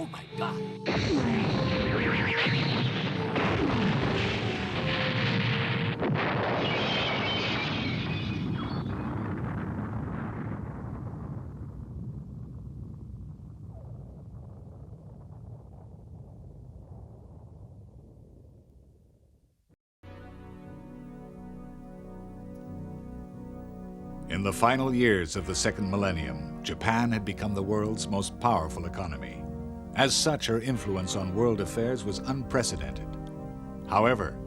Oh my God! In the final years of the second millennium, Japan had become the world's most powerful economy. As such, her influence on world affairs was unprecedented. However,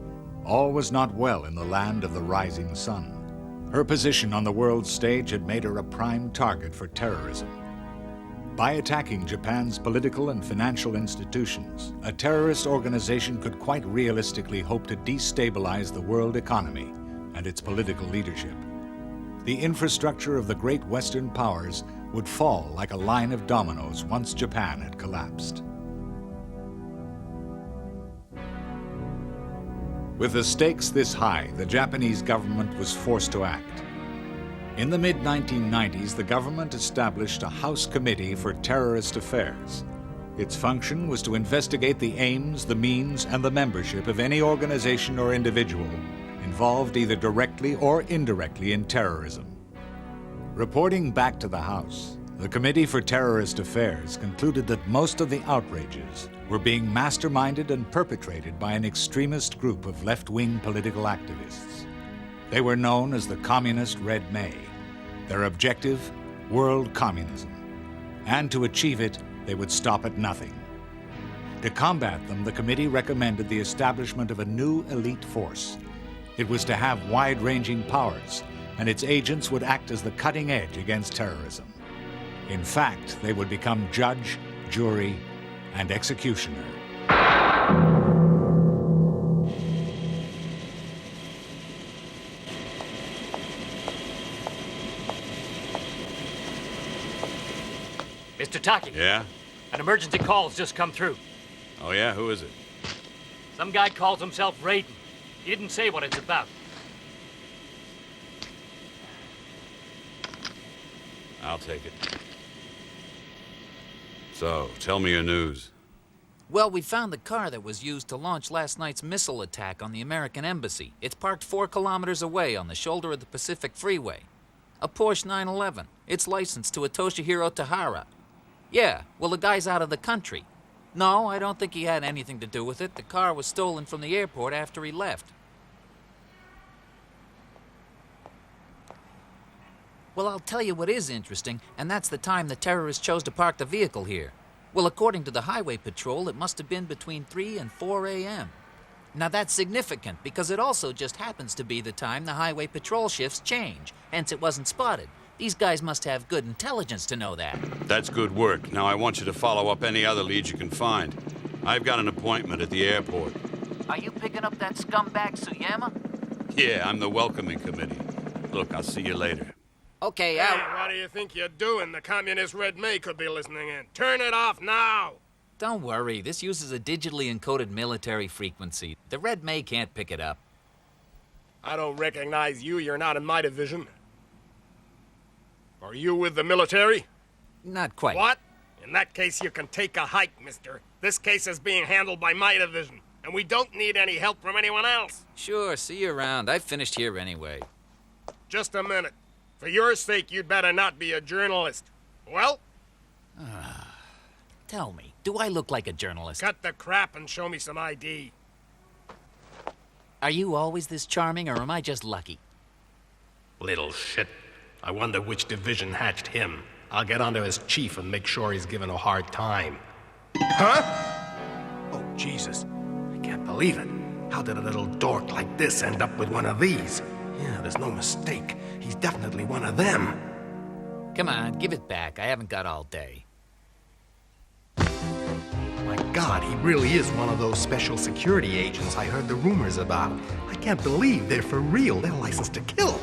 all was not well in the land of the rising sun. Her position on the world stage had made her a prime target for terrorism. By attacking Japan's political and financial institutions, a terrorist organization could quite realistically hope to destabilize the world economy and its political leadership. The infrastructure of the great Western powers would fall like a line of dominoes once Japan had collapsed. With the stakes this high, the Japanese government was forced to act. In the mid-1990s, the government established a House Committee for Terrorist Affairs. Its function was to investigate the aims, the means, and the membership of any organization or individual involved either directly or indirectly in terrorism. Reporting back to the House, the Committee for Terrorist Affairs concluded that most of the outrages were being masterminded and perpetrated by an extremist group of left-wing political activists. They were known as the Communist Red May. Their objective, world communism. And to achieve it, they would stop at nothing. To combat them, the committee recommended the establishment of a new elite force. It was to have wide-ranging powers, and its agents would act as the cutting edge against terrorism. In fact, they would become judge, jury, and executioner. Mr. Taki. Yeah? An emergency call's just come through. Oh, yeah? Who is it? Some guy calls himself Raiden. He didn't say what it's about. I'll take it. So, tell me your news. Well, we found the car that was used to launch last night's missile attack on the American embassy. It's parked 4 kilometers away on the shoulder of the Pacific Freeway. A Porsche 911. It's licensed to a Toshihiro Tahara. Yeah, well, the guy's out of the country. No, I don't think he had anything to do with it. The car was stolen from the airport after he left. Well, I'll tell you what is interesting, and that's the time the terrorists chose to park the vehicle here. Well, according to the Highway Patrol, it must have been between 3 and 4 a.m. Now, that's significant because it also just happens to be the time the Highway Patrol shifts change, hence it wasn't spotted. These guys must have good intelligence to know that. That's good work. Now I want you to follow up any other leads you can find. I've got an appointment at the airport. Are you picking up that scumbag Tsuyama? Yeah, I'm the welcoming committee. Look, I'll see you later. Okay, Hey, out. what do you think you're doing? The Communist Red May could be listening in. Turn it off now! Don't worry, this uses a digitally encoded military frequency. The Red May can't pick it up. I don't recognize you. You're not in my division. Are you with the military? Not quite. What? In that case, you can take a hike, mister. This case is being handled by my division, and we don't need any help from anyone else. Sure, see you around. I finished here anyway. Just a minute. For your sake, you'd better not be a journalist. Well? Tell me, do I look like a journalist? Cut the crap and show me some ID. Are you always this charming, or am I just lucky? Little shit. I wonder which division hatched him. I'll get onto his chief and make sure he's given a hard time. Huh? Oh, Jesus. I can't believe it. How did a little dork like this end up with one of these? Yeah, there's no mistake. He's definitely one of them. Come on, give it back. I haven't got all day. My God, he really is one of those special security agents I heard the rumors about. I can't believe they're for real. They're licensed to kill.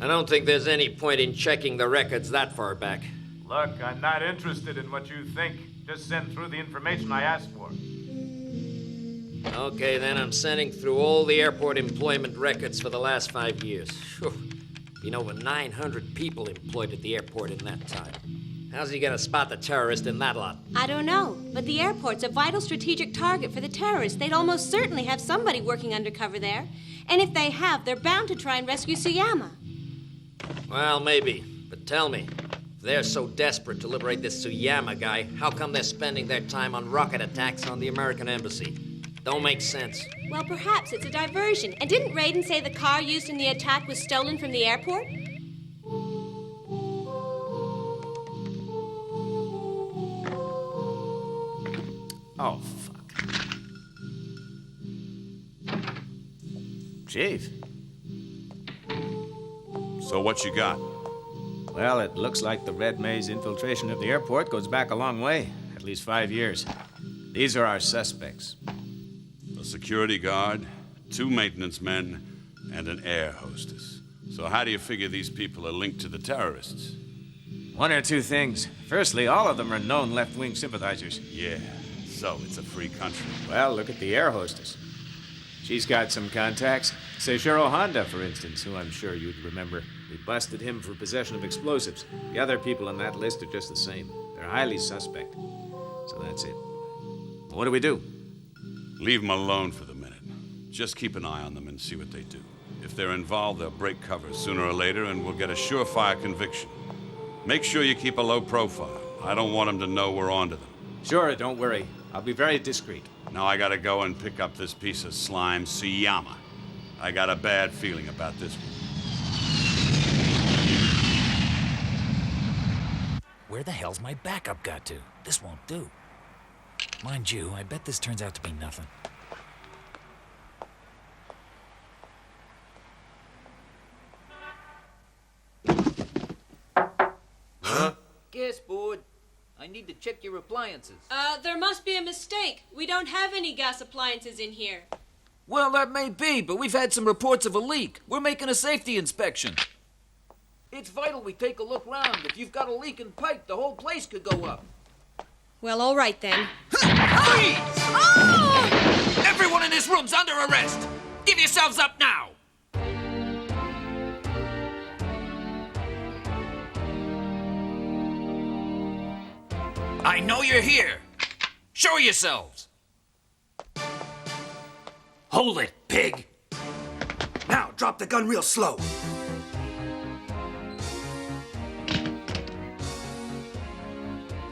I don't think there's any point in checking the records that far back. Look, I'm not interested in what you think. Just send through the information I asked for. Okay, then I'm sending through all the airport employment records for the last 5 years. Whew. Been over 900 people employed at the airport in that time. How's he gonna spot the terrorist in that lot? I don't know, but the airport's a vital strategic target for the terrorists. They'd almost certainly have somebody working undercover there. And if they have, they're bound to try and rescue Suyama. Well, maybe. But tell me, if they're so desperate to liberate this Suyama guy, how come they're spending their time on rocket attacks on the American embassy? Don't make sense. Well, perhaps it's a diversion. And didn't Raiden say the car used in the attack was stolen from the airport? Oh, fuck. Chief. So what you got? Well, it looks like the Red Maze infiltration of the airport goes back a long way. At least 5 years. These are our suspects. A security guard, 2 maintenance men, and an air hostess. So how do you figure these people are linked to the terrorists? One or two things. Firstly, all of them are known left-wing sympathizers. Yeah, so it's a free country. Well, look at the air hostess. She's got some contacts. Seishiro Honda, for instance, who I'm sure you'd remember. We busted him for possession of explosives. The other people on that list are just the same. They're highly suspect. So that's it. What do we do? Leave them alone for the minute. Just keep an eye on them and see what they do. If they're involved, they'll break cover sooner or later, and we'll get a surefire conviction. Make sure you keep a low profile. I don't want them to know we're onto them. Sure, don't worry. I'll be very discreet. Now I gotta go and pick up this piece of slime, Suyama. I got a bad feeling about this one. Where the hell's my backup got to? This won't do. Mind you, I bet this turns out to be nothing. Huh? Guess, board. I need to check your appliances. There must be a mistake. We don't have any gas appliances in here. Well, that may be, but we've had some reports of a leak. We're making a safety inspection. It's vital we take a look round. If you've got a leak in pipe, the whole place could go up. Well, all right then. Freeze! Oh! Everyone in this room's under arrest! Give yourselves up now! I know you're here. Show yourselves. Hold it, pig! Now, drop the gun real slow.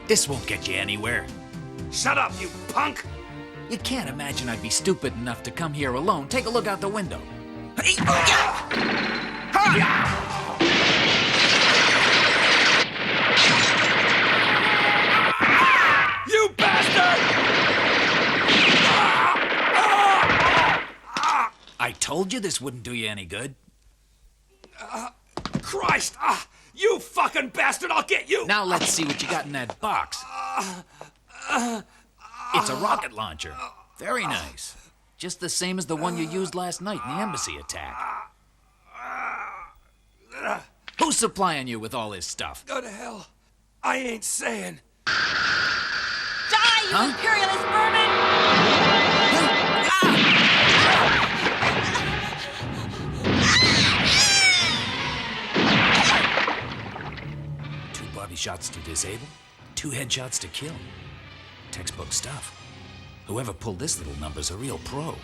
This won't get you anywhere. Shut up, you punk! You can't imagine I'd be stupid enough to come here alone. Take a look out the window. You bastard! I told you this wouldn't do you any good. Christ! You fucking bastard! I'll get you! Now let's see what you got in that box. It's a rocket launcher. Very nice. Just the same as the one you used last night in the embassy attack. Who's supplying you with all this stuff? Go to hell. I ain't saying. Die, you imperialist vermin! Two body shots to disable, 2 headshots to kill. Textbook stuff. Whoever pulled this little number's a real pro.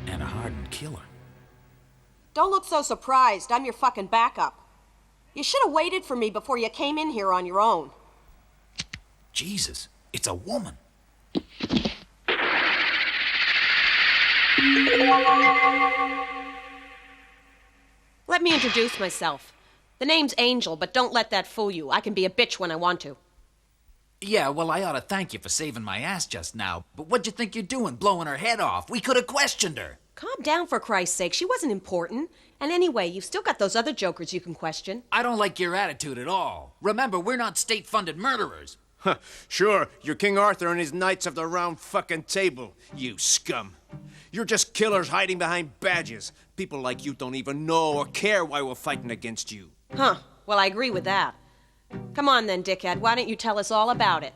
And a hardened killer. Don't look so surprised. I'm your fucking backup. You should have waited for me before you came in here on your own. Jesus, it's a woman. Let me introduce myself. The name's Angel, but don't let that fool you. I can be a bitch when I want to. Yeah, well, I ought to thank you for saving my ass just now. But what'd you think you're doing, blowing her head off? We could have questioned her. Calm down, for Christ's sake. She wasn't important. And anyway, you've still got those other jokers you can question. I don't like your attitude at all. Remember, we're not state-funded murderers. Sure, you're King Arthur and his knights of the round fucking table, you scum. You're just killers hiding behind badges. People like you don't even know or care why we're fighting against you. Huh. Well, I agree with that. Come on then, dickhead. Why don't you tell us all about it?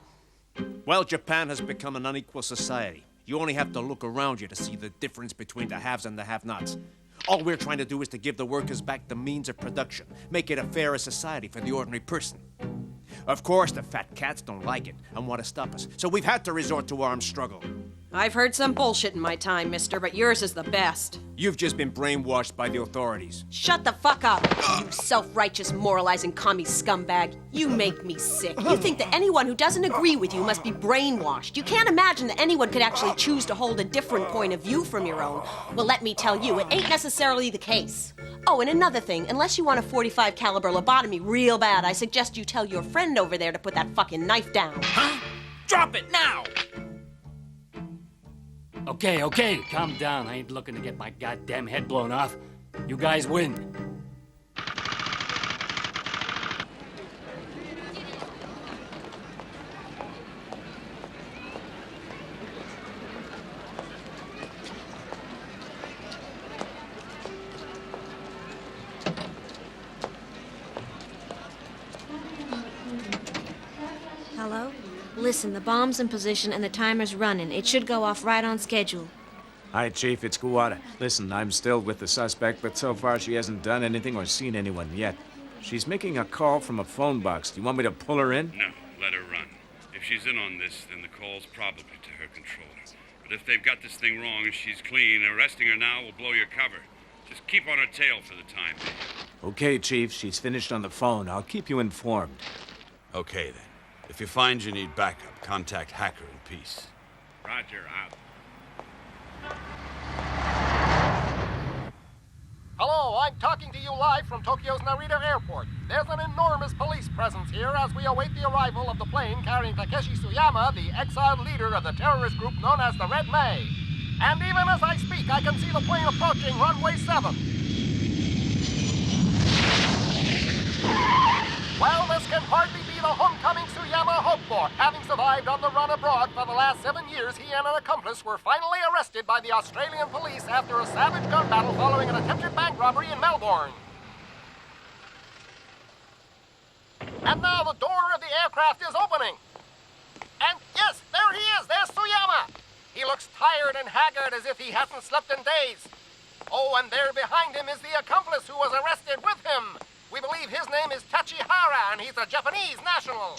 Well, Japan has become an unequal society. You only have to look around you to see the difference between the haves and the have-nots. All we're trying to do is to give the workers back the means of production, make it a fairer society for the ordinary person. Of course, the fat cats don't like it and want to stop us, so we've had to resort to armed struggle. I've heard some bullshit in my time, mister, but yours is the best. You've just been brainwashed by the authorities. Shut the fuck up, you self-righteous, moralizing commie scumbag. You make me sick. You think that anyone who doesn't agree with you must be brainwashed. You can't imagine that anyone could actually choose to hold a different point of view from your own. Well, let me tell you, it ain't necessarily the case. Oh, and another thing, unless you want a .45 caliber lobotomy real bad, I suggest you tell your friend over there to put that fucking knife down. Huh? Drop it now! Okay, calm down. I ain't looking to get my goddamn head blown off. You guys win. Hello? Listen, the bomb's in position and the timer's running. It should go off right on schedule. Hi, Chief, it's Kuwata. Listen, I'm still with the suspect, but so far she hasn't done anything or seen anyone yet. She's making a call from a phone box. Do you want me to pull her in? No, let her run. If she's in on this, then the call's probably to her controller. But if they've got this thing wrong and she's clean, arresting her now will blow your cover. Just keep on her tail for the time being. Okay, Chief, she's finished on the phone. I'll keep you informed. Okay, then. If you find you need backup, contact Hacker in peace. Roger, out. Hello, I'm talking to you live from Tokyo's Narita Airport. There's an enormous police presence here as we await the arrival of the plane carrying Takeshi Suyama, the exiled leader of the terrorist group known as the Red May. And even as I speak, I can see the plane approaching runway 7. Well, this can hardly be the homecoming Suyama hoped for. Having survived on the run abroad for the last 7 years, he and an accomplice were finally arrested by the Australian police after a savage gun battle following an attempted bank robbery in Melbourne. And now the door of the aircraft is opening. And yes, there he is. There's Suyama. He looks tired and haggard as if he hasn't slept in days. Oh, and there behind him is the accomplice who was arrested with him. We believe his name is Tachihara, and he's a Japanese national.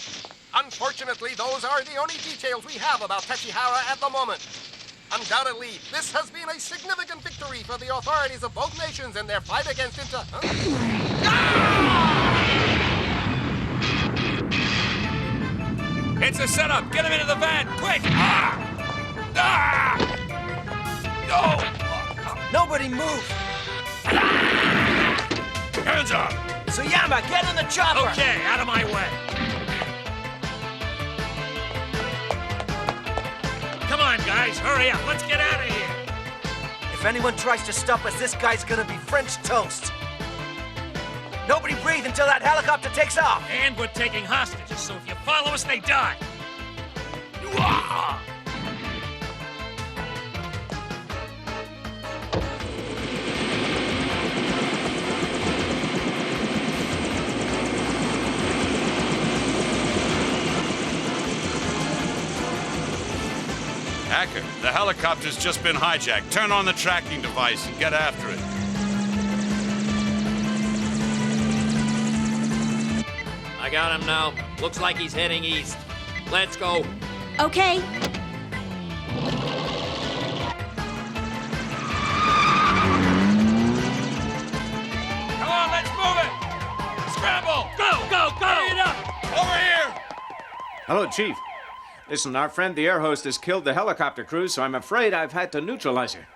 Unfortunately, those are the only details we have about Tachihara at the moment. Undoubtedly, this has been a significant victory for the authorities of both nations in their fight against It's a setup! Get him into the van, quick! No! Nobody move! Hands up! Suyama, get in the chopper! Okay, out of my way. Come on, guys, hurry up. Let's get out of here. If anyone tries to stop us, this guy's gonna be French toast. Nobody breathe until that helicopter takes off. And we're taking hostages, so if you follow us, they die. Hacker, the helicopter's just been hijacked. Turn on the tracking device and get after it. I got him now. Looks like he's heading east. Let's go. Okay. Come on, let's move it! Scramble! Go! Hurry it up! Over here! Hello, Chief. Listen, our friend the air hostess killed the helicopter crew, so I'm afraid I've had to neutralize her.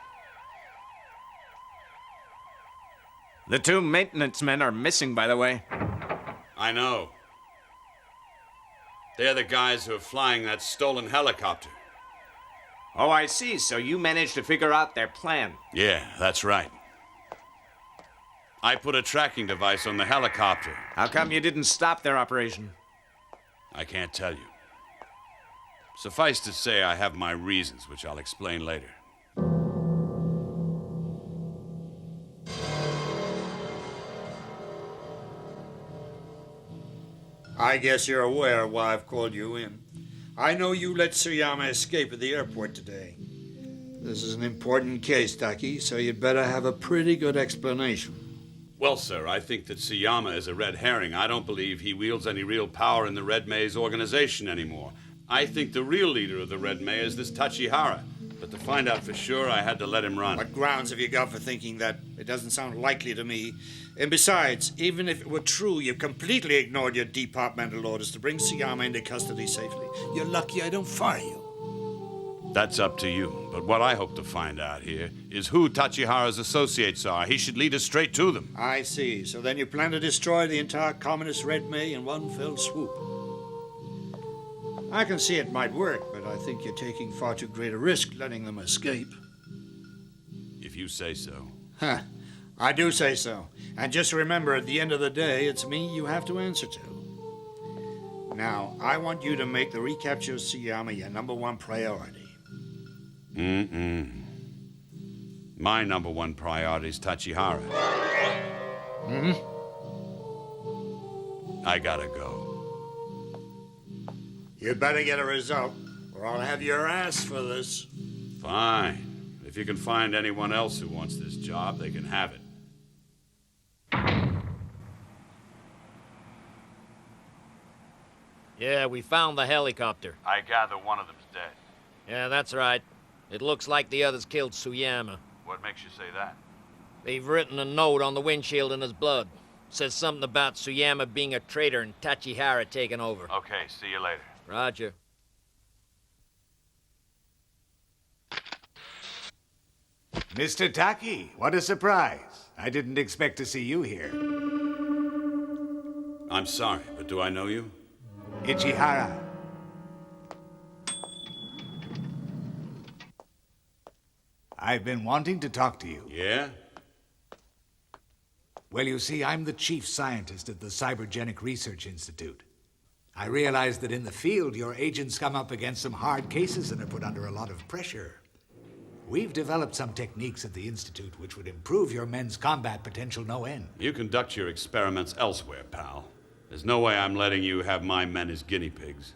The 2 maintenance men are missing, by the way. I know. They're the guys who are flying that stolen helicopter. Oh, I see. So you managed to figure out their plan. Yeah, that's right. I put a tracking device on the helicopter. How come you didn't stop their operation? I can't tell you. Suffice to say, I have my reasons, which I'll explain later. I guess you're aware of why I've called you in. I know you let Tsuyama escape at the airport today. This is an important case, Taki, so you'd better have a pretty good explanation. Well, sir, I think that Tsuyama is a red herring. I don't believe he wields any real power in the Red Maze organization anymore. I think the real leader of the Red Maze is this Tachihara. But to find out for sure, I had to let him run. What grounds have you got for thinking that? It doesn't sound likely to me. And besides, even if it were true, you've completely ignored your departmental orders to bring Tsuyama into custody safely. You're lucky I don't fire you. That's up to you. But what I hope to find out here is who Tachihara's associates are. He should lead us straight to them. I see. So then you plan to destroy the entire communist Red May in one fell swoop. I can see it might work, but I think you're taking far too great a risk letting them escape. If you say so. Huh. I do say so. And just remember, at the end of the day, it's me you have to answer to. Now, I want you to make the recapture of Tsuyama your #1 priority. My #1 priority is Tachihara. I gotta go. You'd better get a result, or I'll have your ass for this. Fine. If you can find anyone else who wants this job, they can have it. Yeah, we found the helicopter. I gather one of them's dead. Yeah, that's right. It looks like the others killed Tsuyama. What makes you say that? They've written a note on the windshield in his blood. Says something about Tsuyama being a traitor and Tachihara taking over. Okay, see you later. Roger. Mr. Taki, what a surprise. I didn't expect to see you here. I'm sorry, but do I know you? Ichihara. I've been wanting to talk to you. Yeah? Well, you see, I'm the chief scientist at the Cybergenic Research Institute. I realize that in the field, your agents come up against some hard cases and are put under a lot of pressure. We've developed some techniques at the Institute which would improve your men's combat potential no end. You conduct your experiments elsewhere, pal. There's no way I'm letting you have my men as guinea pigs.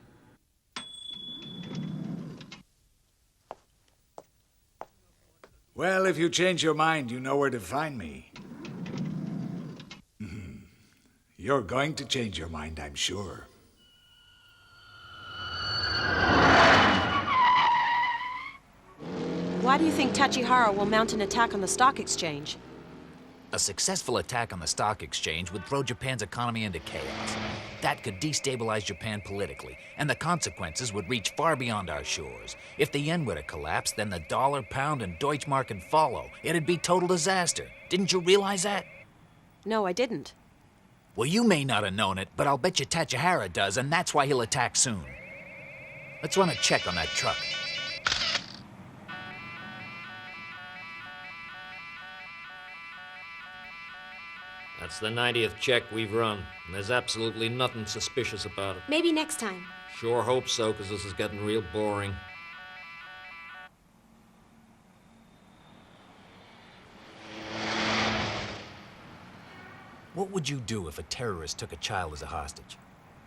Well, if you change your mind, you know where to find me. You're going to change your mind, I'm sure. Why do you think Tachihara will mount an attack on the stock exchange? A successful attack on the stock exchange would throw Japan's economy into chaos. That could destabilize Japan politically, and the consequences would reach far beyond our shores. If the yen were to collapse, then the dollar, pound, and Deutschmark would follow. It'd be total disaster. Didn't you realize that? No, I didn't. Well, you may not have known it, but I'll bet you Tachihara does, and that's why he'll attack soon. Let's run a check on that truck. That's the 90th check we've run, and there's absolutely nothing suspicious about it. Maybe next time. Sure hope so, because this is getting real boring. What would you do if a terrorist took a child as a hostage?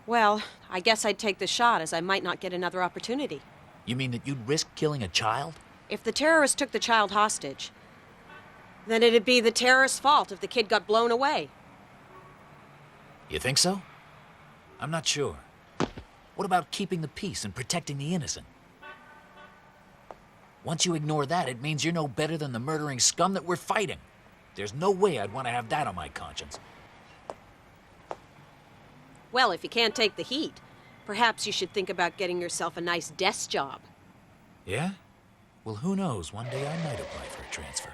Well, I guess I'd take the shot, as I might not get another opportunity. You mean that you'd risk killing a child? If the terrorist took the child hostage, then it'd be the terrorist's fault if the kid got blown away. You think so? I'm not sure. What about keeping the peace and protecting the innocent? Once you ignore that, it means you're no better than the murdering scum that we're fighting. There's no way I'd want to have that on my conscience. Well, if you can't take the heat, perhaps you should think about getting yourself a nice desk job. Yeah? Well, who knows? One day I might apply for a transfer.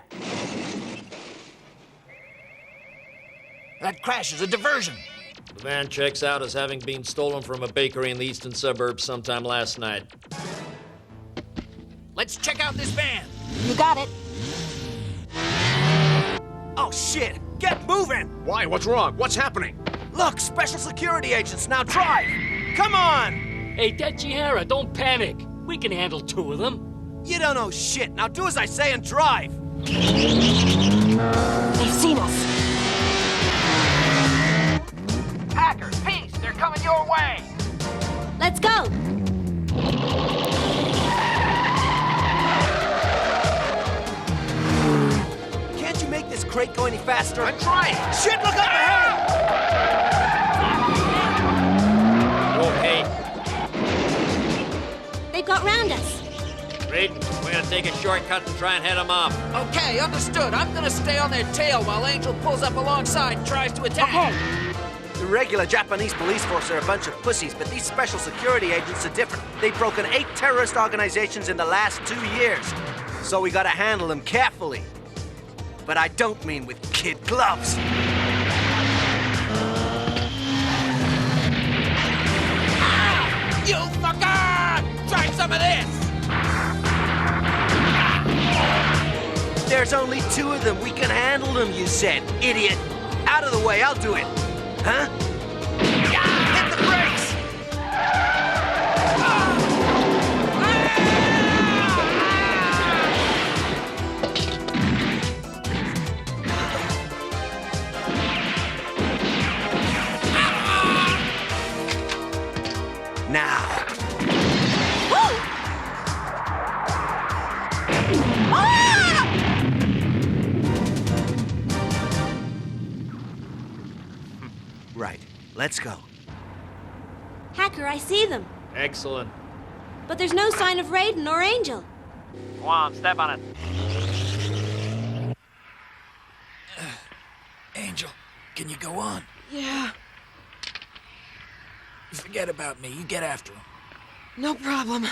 That crash is a diversion! The van checks out as having been stolen from a bakery in the eastern suburbs sometime last night. Let's check out this van! You got it. Oh, shit! Get moving! Why? What's wrong? What's happening? Look, special security agents, now drive! Come on! Hey, Tachihara, don't panic. We can handle 2 of them. You don't know shit. Now do as I say and drive. They've seen us. Hacker, peace. They're coming your way. Let's go. Can't you make this crate go any faster? I'm trying. Shit, look up ahead! Okay. They've got round us. Raiden, we're gonna take a shortcut and try and head them off. Okay, understood. I'm gonna stay on their tail while Angel pulls up alongside and tries to attack. Okay. The regular Japanese police force are a bunch of pussies, but these special security agents are different. They've broken 8 terrorist organizations in the last 2 years. So we gotta handle them carefully. But I don't mean with kid gloves. You fucker! Try some of this! There's only 2 of them. We can handle them, you said, idiot. Out of the way, I'll do it. Huh? Hit the brakes! Now. Right. Let's go. Hacker, I see them. Excellent. But there's no sign of Raiden or Angel. Go on, step on it. Angel, can you go on? Yeah, Forget about me. You get after him. no problem.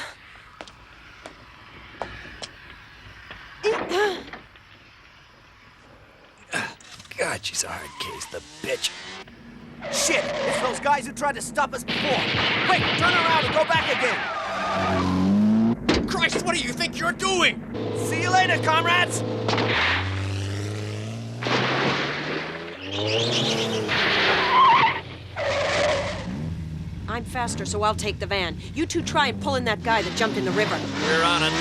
God, she's a hard case, the bitch. Shit! It's those guys who tried to stop us before. Wait, turn around and go back again. Christ, what do you think you're doing? See you later, comrades! I'm faster, so I'll take the van. You 2 try and pull in that guy that jumped in the river. We're on it.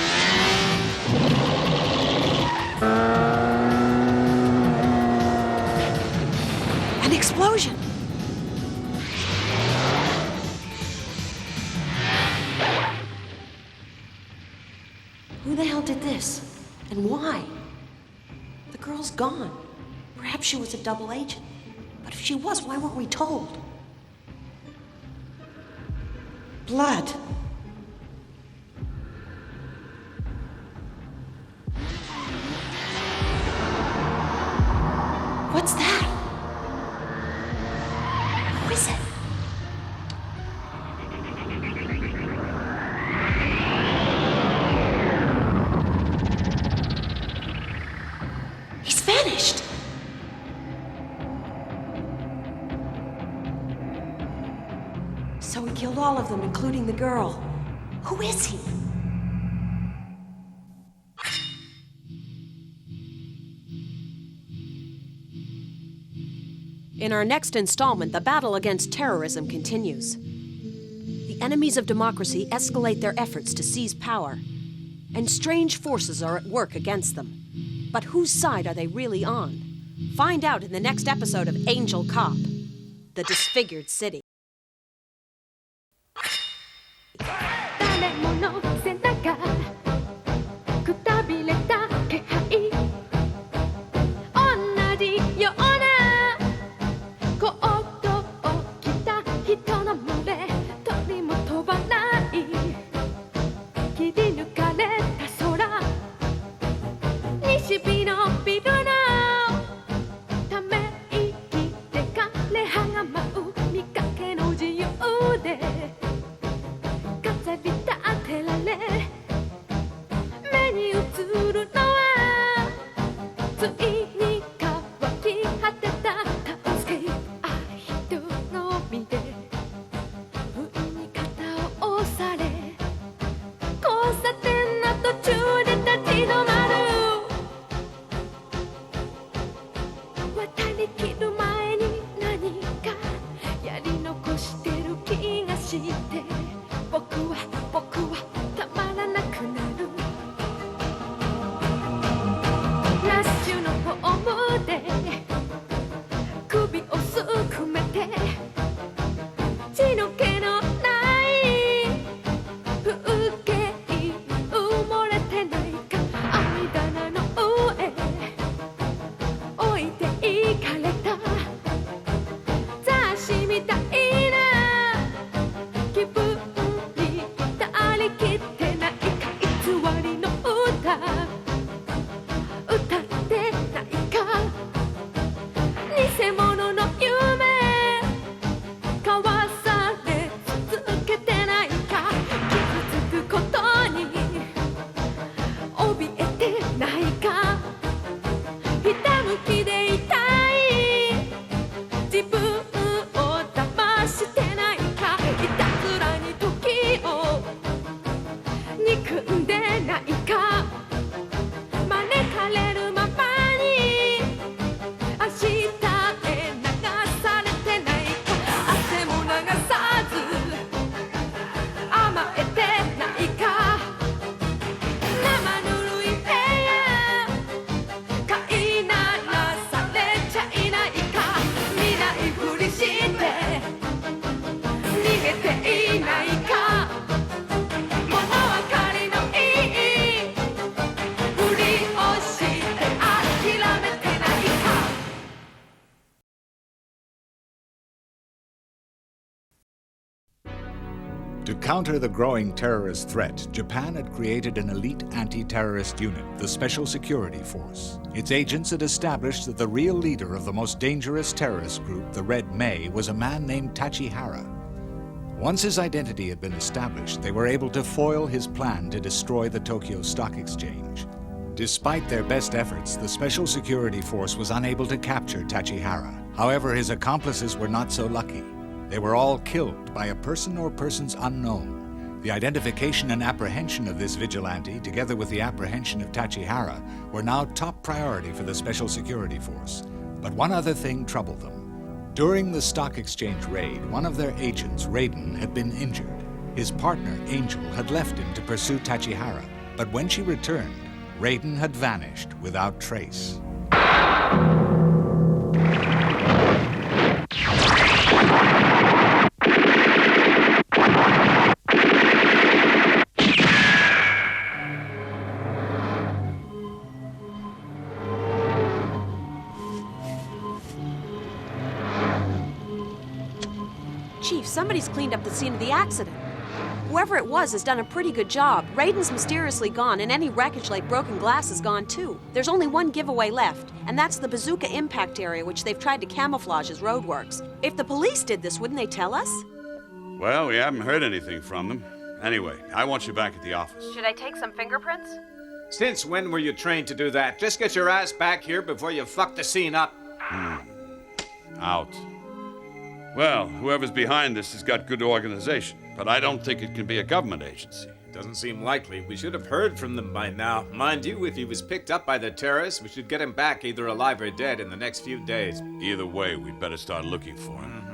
An explosion! Who the hell did this? And why? The girl's gone. Perhaps she was a double agent. But if she was, why weren't we told? Blood. What's that? Who is it? He's vanished. So he killed all of them, including the girl. Who is he? In our next installment, the battle against terrorism continues. The enemies of democracy escalate their efforts to seize power, and strange forces are at work against them. But whose side are they really on? Find out in the next episode of Angel Cop, The Disfigured City. 誰もの背中くたびれた気配同じようなコートを着た人の群れ鳥も飛ばない切り抜かれた空西日のビルのため息で枯葉が舞う見かけの自由で風び立てられ目に映るのはついに乾き果てた助け合い人のみで不意に肩を押され交差点の途中で立ち止まる渡りきる前に何かやり残してる気がして僕はたまら To counter the growing terrorist threat, Japan had created an elite anti-terrorist unit, the Special Security Force. Its agents had established that the real leader of the most dangerous terrorist group, the Red May, was a man named Tachihara. Once his identity had been established, they were able to foil his plan to destroy the Tokyo Stock Exchange. Despite their best efforts, the Special Security Force was unable to capture Tachihara. However, his accomplices were not so lucky. They were all killed by a person or persons unknown. The identification and apprehension of this vigilante, together with the apprehension of Tachihara, were now top priority for the Special Security Force. But one other thing troubled them. During the stock exchange raid, one of their agents, Raiden, had been injured. His partner, Angel, had left him to pursue Tachihara, but when she returned, Raiden had vanished without trace. Chief, somebody's cleaned up the scene of the accident. Whoever it was has done a pretty good job. Raiden's mysteriously gone, and any wreckage like broken glass is gone too. There's only one giveaway left, and that's the bazooka impact area, which they've tried to camouflage as roadworks. If the police did this, wouldn't they tell us? Well, we haven't heard anything from them. Anyway, I want you back at the office. Should I take some fingerprints? Since when were you trained to do that? Just get your ass back here before you fuck the scene up. Out. Well, whoever's behind this has got good organization, but I don't think it can be a government agency. Doesn't seem likely. We should have heard from them by now. Mind you, if he was picked up by the terrorists, we should get him back either alive or dead in the next few days. Either way, we'd better start looking for him.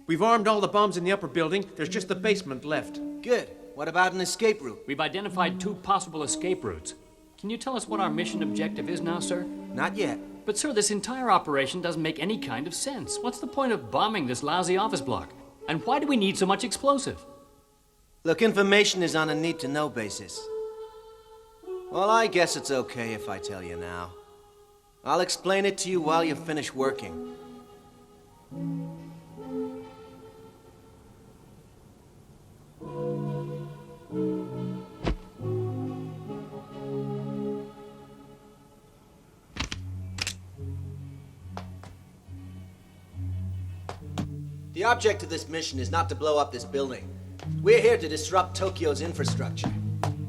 We've armed all the bombs in the upper building. There's just the basement left. Good. What about an escape route? We've identified 2 possible escape routes. Can you tell us what our mission objective is now, sir? Not yet. But, sir, this entire operation doesn't make any kind of sense. What's the point of bombing this lousy office block? And why do we need so much explosive? Look, information is on a need-to-know basis. Well, I guess it's okay if I tell you now. I'll explain it to you while you finish working. The object of this mission is not to blow up this building. We're here to disrupt Tokyo's infrastructure.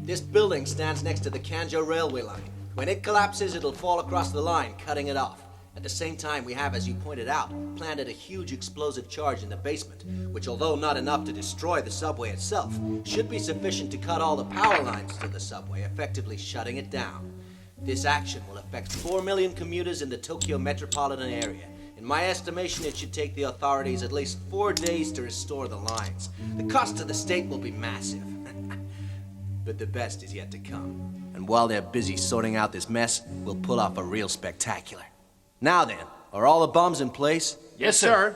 This building stands next to the Kanjo railway line. When it collapses, it'll fall across the line, cutting it off. At the same time, we have, as you pointed out, planted a huge explosive charge in the basement, which, although not enough to destroy the subway itself, should be sufficient to cut all the power lines to the subway, effectively shutting it down. This action will affect 4 million commuters in the Tokyo metropolitan area. In my estimation, it should take the authorities at least 4 days to restore the lines. The cost to the state will be massive. But the best is yet to come. And while they're busy sorting out this mess, we'll pull off a real spectacular. Now then, are all the bombs in place? Yes, sir.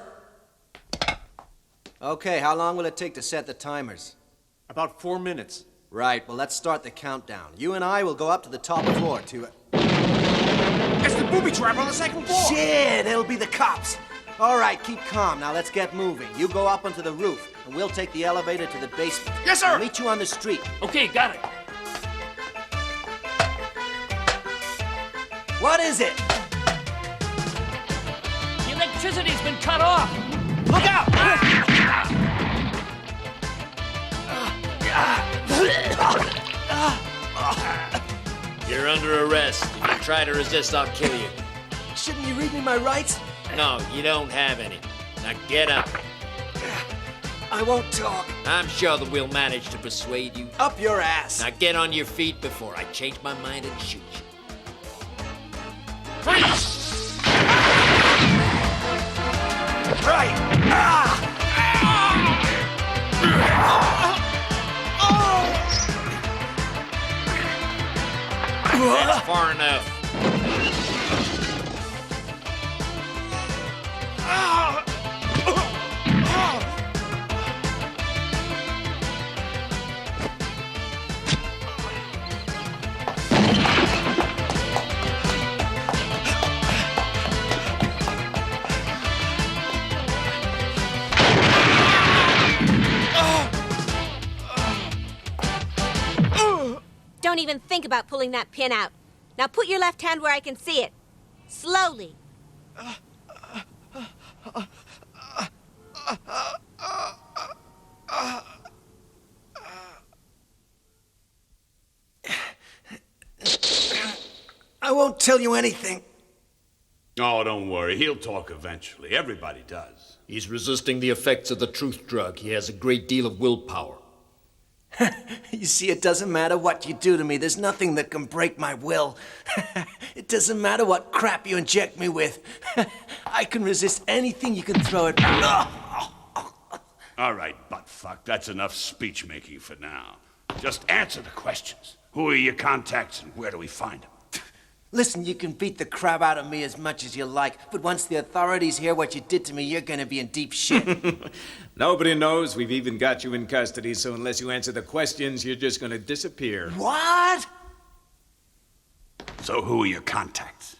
Okay, how long will it take to set the timers? About 4 minutes. Right, well, let's start the countdown. You and I will go up to the top floor to... It's the booby trap on the second floor! Shit, it'll be the cops. All right, keep calm. Now let's get moving. You go up onto the roof, and we'll take the elevator to the basement. Yes, sir! I'll meet you on the street. Okay, got it. What is it? The electricity's been cut off. Look out! You're under arrest. If you try to resist, I'll kill you. Shouldn't you read me my rights? No, you don't have any. Now get up. I won't talk. I'm sure that we'll manage to persuade you. Up your ass. Now get on your feet before I change my mind and shoot you. Freeze! Right! That's far enough. Don't even think about pulling that pin out. Now put your left hand where I can see it. Slowly. I won't tell you anything. Oh, don't worry. He'll talk eventually. Everybody does. He's resisting the effects of the truth drug. He has a great deal of willpower. You see, it doesn't matter what you do to me. There's nothing that can break my will. It doesn't matter what crap you inject me with. I can resist anything you can throw at me. All right, buttfuck. That's enough speech-making for now. Just answer the questions. Who are your contacts and where do we find them? Listen, you can beat the crap out of me as much as you like, but once the authorities hear what you did to me, you're gonna be in deep shit. Nobody knows we've even got you in custody, so unless you answer the questions, you're just gonna disappear. What? So who are your contacts?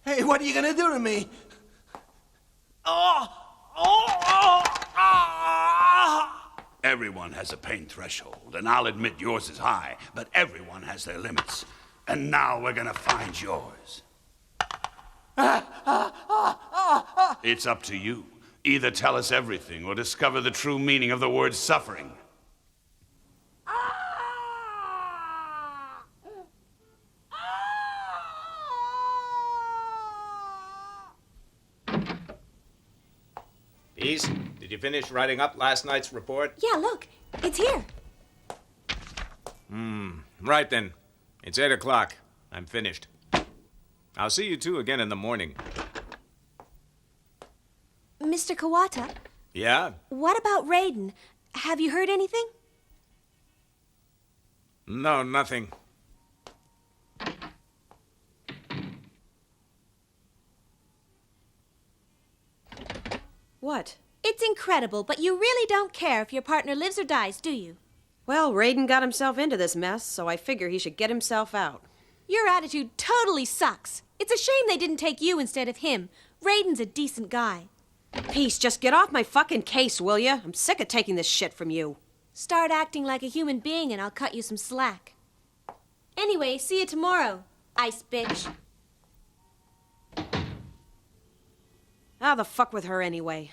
Hey, what are you gonna do to me? Everyone has a pain threshold, and I'll admit yours is high, but everyone has their limits. And now we're gonna find yours. It's up to you. Either tell us everything or discover the true meaning of the word suffering. Peace, did you finish writing up last night's report? Yeah, look. It's here. Right then. It's 8 o'clock. I'm finished. I'll see you two again in the morning. Mr. Kawata, Yeah? what about Raiden? Have you heard anything? No, nothing. What? It's incredible, but you really don't care if your partner lives or dies, do you? Well, Raiden got himself into this mess, so I figure he should get himself out. Your attitude totally sucks. It's a shame they didn't take you instead of him. Raiden's a decent guy. Peace, just get off my fucking case, will ya? I'm sick of taking this shit from you. Start acting like a human being and I'll cut you some slack. Anyway, see you tomorrow, ice bitch. How the fuck with her anyway?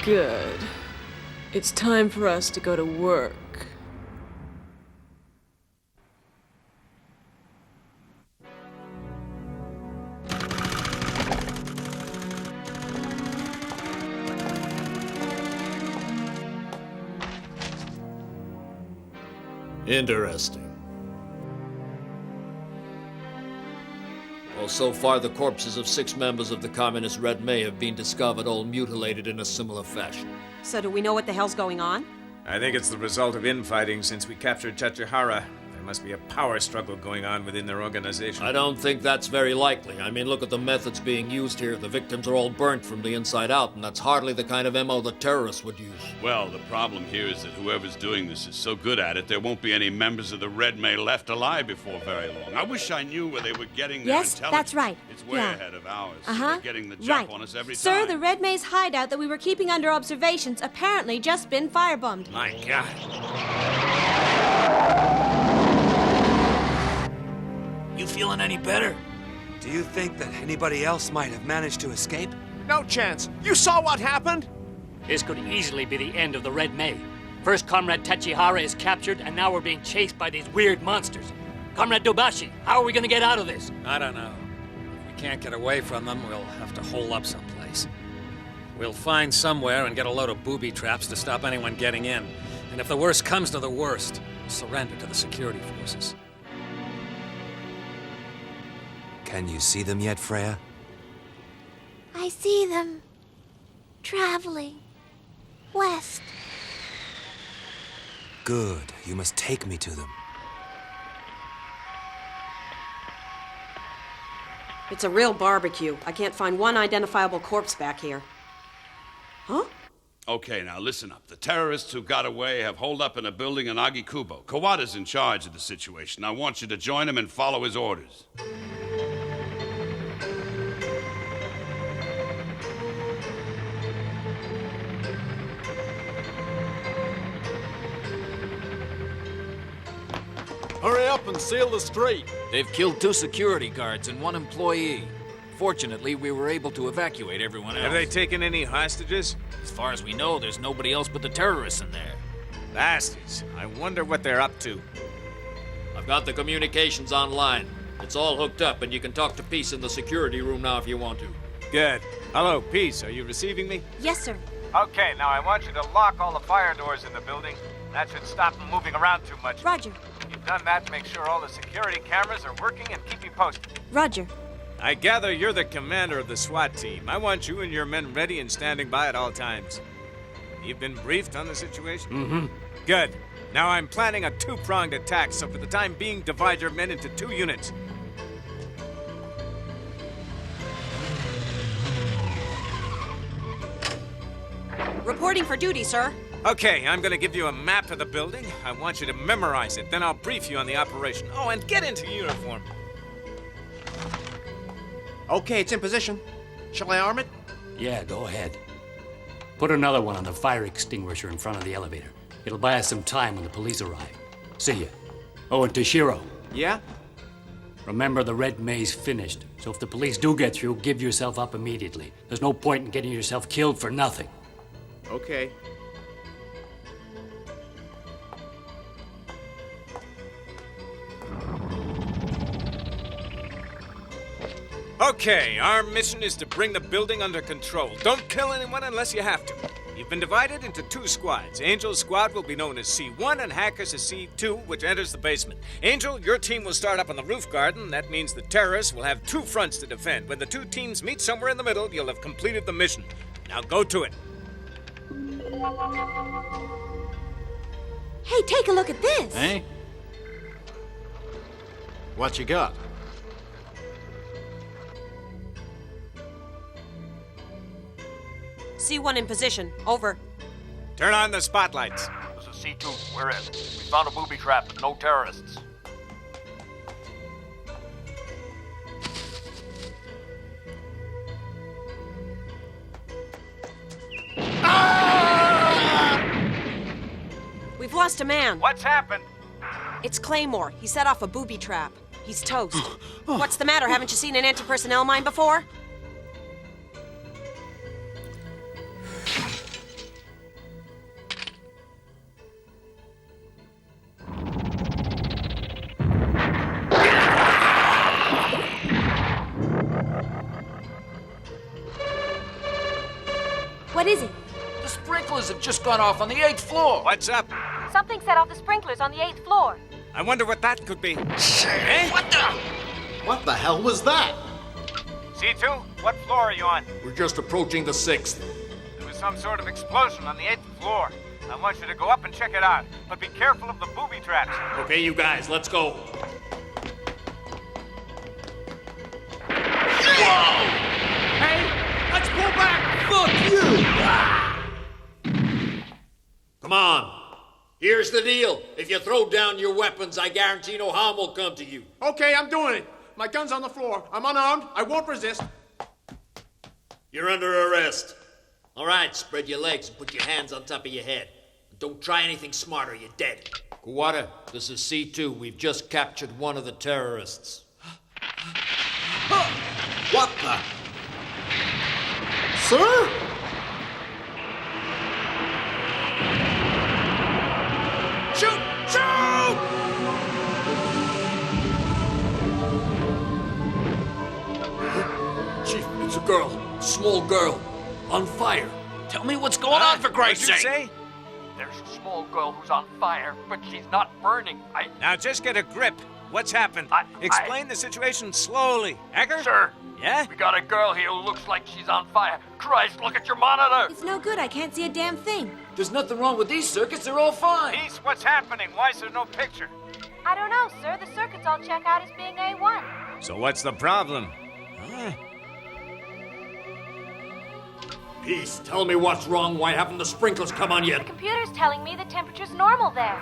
Good. It's time for us to go to work. Interesting. Well, so far the corpses of 6 members of the Communist Red May have been discovered, all mutilated in a similar fashion. So do we know what the hell's going on? I think it's the result of infighting since we captured Tachihara. There must be a power struggle going on within their organization. I don't think that's very likely. I mean, look at the methods being used here. The victims are all burnt from the inside out, and that's hardly the kind of MO the terrorists would use. Well, the problem here is that whoever's doing this is so good at it, there won't be any members of the Red May left alive before very long. I wish I knew where they were getting their Yes, intelligence. that's right. It's way ahead of ours. Uh-huh. They're getting the jump Right. on us every Sir, time. the Red May's hideout that we were keeping under observation's apparently just been firebombed. My God. You feeling any better? Do you think that anybody else might have managed to escape? No chance. You saw what happened? This could easily be the end of the Red May. First, Comrade Tachihara is captured, and now we're being chased by these weird monsters. Comrade Dobashi, how are we gonna get out of this? I don't know. If we can't get away from them, we'll have to hole up someplace. We'll find somewhere and get a load of booby traps to stop anyone getting in. And if the worst comes to the worst, we'll surrender to the security forces. Can you see them yet, Freya? I see them traveling west. Good. You must take me to them. It's a real barbecue. I can't find one identifiable corpse back here. Huh? Okay, now listen up. The terrorists who got away have holed up in a building in Agikubo. Kawada's in charge of the situation. I want you to join him and follow his orders. Hurry up and seal the street. They've killed 2 security guards and 1 employee. Fortunately, we were able to evacuate everyone else. Have they taken any hostages? As far as we know, there's nobody else but the terrorists in there. Bastards. I wonder what they're up to. I've got the communications online. It's all hooked up, and you can talk to Peace in the security room now if you want to. Good. Hello, Peace. Are you receiving me? Yes, sir. Okay, now I want you to lock all the fire doors in the building. That should stop them moving around too much. Roger. When you've done that, make sure all the security cameras are working and keep me posted. Roger. I gather you're the commander of the SWAT team. I want you and your men ready and standing by at all times. You've been briefed on the situation? Mm-hmm. Good. Now I'm planning a 2-pronged attack, so for the time being, divide your men into 2 units. Reporting for duty, sir. Okay, I'm gonna give you a map of the building. I want you to memorize it, then I'll brief you on the operation. Oh, and get into uniform. Okay, it's in position. Shall I arm it? Yeah, go ahead. Put another one on the fire extinguisher in front of the elevator. It'll buy us some time when the police arrive. See ya. Oh, and Toshiro. Yeah? Remember, the Red May's finished, so if the police do get through, give yourself up immediately. There's no point in getting yourself killed for nothing. Okay. Okay, our mission is to bring the building under control. Don't kill anyone unless you have to. You've been divided into 2 squads. Angel's squad will be known as C1 and Hackers as C2, which enters the basement. Angel, your team will start up on the roof garden. That means the terrorists will have 2 fronts to defend. When the 2 teams meet somewhere in the middle, you'll have completed the mission. Now go to it. Hey, take a look at this. Eh? What you got? C1 in position. Over. Turn on the spotlights. This is C2. We're in. We found a booby trap, but no terrorists. We've lost a man. What's happened? It's Claymore. He set off a booby trap. He's toast. What's the matter? Haven't you seen an anti-personnel mine before? What is it? The sprinklers have just gone off on the 8th floor. What's up? Something set off the sprinklers on the 8th floor. I wonder what that could be. Hey, what the? What the hell was that? C2, what floor are you on? We're just approaching the 6th. There was some sort of explosion on the 8th floor. I want you to go up and check it out, but be careful of the booby traps. Okay, you guys, let's go. Whoa! Hey, let's pull back! Fuck you! Come on. Here's the deal. If you throw down your weapons, I guarantee no harm will come to you. Okay, I'm doing it. My gun's on the floor. I'm unarmed. I won't resist. You're under arrest. All right, spread your legs and put your hands on top of your head. Don't try anything smart or you're dead. Kuwata, this is C2. We've just captured one of the terrorists. What the? Sir? Shoot! Shoot! Chief, it's a girl. Small girl. On fire. Tell me what's going on, for Christ's What'd you sake. say? There's a small girl who's on fire, but she's not burning. Now just get a grip. What's happened? Explain the situation slowly. Hacker? Sir. Yeah? We got a girl here who looks like she's on fire. Christ, look at your monitor! It's no good. I can't see a damn thing. There's nothing wrong with these circuits. They're all fine. Peace, what's happening? Why is there no picture? I don't know, sir. The circuits all check out as being A1. So what's the problem? Peace, tell me what's wrong. Why haven't the sprinklers come on yet? The computer's telling me the temperature's normal there.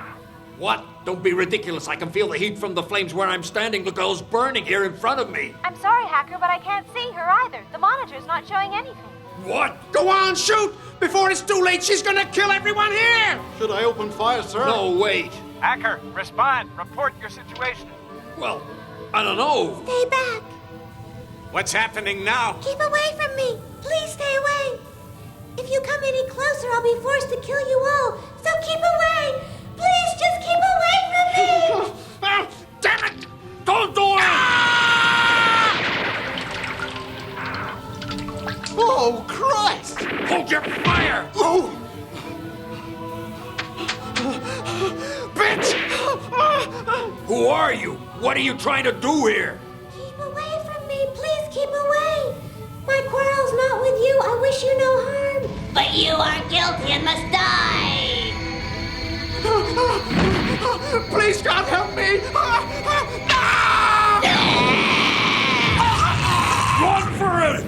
What? Don't be ridiculous. I can feel the heat from the flames where I'm standing. The girl's burning here in front of me. I'm sorry, Hacker, but I can't see her either. The monitor's not showing anything. What? Go on, shoot! Before it's too late, she's gonna kill everyone here! Should I open fire, sir? No, wait. Hacker, respond. Report your situation. Well, I don't know. Stay back. What's happening now? Keep away from me. Please stay away. If you come any closer, I'll be forced to kill you all. So keep away. Please just keep away from me. Oh, damn it! Don't do it! Oh, Christ! Hold your fire! Oh! Bitch! Who are you? What are you trying to do here? Keep away from me. Please keep away. My quarrel's not with you. I wish you no harm. But you are guilty and must die. Please, God, help me! Run for it!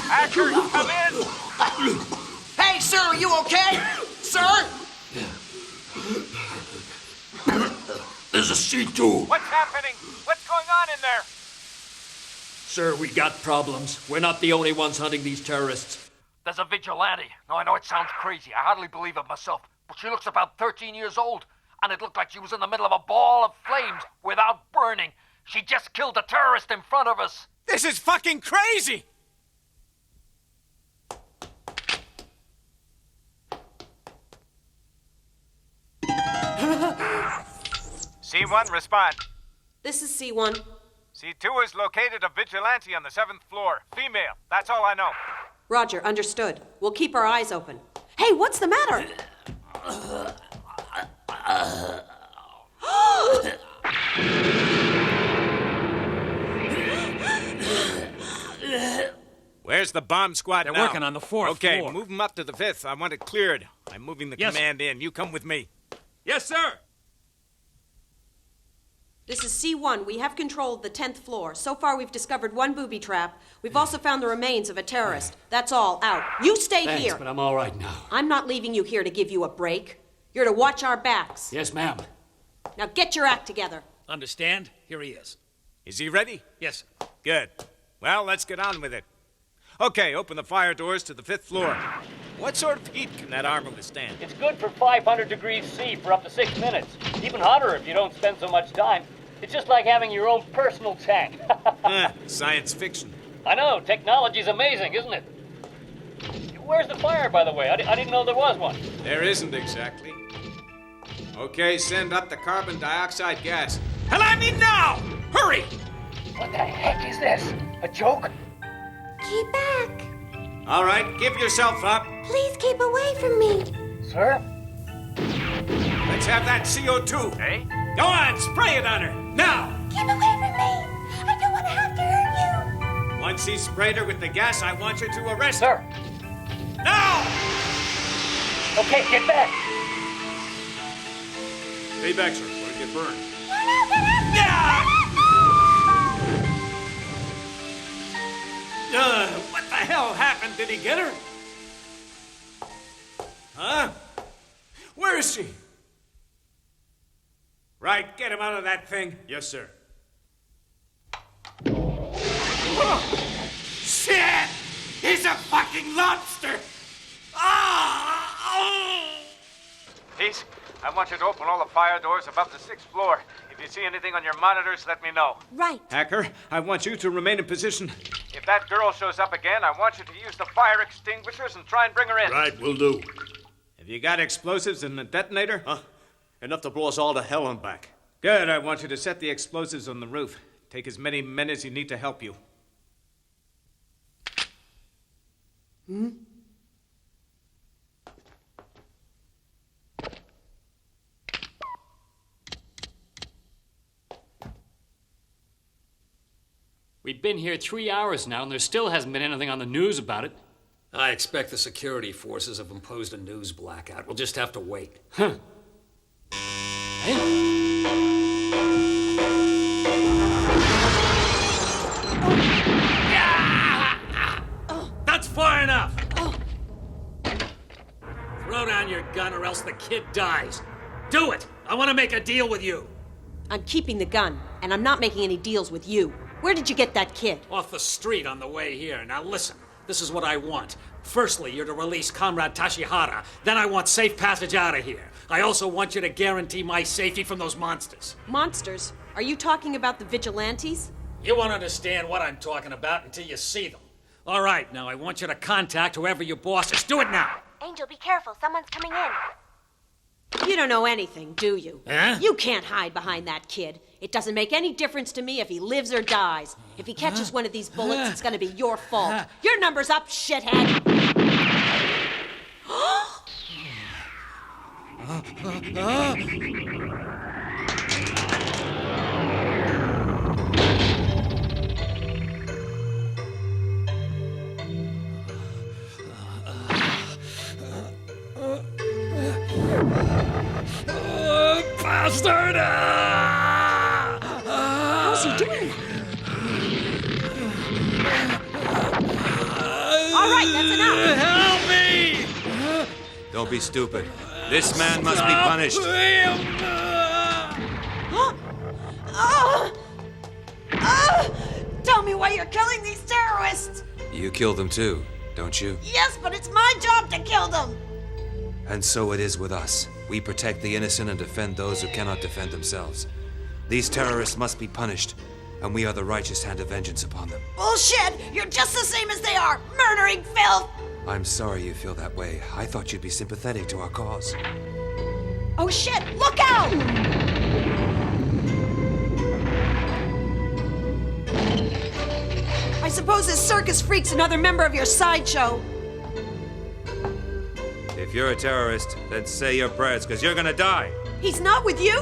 Hacker, come in! Hey, sir, are you okay? Sir? There's a C2. What's happening? What's going on in there? Sir, we got problems. We're not the only ones hunting these terrorists. There's a vigilante. Now, I know it sounds crazy. I hardly believe it myself. But she looks about 13 years old. And it looked like she was in the middle of a ball of flames without burning. She just killed a terrorist in front of us. This is fucking crazy! C1, respond. This is C1. C2 has located a vigilante on the 7th floor. Female. That's all I know. Roger, understood. We'll keep our eyes open. Hey, what's the matter? Where's the bomb squad They're now? working on the 4th Okay, floor. move them up to the 5th. I want it cleared. I'm moving the Yes. command in. You come with me. Yes, sir. This is C1. We have control of the 10th floor. So far, we've discovered one booby trap. We've also found the remains of a terrorist. That's all. Out. You stay Thanks, here. but I'm all right now. I'm not leaving you here to give you a break. You're to watch our backs. Yes, ma'am. Now get your act together. Understand? Here he is. Is he ready? Yes. Good. Well, let's get on with it. Okay, open the fire doors to the 5th floor. What sort of heat can that armor withstand? It's good for 500 degrees C for up to 6 minutes. Even hotter if you don't spend so much time. It's just like having your own personal tank. Science fiction. I know, technology's amazing, isn't it? Where's the fire, by the way? I didn't know there was one. There isn't exactly. Okay, send up the carbon dioxide gas. Hell, I mean now! Hurry! What the heck is this? A joke? Keep back. All right, give yourself up. Please keep away from me. Sir? Let's have that CO2. Hey? Go on, spray it on her. Now! Keep away from me. I don't want to have to hurt you. Once he's sprayed her with the gas, I want you to arrest Sir. her. Now! Okay, get back. Stay back, sir. Don't get burned. What the hell happened? Did he get her? Huh? Where is she? Right, get him out of that thing. Yes, sir. Oh, shit! He's a fucking lobster! Peace, I want you to open all the fire doors above the 6th floor. If you see anything on your monitors, let me know. Right. Hacker, I want you to remain in position. If that girl shows up again, I want you to use the fire extinguishers and try and bring her in. Right, will do. Have you got explosives and a detonator? Huh? Enough to blow us all to hell and back. Good, I want you to set the explosives on the roof. Take as many men as you need to help you. Hmm? We've been here 3 hours now, and there still hasn't been anything on the news about it. I expect the security forces have imposed a news blackout. We'll just have to wait. Huh. That's far enough! Throw down your gun or else the kid dies. Do it! I want to make a deal with you. I'm keeping the gun, and I'm not making any deals with you. Where did you get that kid? Off the street on the way here. Now listen, this is what I want. Firstly, you're to release Comrade Tashihara. Then I want safe passage out of here. I also want you to guarantee my safety from those monsters. Monsters? Are you talking about the vigilantes? You won't understand what I'm talking about until you see them. All right, now I want you to contact whoever your boss is. Do it now! Angel, be careful. Someone's coming in. You don't know anything, do you? Huh? You can't hide behind that kid. It doesn't make any difference to me if he lives or dies. If he catches one of these bullets, it's gonna be your fault. Your number's up, shithead! Bastard! How's he doing that? All right, that's enough. Help me! Don't be stupid. This man must be punished. Tell me why you're killing these terrorists! You killed them too, don't you? Yes, but it's my job to kill them! And so it is with us. We protect the innocent and defend those who cannot defend themselves. These terrorists must be punished, and we are the righteous hand of vengeance upon them. Bullshit! You're just the same as they are! Murdering filth! I'm sorry you feel that way. I thought you'd be sympathetic to our cause. Oh shit! Look out! I suppose this circus freak's another member of your sideshow. If you're a terrorist, then say your prayers, because you're gonna die. He's not with you?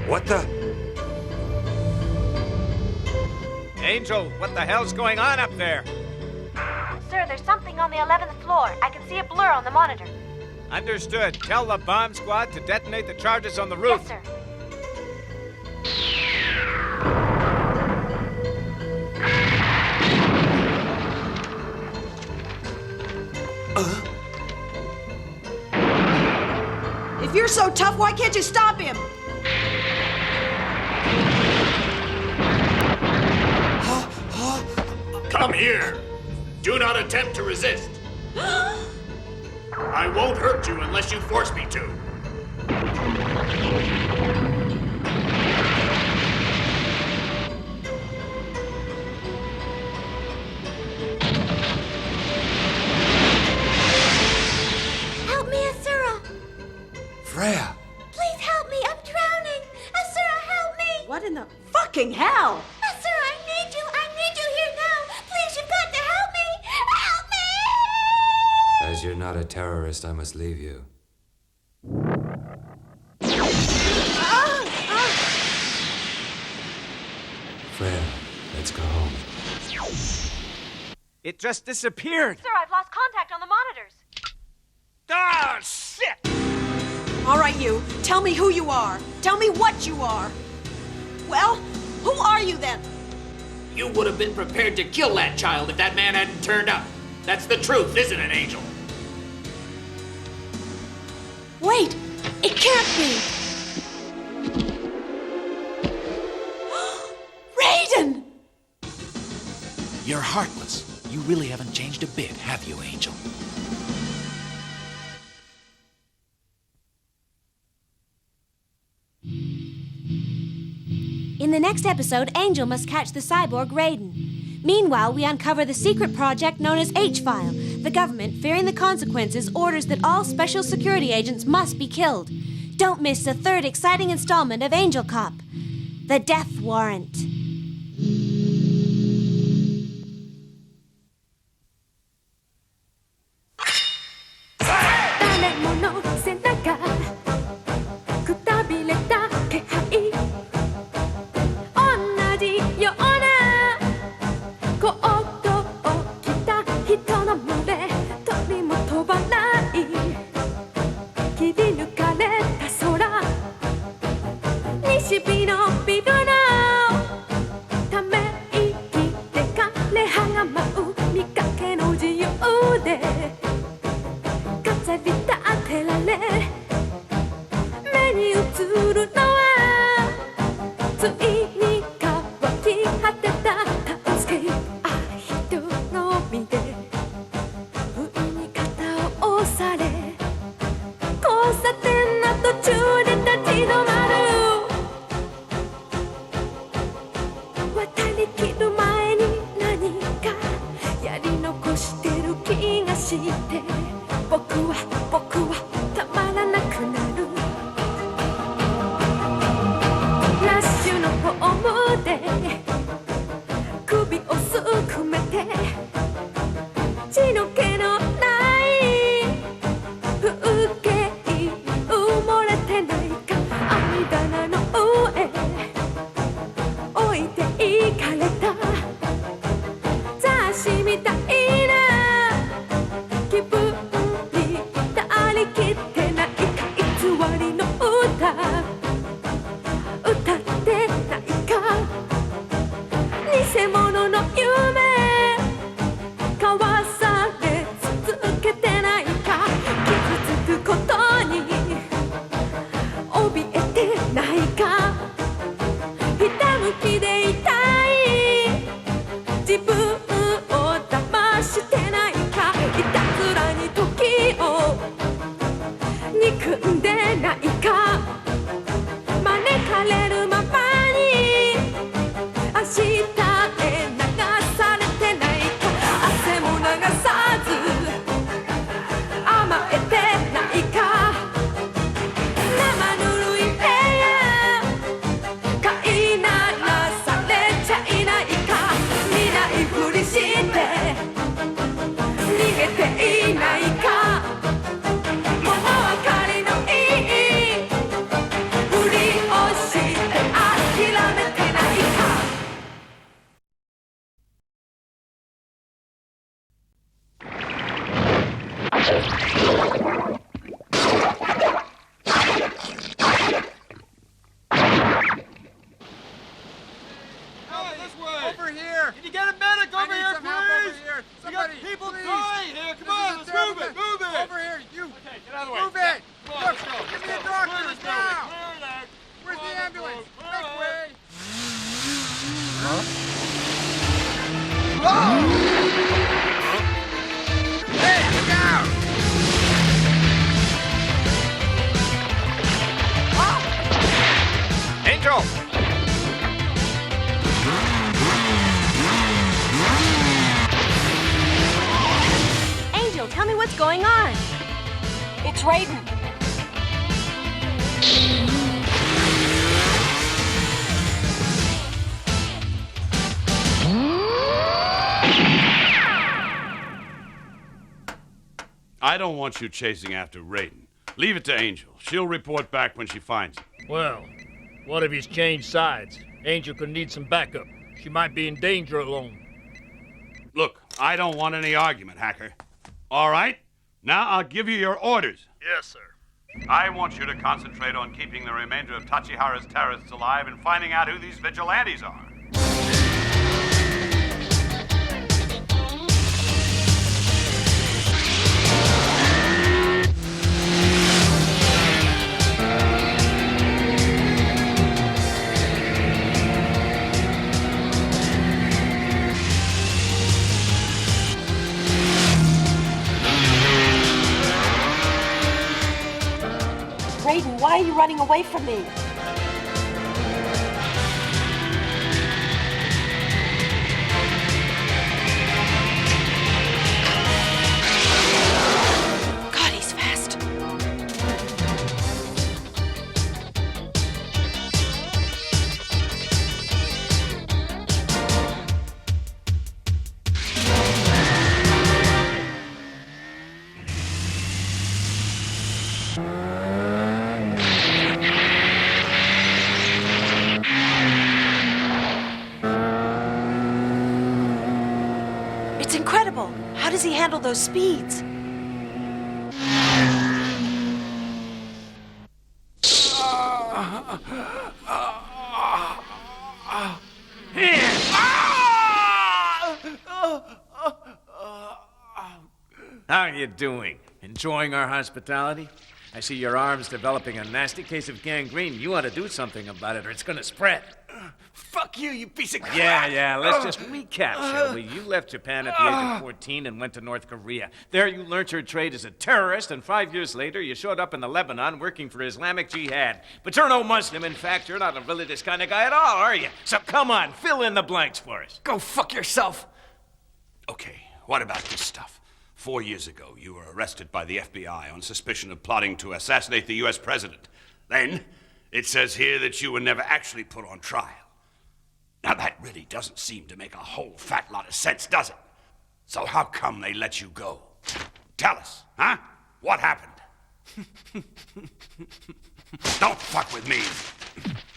What the? Angel, what the hell's going on up there? Sir, there's something on the 11th floor. I can see a blur on the monitor. Understood. Tell the bomb squad to detonate the charges on the roof. Yes, sir. If you're so tough, why can't you stop him? Come here. Do not attempt to resist. I won't hurt you unless you force me to. Help me, Asura. Freya! Please help What in the fucking hell? Sir, I need you. I need you here now. Please, you've got to help me. Help me! As you're not a terrorist, I must leave you. Freya, let's go home. It just disappeared. Sir, I've lost contact on the monitors. Ah, shit! All right, you. Tell me who you are. Tell me what you are. Well, who are you then? You would have been prepared to kill that child if that man hadn't turned up. That's the truth, isn't it, Angel? Wait, it can't be. Raiden! You're heartless. You really haven't changed a bit, have you, Angel? In the next episode, Angel must catch the cyborg Raiden. Meanwhile, we uncover the secret project known as H-File. The government, fearing the consequences, orders that all special security agents must be killed. Don't miss the third exciting installment of Angel Cop, the Death Warrant. Angel! Angel, tell me what's going on. It's Raiden. I don't want you chasing after Raiden. Leave it to Angel. She'll report back when she finds him. Well, what if he's changed sides? Angel could need some backup. She might be in danger alone. Look, I don't want any argument, Hacker. All right? Now I'll give you your orders. Yes, sir. I want you to concentrate on keeping the remainder of Tachihara's terrorists alive and finding out who these vigilantes are. Raiden, why are you running away from me? God, he's fast. It's incredible. How does he handle those speeds? How are you doing? Enjoying our hospitality? I see your arm's developing a nasty case of gangrene. You ought to do something about it or it's gonna spread. Fuck you, you piece of crap! Yeah, let's just recap, shall we? You left Japan at the age of 14 and went to North Korea. There you learnt your trade as a terrorist, and 5 years later you showed up in the Lebanon working for Islamic Jihad. But you're no Muslim. In fact, you're not a religious kind of guy at all, are you? So come on, fill in the blanks for us. Go fuck yourself! Okay, what about this stuff? 4 years ago, you were arrested by the FBI on suspicion of plotting to assassinate the U.S. president. Then, it says here that you were never actually put on trial. Now, that really doesn't seem to make a whole fat lot of sense, does it? So how come they let you go? Tell us, huh? What happened? Don't fuck with me.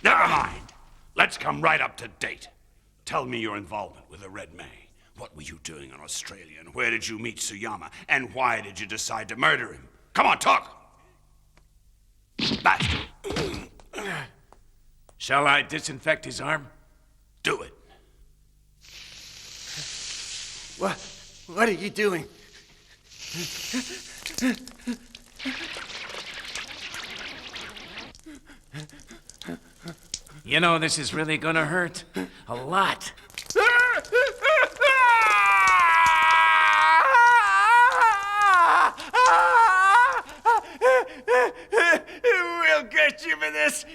Never mind. Let's come right up to date. Tell me your involvement with the Red May. What were you doing in Australia, and where did you meet Tsuyama, and why did you decide to murder him? Come on, talk! Bastard. Shall I disinfect his arm? Do it. What are you doing? You know, this is really gonna hurt. A lot. We'll get you for this.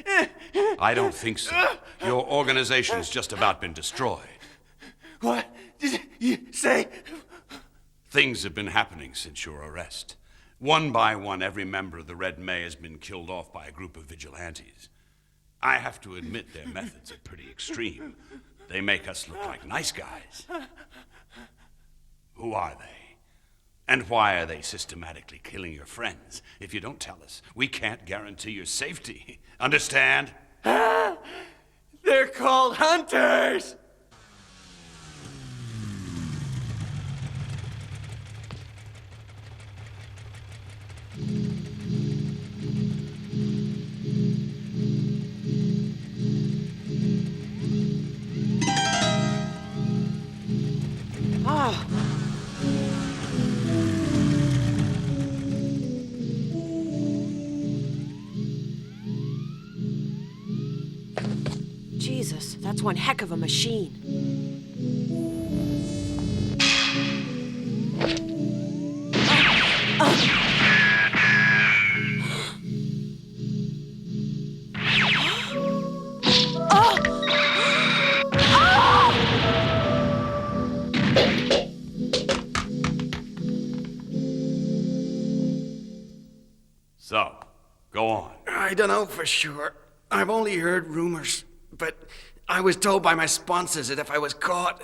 I don't think so. Your organization's just about been destroyed. What did you say? Things have been happening since your arrest. One by one, every member of the Red May has been killed off by a group of vigilantes. I have to admit their methods are pretty extreme. They make us look like nice guys. Who are they? And why are they systematically killing your friends? If you don't tell us, we can't guarantee your safety. Understand? They're called hunters! Oh. Jesus, that's one heck of a machine. So, go on. I don't know for sure. I've only heard rumors, but I was told by my sponsors that if I was caught,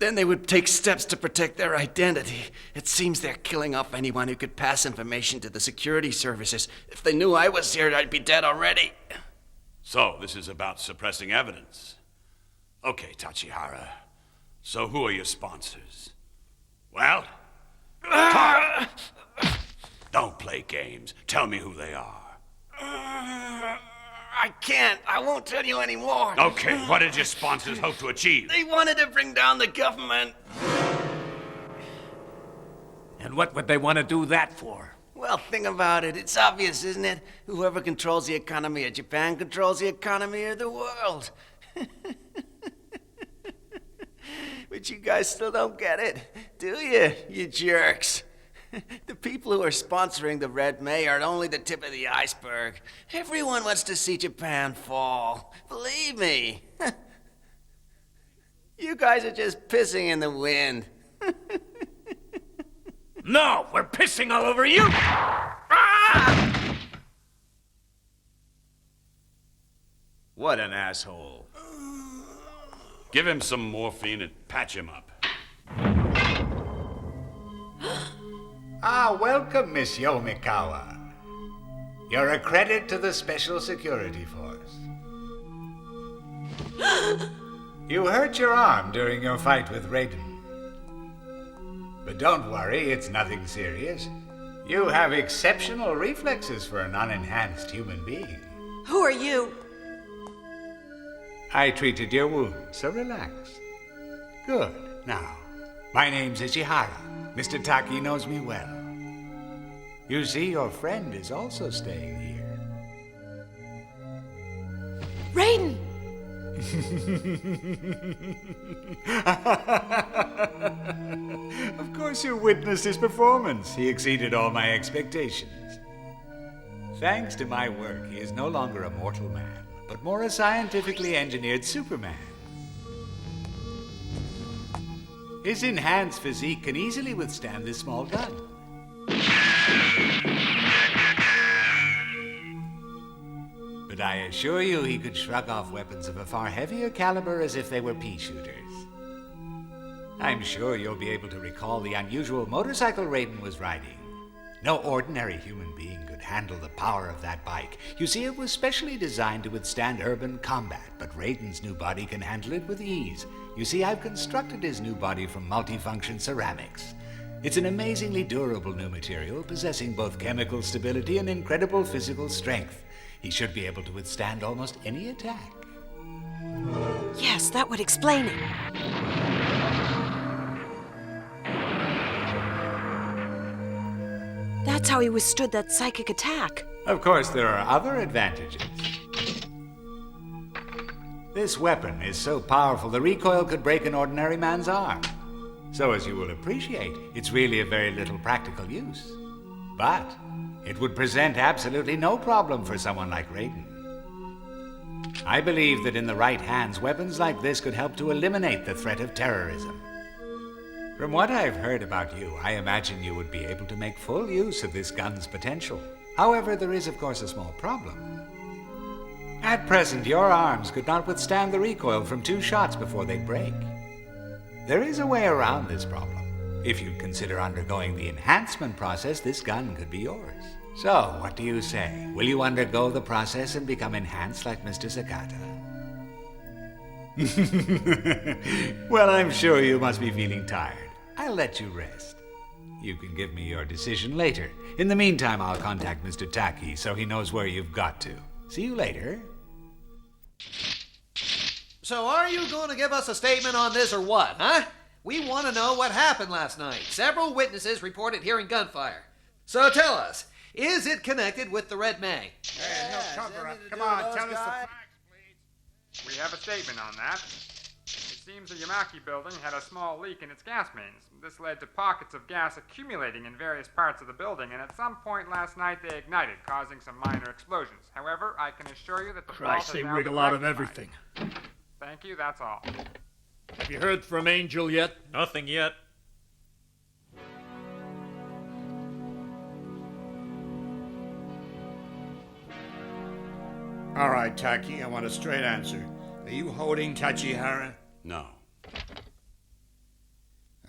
Then they would take steps to protect their identity. It seems they're killing off anyone who could pass information to the security services. If they knew I was here, I'd be dead already. So, this is about suppressing evidence. Okay, Tachihara. So who are your sponsors? Well, talk. Don't play games. Tell me who they are. I can't. I won't tell you anymore. Okay, what did your sponsors hope to achieve? They wanted to bring down the government. And what would they want to do that for? Well, think about it. It's obvious, isn't it? Whoever controls the economy of Japan controls the economy of the world. But you guys still don't get it, do you, you jerks? The people who are sponsoring the Red May are only the tip of the iceberg. Everyone wants to see Japan fall. Believe me. You guys are just pissing in the wind. No, we're pissing all over you! Ah! What an asshole. Give him some morphine and patch him up. Ah, welcome, Miss Yomikawa. You're a credit to the Special Security Force. You hurt your arm during your fight with Raiden. But don't worry, it's nothing serious. You have exceptional reflexes for an unenhanced human being. Who are you? I treated your wound, so relax. Good. Now, my name's Ishihara. Mr. Taki knows me well. You see, your friend is also staying here. Raiden! Of course you witnessed his performance. He exceeded all my expectations. Thanks to my work, he is no longer a mortal man, but more a scientifically engineered Superman. His enhanced physique can easily withstand this small gun. But I assure you he could shrug off weapons of a far heavier caliber as if they were pea shooters. I'm sure you'll be able to recall the unusual motorcycle Raiden was riding. No ordinary human being could handle the power of that bike. You see, it was specially designed to withstand urban combat, but Raiden's new body can handle it with ease. You see, I've constructed his new body from multifunction ceramics. It's an amazingly durable new material, possessing both chemical stability and incredible physical strength. He should be able to withstand almost any attack. Yes, that would explain it. That's how he withstood that psychic attack. Of course, there are other advantages. This weapon is so powerful the recoil could break an ordinary man's arm. So, as you will appreciate, it's really of very little practical use. But it would present absolutely no problem for someone like Raiden. I believe that in the right hands, weapons like this could help to eliminate the threat of terrorism. From what I've heard about you, I imagine you would be able to make full use of this gun's potential. However, there is, of course, a small problem. At present, your arms could not withstand the recoil from 2 shots before they break. There is a way around this problem. If you'd consider undergoing the enhancement process, this gun could be yours. So, what do you say? Will you undergo the process and become enhanced like Mr. Sakata? Well, I'm sure you must be feeling tired. I'll let you rest. You can give me your decision later. In the meantime, I'll contact Mr. Taki so he knows where you've got to. See you later. So are you going to give us a statement on this or what, huh? We want to know what happened last night. Several witnesses reported hearing gunfire. So tell us, is it connected with the Red May? Hey, no cover up. Come on, tell us the facts, please. We have a statement on that. It seems the Yamaki building had a small leak in its gas mains. This led to pockets of gas accumulating in various parts of the building, and at some point last night they ignited, causing some minor explosions. However, I can assure you that the fault Christ, has they now wriggle been out of rectified. everything. Thank you, that's all. Have you heard from Angel yet? Nothing yet. All right, Taki, I want a straight answer. Are you holding Tachihara? No.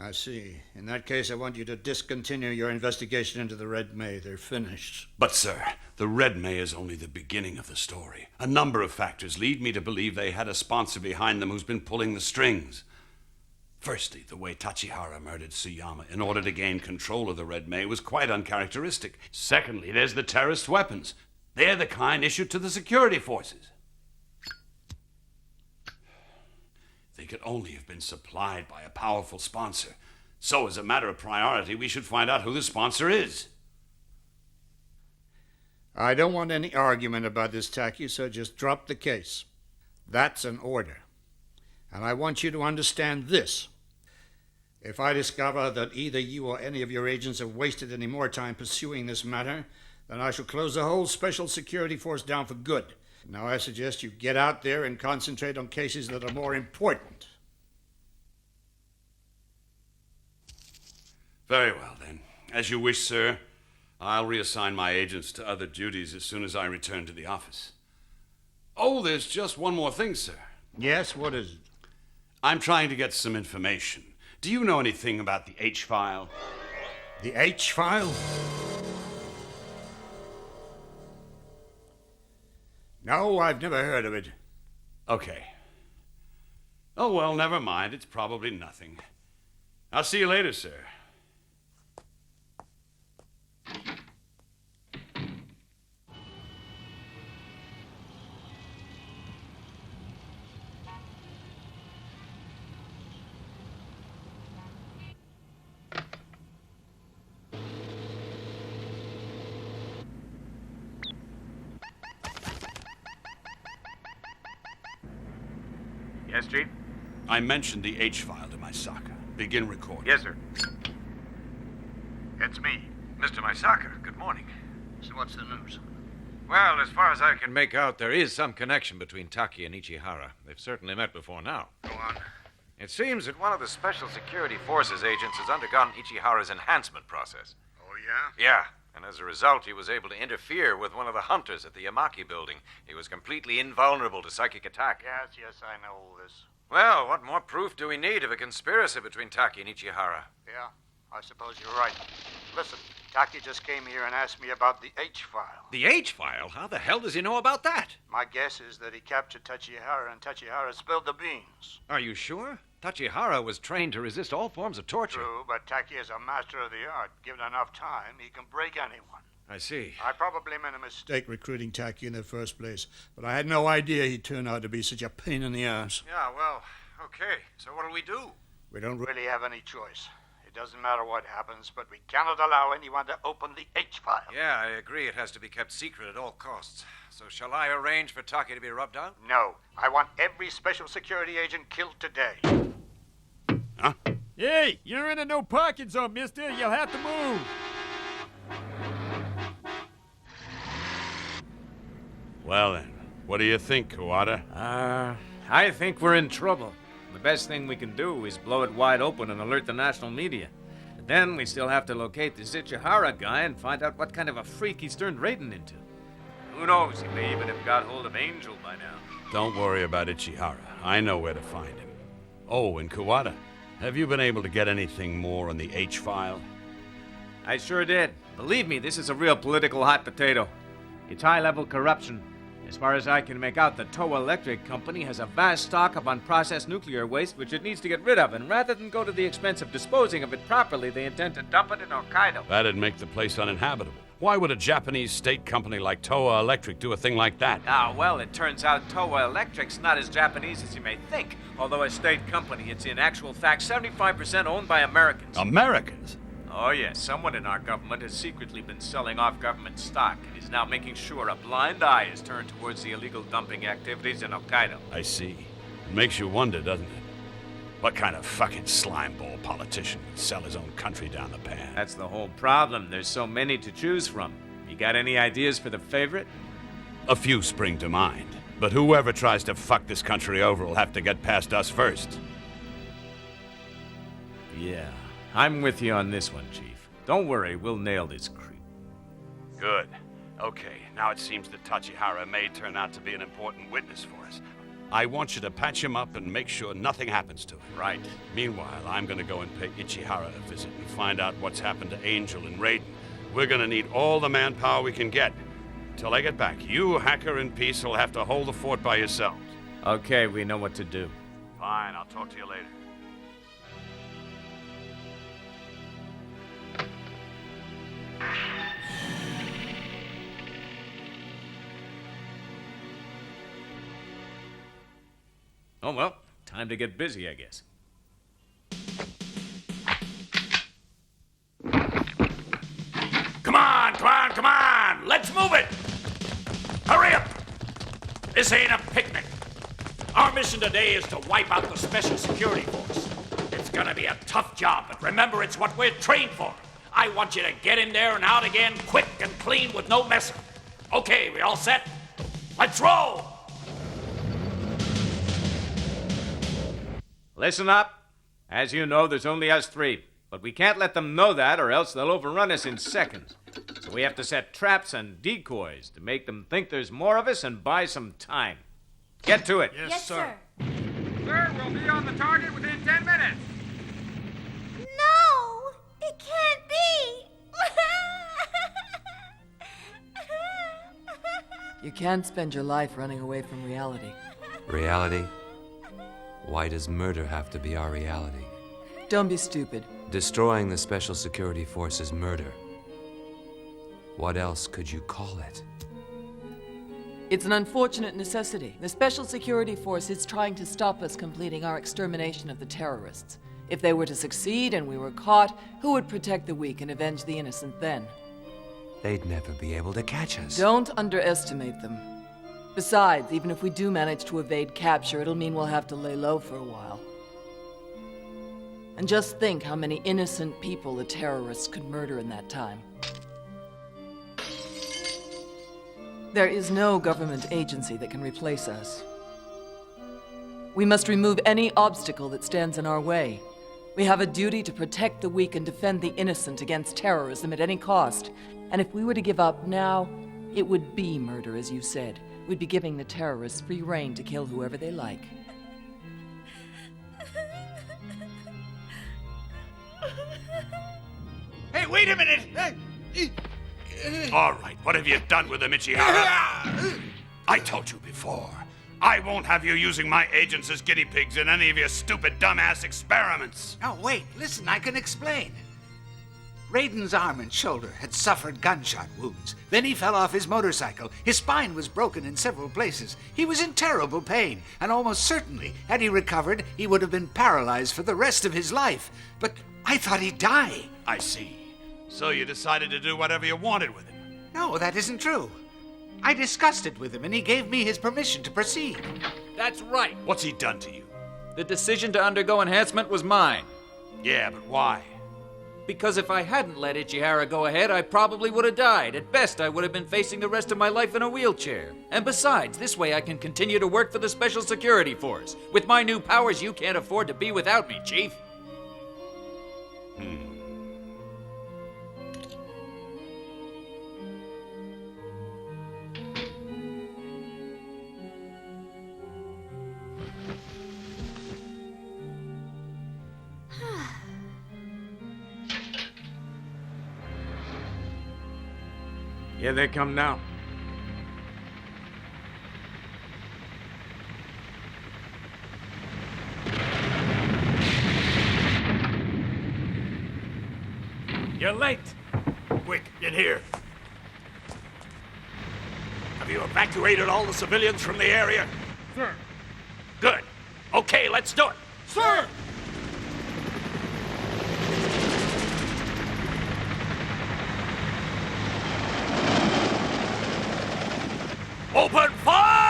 I see. In that case, I want you to discontinue your investigation into the Red May. They're finished. But, sir, the Red May is only the beginning of the story. A number of factors lead me to believe they had a sponsor behind them who's been pulling the strings. Firstly, the way Tachihara murdered Tsuyama in order to gain control of the Red May was quite uncharacteristic. Secondly, there's the terrorist weapons. They're the kind issued to the security forces. They could only have been supplied by a powerful sponsor. So, as a matter of priority, we should find out who the sponsor is. I don't want any argument about this, Taki, so just drop the case. That's an order. And I want you to understand this. If I discover that either you or any of your agents have wasted any more time pursuing this matter, then I shall close the whole Special Security Force down for good. Now I suggest you get out there and concentrate on cases that are more important. Very well, then. As you wish, sir. I'll reassign my agents to other duties as soon as I return to the office. Oh, there's just one more thing, sir. Yes, what is it? I'm trying to get some information. Do you know anything about the H-file? The H-file? No, I've never heard of it. Okay. Oh, well, never mind. It's probably nothing. I'll see you later, sir. Yes, Chief? I mentioned the H-file to Misaka. Begin recording. Yes, sir. It's me, Mr. Misaka. Good morning. So what's the news? Well, as far as I can make out, there is some connection between Taki and Ichihara. They've certainly met before now. Go on. It seems that one of the Special Security Forces agents has undergone Ichihara's enhancement process. Oh, yeah? Yeah, and as a result, he was able to interfere with one of the hunters at the Yamaki building. He was completely invulnerable to psychic attack. Yes, I know all this. Well, what more proof do we need of a conspiracy between Taki and Ichihara? Yeah, I suppose you're right. Listen, Taki just came here and asked me about the H-file. The H-file? How the hell does he know about that? My guess is that he captured Tachihara and Tachihara spilled the beans. Are you sure? Tachihara was trained to resist all forms of torture. True, but Taki is a master of the art. Given enough time, he can break anyone. I see. I probably made a mistake recruiting Taki in the first place, but I had no idea he'd turn out to be such a pain in the ass. Yeah, well, okay. So what'll we do? We don't really have any choice. It doesn't matter what happens, but we cannot allow anyone to open the H-file. Yeah, I agree. It has to be kept secret at all costs. So shall I arrange for Taki to be rubbed out? No. I want every Special Security agent killed today. Huh? Hey, you're in a no parking zone, mister. You'll have to move. Well, then, what do you think, Kawada? I think we're in trouble. The best thing we can do is blow it wide open and alert the national media. But then we still have to locate the Ichihara guy and find out what kind of a freak he's turned Raiden into. Who knows, he may even have got hold of Angel by now. Don't worry about Ichihara. I know where to find him. Oh, and Kawada, have you been able to get anything more on the H-file? I sure did. Believe me, this is a real political hot potato. It's high-level corruption. As far as I can make out, the Toa Electric Company has a vast stock of unprocessed nuclear waste which it needs to get rid of, and rather than go to the expense of disposing of it properly, they intend to dump it in Hokkaido. That'd make the place uninhabitable. Why would a Japanese state company like Toa Electric do a thing like that? Ah, well, it turns out Toa Electric's not as Japanese as you may think. Although a state company, it's in actual fact 75% owned by Americans. Americans? Oh, yes. Someone in our government has secretly been selling off government stock and is now making sure a blind eye is turned towards the illegal dumping activities in Hokkaido. I see. It makes you wonder, doesn't it? What kind of fucking slimeball politician would sell his own country down the pan? That's the whole problem. There's so many to choose from. You got any ideas for the favorite? A few spring to mind. But whoever tries to fuck this country over will have to get past us first. Yeah. I'm with you on this one, Chief. Don't worry, we'll nail this creep. Good. Okay, now it seems that Tachihara may turn out to be an important witness for us. I want you to patch him up and make sure nothing happens to him. Right. Meanwhile, I'm gonna go and pay Ichihara a visit and find out what's happened to Angel and Raiden. We're gonna need all the manpower we can get. Till I get back, you, Hacker, and Peace will have to hold the fort by yourselves. Okay, we know what to do. Fine, I'll talk to you later. Oh, well, time to get busy, I guess. Come on, come on, come on! Let's move it! Hurry up! This ain't a picnic. Our mission today is to wipe out the Special Security Force. It's gonna be a tough job, but remember, it's what we're trained for. I want you to get in there and out again quick and clean with no messing. Okay, we all set? Let's roll! Listen up. As you know, there's only us three. But we can't let them know that, or else they'll overrun us in seconds. So we have to set traps and decoys to make them think there's more of us and buy some time. Get to it. Yes, sir. Sir, we'll be on the target within 10 minutes. No! It can't be! You can't spend your life running away from reality. Reality? Why does murder have to be our reality? Don't be stupid. Destroying the Special Security Force is murder. What else could you call it? It's an unfortunate necessity. The Special Security Force is trying to stop us completing our extermination of the terrorists. If they were to succeed and we were caught, who would protect the weak and avenge the innocent then? They'd never be able to catch us. Don't underestimate them. Besides, even if we do manage to evade capture, it'll mean we'll have to lay low for a while. And just think how many innocent people the terrorists could murder in that time. There is no government agency that can replace us. We must remove any obstacle that stands in our way. We have a duty to protect the weak and defend the innocent against terrorism at any cost. And if we were to give up now, it would be murder, as you said. We'd be giving the terrorists free rein to kill whoever they like. Hey, wait a minute! All right, what have you done with him, Ichihara? I told you before. I won't have you using my agents as guinea pigs in any of your stupid dumbass experiments. Oh, wait, listen, I can explain. Raiden's arm and shoulder had suffered gunshot wounds. Then he fell off his motorcycle. His spine was broken in several places. He was in terrible pain, and almost certainly, had he recovered, he would have been paralyzed for the rest of his life. But I thought he'd die. I see. So you decided to do whatever you wanted with him. No, that isn't true. I discussed it with him, and he gave me his permission to proceed. That's right. What's he done to you? The decision to undergo enhancement was mine. Yeah, but why? Because if I hadn't let Ichihara go ahead, I probably would have died. At best, I would have been facing the rest of my life in a wheelchair. And besides, this way I can continue to work for the Special Security Force. With my new powers, you can't afford to be without me, Chief. Here they come now. You're late. Quick, get here. Have you evacuated all the civilians from the area? Sir. Good. Okay, let's do it. Sir! Open fire!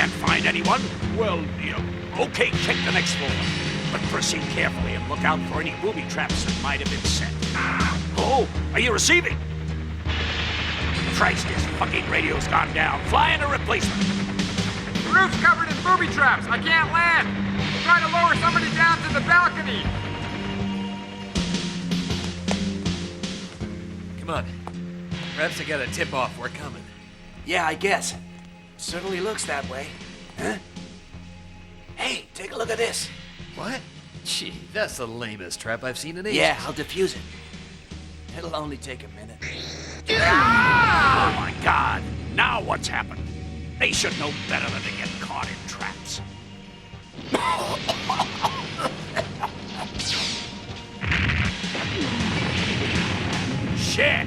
can't find anyone, well, okay, check the next floor. But proceed carefully and look out for any booby traps that might have been set. Oh, are you receiving? Christ, this fucking radio's gone down. Fly in a replacement. The roof's covered in booby traps. I can't land. Try to lower somebody down to the balcony. Come on. Perhaps I got a tip-off. We're coming. Yeah, I guess. Certainly looks that way. Huh? Hey, take a look at this. What? Gee, that's the lamest trap I've seen in ages. Yeah, I'll defuse it. It'll only take a minute. Oh my God! Now what's happened? They should know better than to get caught in traps. Shit!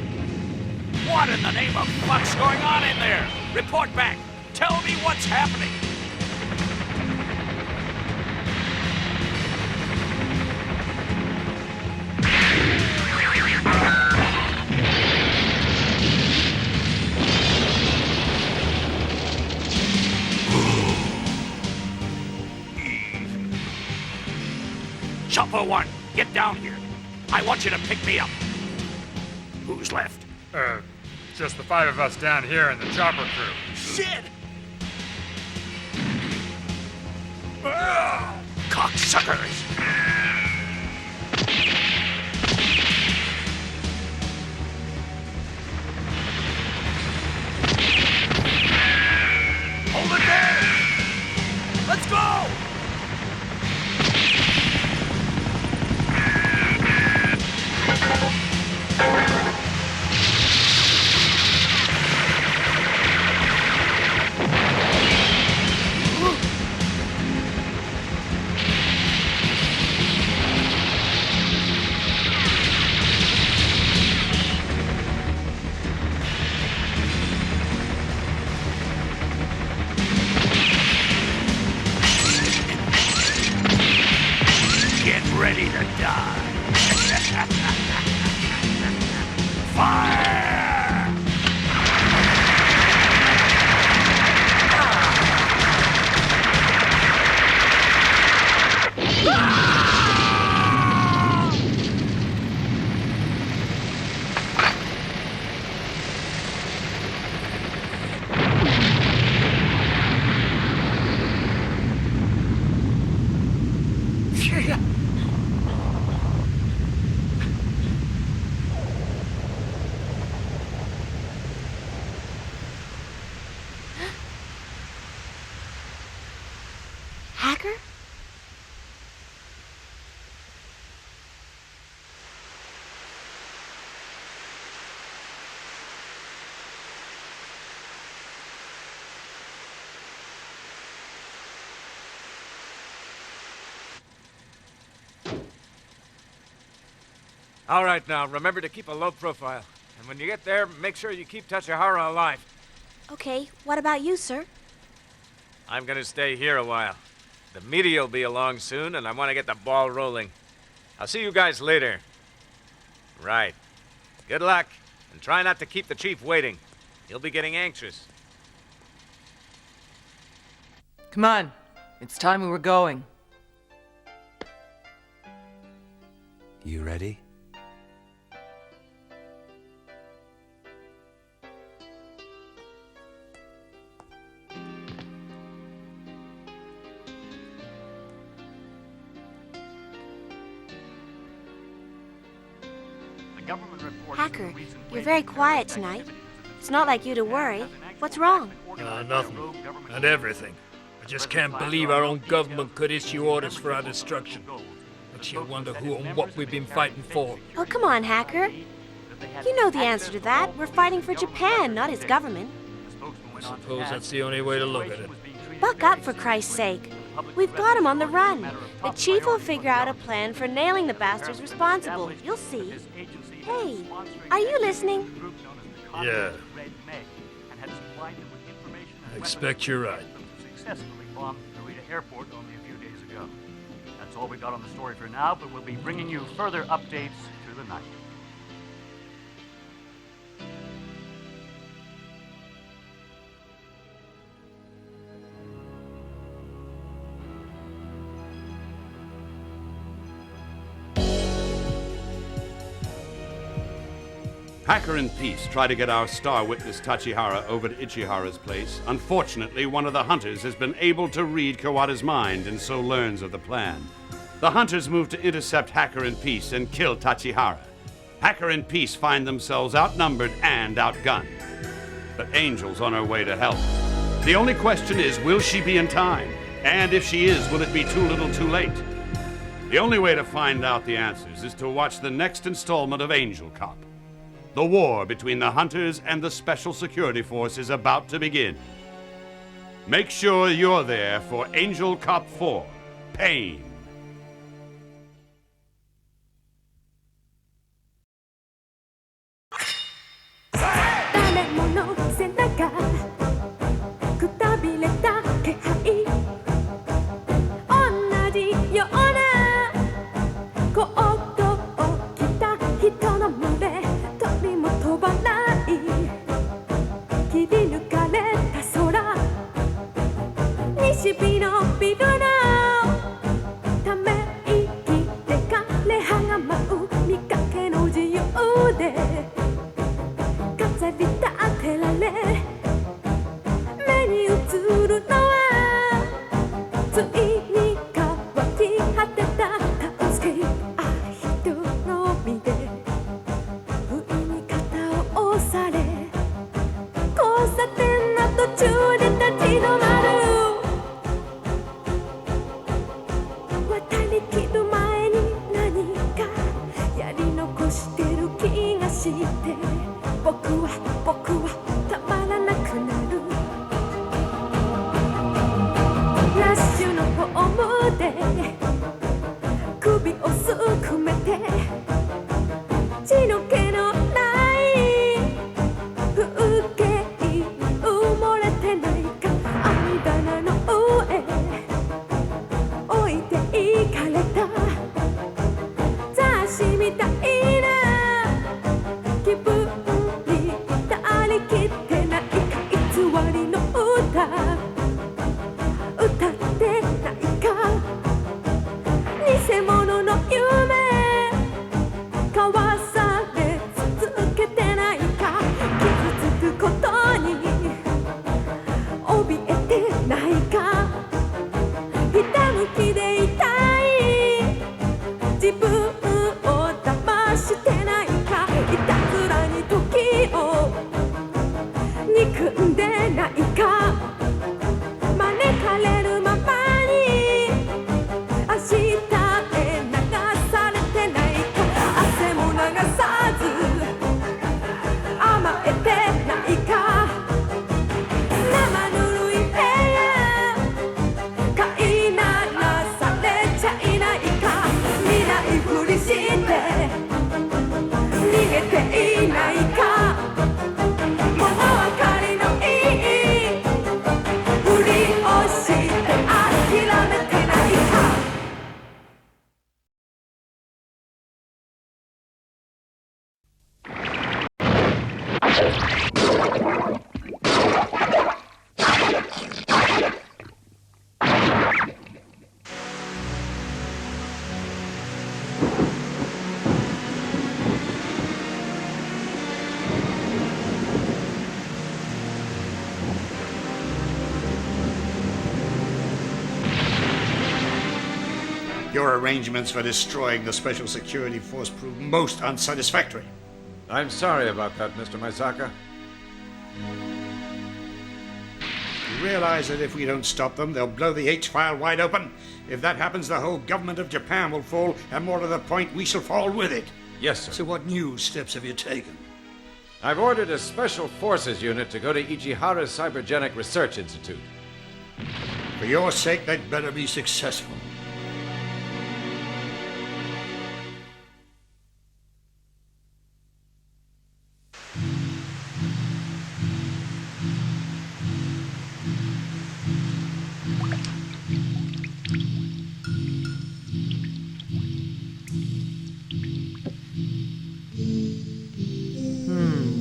What in the name of fuck's going on in there? Report back. Tell me what's happening. Chopper 1, get down here. I want you to pick me up. Who's left? Just the 5 of us down here and the chopper crew. Shit! Cocksuckers! Hold it there! Let's go! Ready to die. Fire! Hacker? All right, now, remember to keep a low profile. And when you get there, make sure you keep Tachihara alive. Okay, what about you, sir? I'm gonna stay here a while. The media will be along soon, and I want to get the ball rolling. I'll see you guys later. Right. Good luck, and try not to keep the chief waiting. He'll be getting anxious. Come on. It's time we were going. You ready? Hacker, you're very quiet tonight. It's not like you to worry. What's wrong? Nothing. And everything. I just can't believe our own government could issue orders for our destruction. Makes you wonder who and what we've been fighting for. Oh, come on, Hacker. You know the answer to that. We're fighting for Japan, not his government. I suppose that's the only way to look at it. Buck up, for Christ's sake. We've got him on the run. The chief will figure out a plan for nailing the bastards responsible. You'll see. Hey, are you listening? Yeah. I expect you're right. Successfully bombed Narita Airport only a few days ago. That's all we got on the story for now, but we'll be bringing you further updates through the night. Hacker in Peace tried to get our star witness Tachihara over to Ichihara's place. Unfortunately, one of the hunters has been able to read Kawada's mind and so learns of the plan. The hunters move to intercept Hacker in Peace and kill Tachihara. Hacker in Peace find themselves outnumbered and outgunned. But Angel's on her way to help. The only question is, will she be in time? And if she is, will it be too little too late? The only way to find out the answers is to watch the next installment of Angel Cop. The war between the hunters and the Special Security Force is about to begin. Make sure you're there for Angel Cop 4, Pain. Your arrangements for destroying the Special Security Force prove most unsatisfactory. I'm sorry about that, Mr. Maisaka. You realize that if we don't stop them, they'll blow the H-file wide open? If that happens, the whole government of Japan will fall, and more to the point, we shall fall with it. Yes, sir. So what new steps have you taken? I've ordered a Special Forces unit to go to Ichihara's Cybergenic Research Institute. For your sake, they'd better be successful.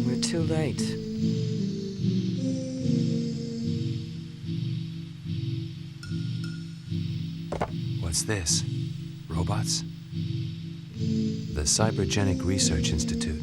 We're too late. What's this? Robots? The Cybergenic Research Institute.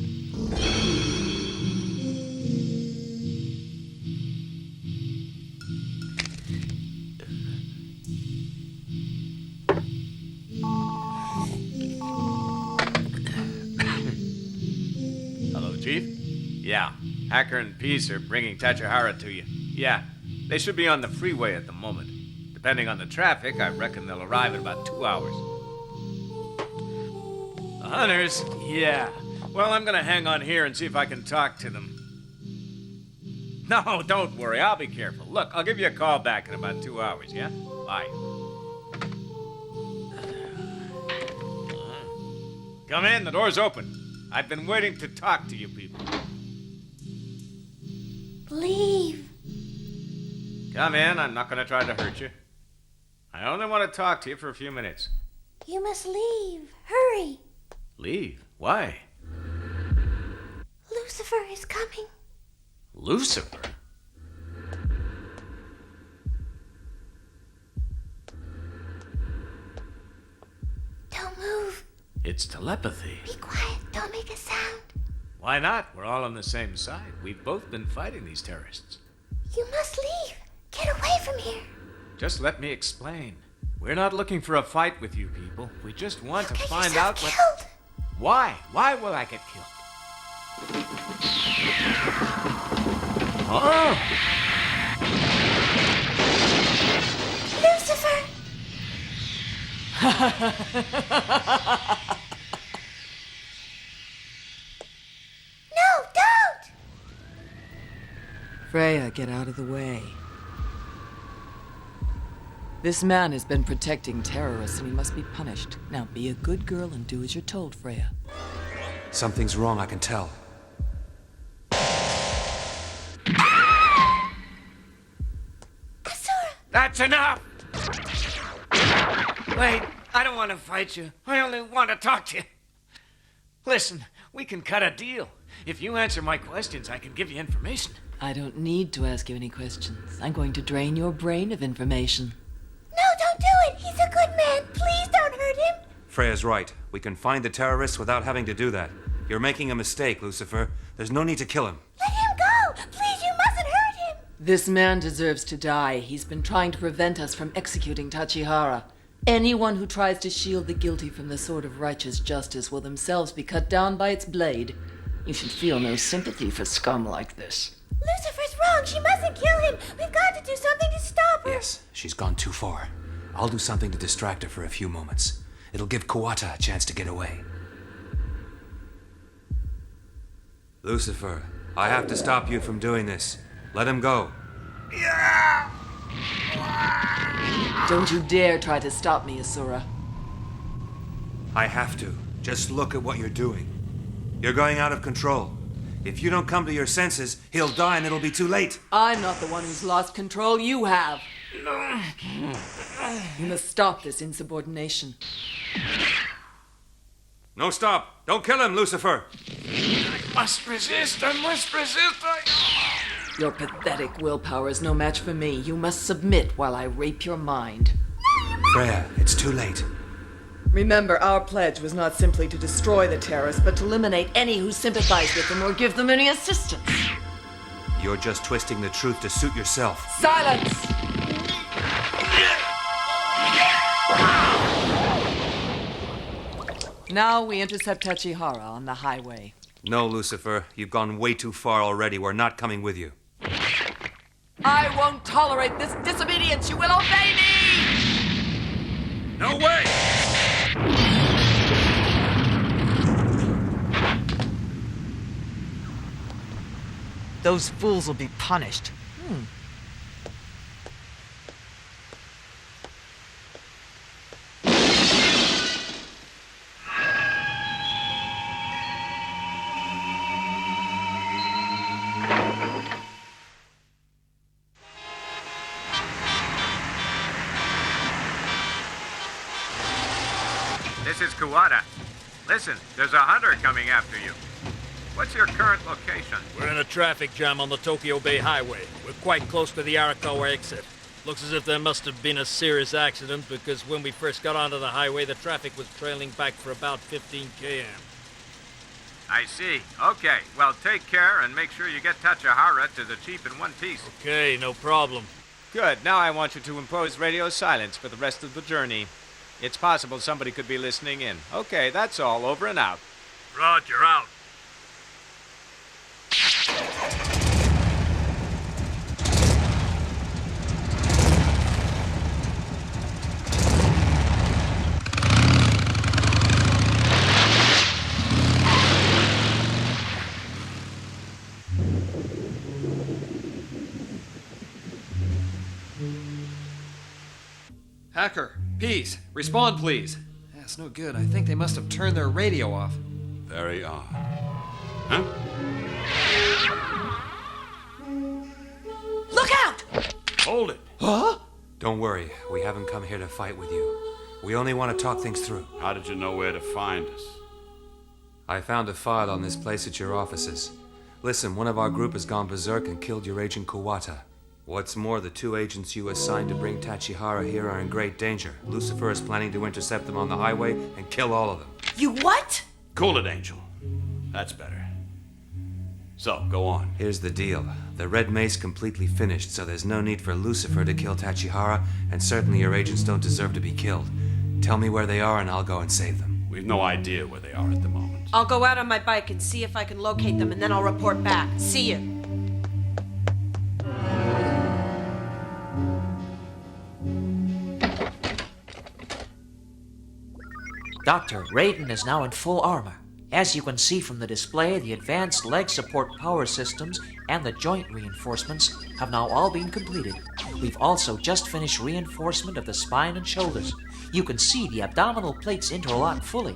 Yeah, Hacker and Peace are bringing Tachihara to you. Yeah, they should be on the freeway at the moment. Depending on the traffic, I reckon they'll arrive in about 2 hours. The hunters? Yeah. Well, I'm gonna hang on here and see if I can talk to them. No, don't worry. I'll be careful. Look, I'll give you a call back in about 2 hours, yeah? Bye. Come in. The door's open. I've been waiting to talk to you people. Leave. Come in. I'm not going to try to hurt you. I only want to talk to you for a few minutes. You must leave. Hurry. Leave? Why? Lucifer is coming. Lucifer? Don't move. It's telepathy. Be quiet. Don't make a sound. Why not? We're all on the same side. We've both been fighting these terrorists. You must leave. Get away from here. Just let me explain. We're not looking for a fight with you people. We just want to find yourself out what... killed. Why? Why will I get killed? Oh! Lucifer! No, don't! Freya, get out of the way. This man has been protecting terrorists and he must be punished. Now be a good girl and do as you're told, Freya. Something's wrong, I can tell. That's enough! Wait, I don't want to fight you. I only want to talk to you. Listen, we can cut a deal. If you answer my questions, I can give you information. I don't need to ask you any questions. I'm going to drain your brain of information. No, don't do it! He's a good man! Please don't hurt him! Freya's right. We can find the terrorists without having to do that. You're making a mistake, Lucifer. There's no need to kill him. Let him go! Please, you mustn't hurt him! This man deserves to die. He's been trying to prevent us from executing Tachihara. Anyone who tries to shield the guilty from the sword of righteous justice will themselves be cut down by its blade. You should feel no sympathy for scum like this. Lucifer's wrong! She mustn't kill him! We've got to do something to stop her! Yes, she's gone too far. I'll do something to distract her for a few moments. It'll give Kuwata a chance to get away. Lucifer, I have to stop you from doing this. Let him go. Don't you dare try to stop me, Asura. I have to. Just look at what you're doing. You're going out of control. If you don't come to your senses, he'll die and it'll be too late. I'm not the one who's lost control. You have. You must stop this insubordination. No, stop. Don't kill him, Lucifer. I must resist. Your pathetic willpower is no match for me. You must submit while I rape your mind. Freya, it's too late. Remember, our pledge was not simply to destroy the terrorists, but to eliminate any who sympathize with them or give them any assistance. You're just twisting the truth to suit yourself. Silence! Now we intercept Tachihara on the highway. No, Lucifer. You've gone way too far already. We're not coming with you. I won't tolerate this disobedience. You will obey me! No way! Those fools will be punished. This is Kuwata. Listen, there's a hunter coming after you. What's your current location? We're in a traffic jam on the Tokyo Bay Highway. We're quite close to the Arakawa exit. Looks as if there must have been a serious accident because when we first got onto the highway, the traffic was trailing back for about 15 km. I see. Okay, well, take care and make sure you get Tachihara to the Chief in one piece. Okay, no problem. Good. Now I want you to impose radio silence for the rest of the journey. It's possible somebody could be listening in. Okay, that's all. Over and out. Roger, out. Hacker, peace. Respond, please. That's no good. I think they must have turned their radio off. Very odd. Huh? Look out! Hold it. Huh? Don't worry, we haven't come here to fight with you. We only want to talk things through. How did you know where to find us? I found a file on this place at your offices. Listen, one of our group has gone berserk and killed your agent Kuwata. What's more, the 2 agents you assigned to bring Tachihara here are in great danger. Lucifer is planning to intercept them on the highway and kill all of them. You what? Cool it, Angel. That's better. So, go on. Here's the deal. The Red Mace completely finished, so there's no need for Lucifer to kill Tachihara, and certainly your agents don't deserve to be killed. Tell me where they are and I'll go and save them. We've no idea where they are at the moment. I'll go out on my bike and see if I can locate them, and then I'll report back. See you. Dr. Raiden is now in full armor. As you can see from the display, the advanced leg support power systems and the joint reinforcements have now all been completed. We've also just finished reinforcement of the spine and shoulders. You can see the abdominal plates interlock fully.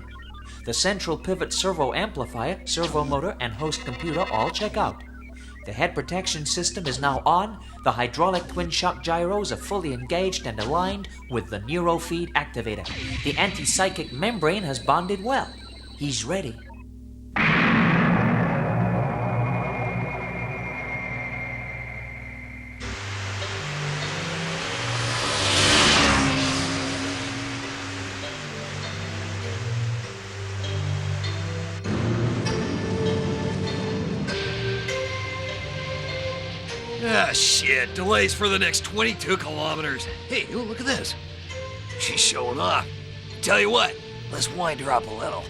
The central pivot servo amplifier, servo motor, and host computer all check out. The head protection system is now on. The hydraulic twin shock gyros are fully engaged and aligned with the neurofeed activator. The anti-psychic membrane has bonded well. He's ready. Ah, shit. Delays for the next 22 kilometers. Hey, look at this. She's showing off. Tell you what, let's wind her up a little.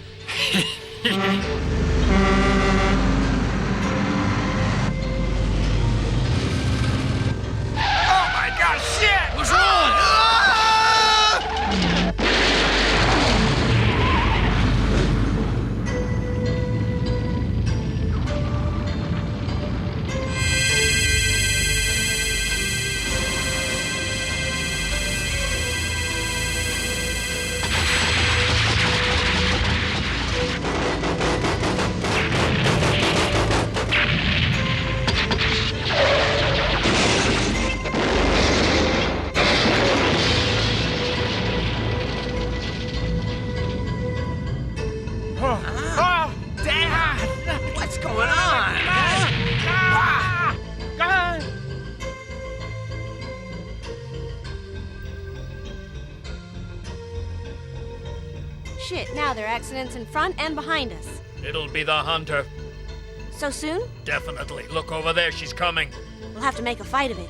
Oh my god, shit! What's wrong? Oh, damn! What's going on? Shit, now there are accidents in front and behind us. It'll be the hunter. So soon? Definitely. Look over there, she's coming. We'll have to make a fight of it.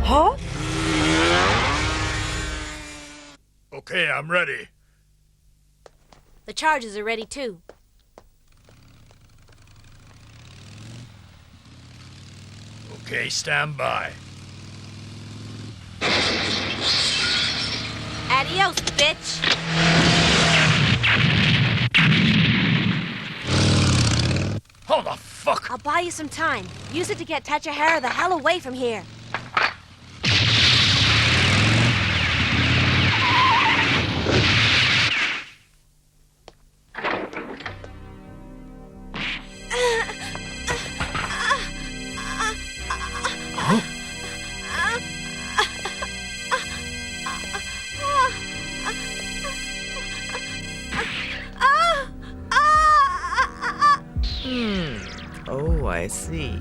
Huh? Okay, I'm ready. The charges are ready too. Okay, stand by. Adios, bitch! Hold the fuck! I'll buy you some time. Use it to get Tachihara the hell away from here. Oh, I see.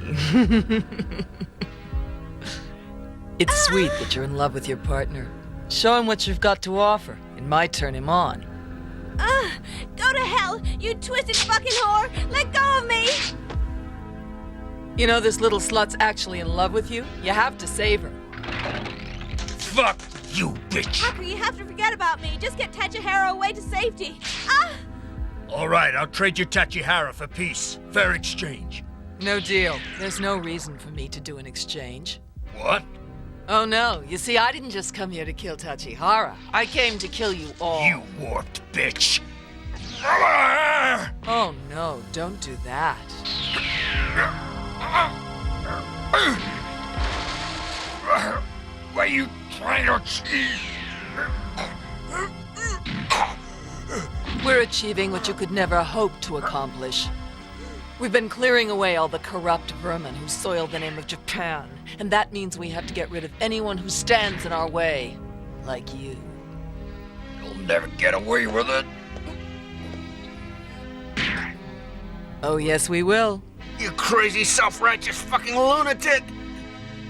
It's sweet that you're in love with your partner. Show him what you've got to offer. It might turn him on. Go to hell, you twisted fucking whore! Let go of me! You know this little slut's actually in love with you? You have to save her. Fuck you, bitch! Hacker, you have to forget about me. Just get Tachihara away to safety. All right, I'll trade you Tachihara for peace. Fair exchange. No deal. There's no reason for me to do an exchange. What? Oh no, you see, I didn't just come here to kill Tachihara. I came to kill you all. You warped bitch! Oh no, don't do that. What are you trying to achieve? We're achieving what you could never hope to accomplish. We've been clearing away all the corrupt vermin who soiled the name of Japan, and that means we have to get rid of anyone who stands in our way, like you. You'll never get away with it. Oh yes, we will. You crazy, self-righteous fucking lunatic!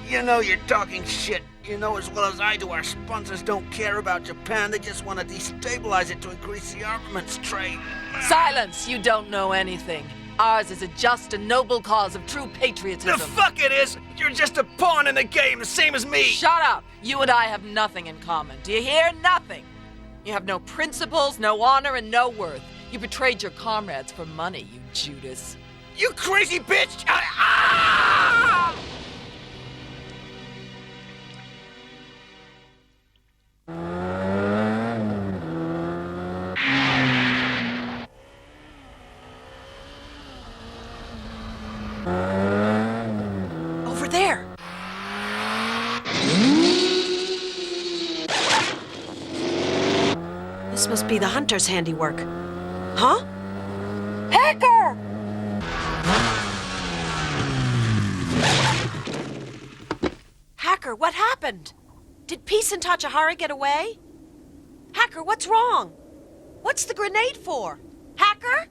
You know you're talking shit. You know as well as I do our sponsors don't care about Japan. They just want to destabilize it to increase the armaments trade. Silence! You don't know anything. Ours is a just and noble cause of true patriotism. The fuck it is! You're just a pawn in the game, the same as me! Shut up! You and I have nothing in common. Do you hear? Nothing! You have no principles, no honor, and no worth. You betrayed your comrades for money, you Judas. You crazy bitch! Over there! This must be the hunter's handiwork. Huh? Hacker! Hacker, what happened? Did Peace and Tachihara get away? Hacker, what's wrong? What's the grenade for? Hacker?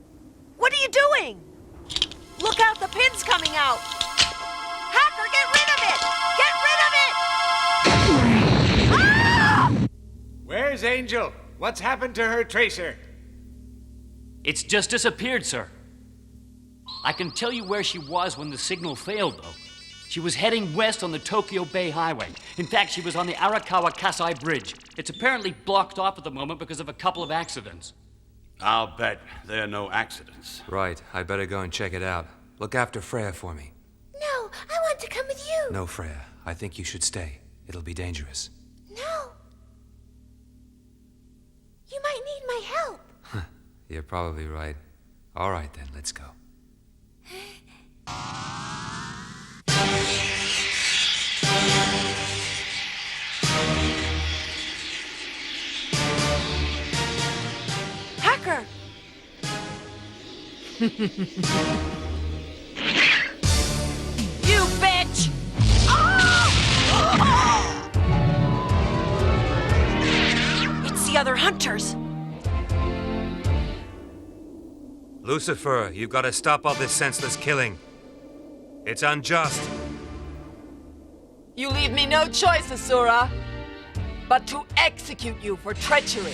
What are you doing? Look out, the pin's coming out! Hacker, get rid of it! Get rid of it! Ah! Where's Angel? What's happened to her tracer? It's just disappeared, sir. I can tell you where she was when the signal failed, though. She was heading west on the Tokyo Bay Highway. In fact, she was on the Arakawa-Kasai Bridge. It's apparently blocked off at the moment because of a couple of accidents. I'll bet there are no accidents. Right, I better go and check it out. Look after Freya for me. No, I want to come with you. No, Freya, I think you should stay. It'll be dangerous. No. You might need my help. You're probably right. All right then, let's go. Hacker! You bitch! It's the other hunters! Lucifer, you've got to stop all this senseless killing. It's unjust. You leave me no choice, Asura, but to execute you for treachery.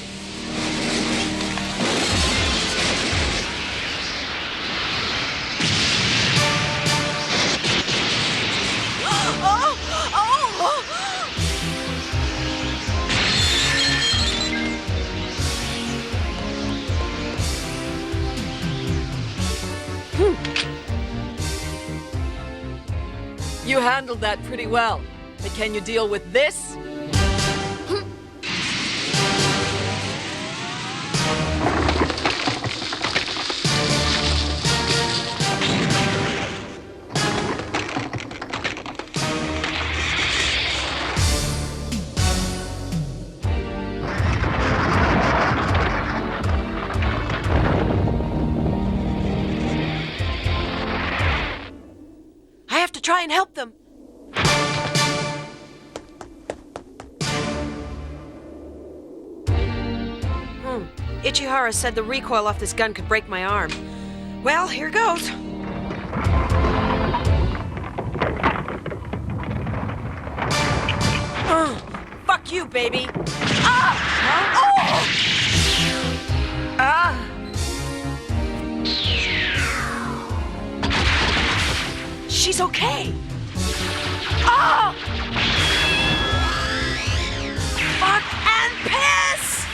You handled that pretty well. But can you deal with this? I have to try and help them. Ichihara said the recoil off this gun could break my arm. Well, here goes. Fuck you, baby. She's okay. Fuck and piss!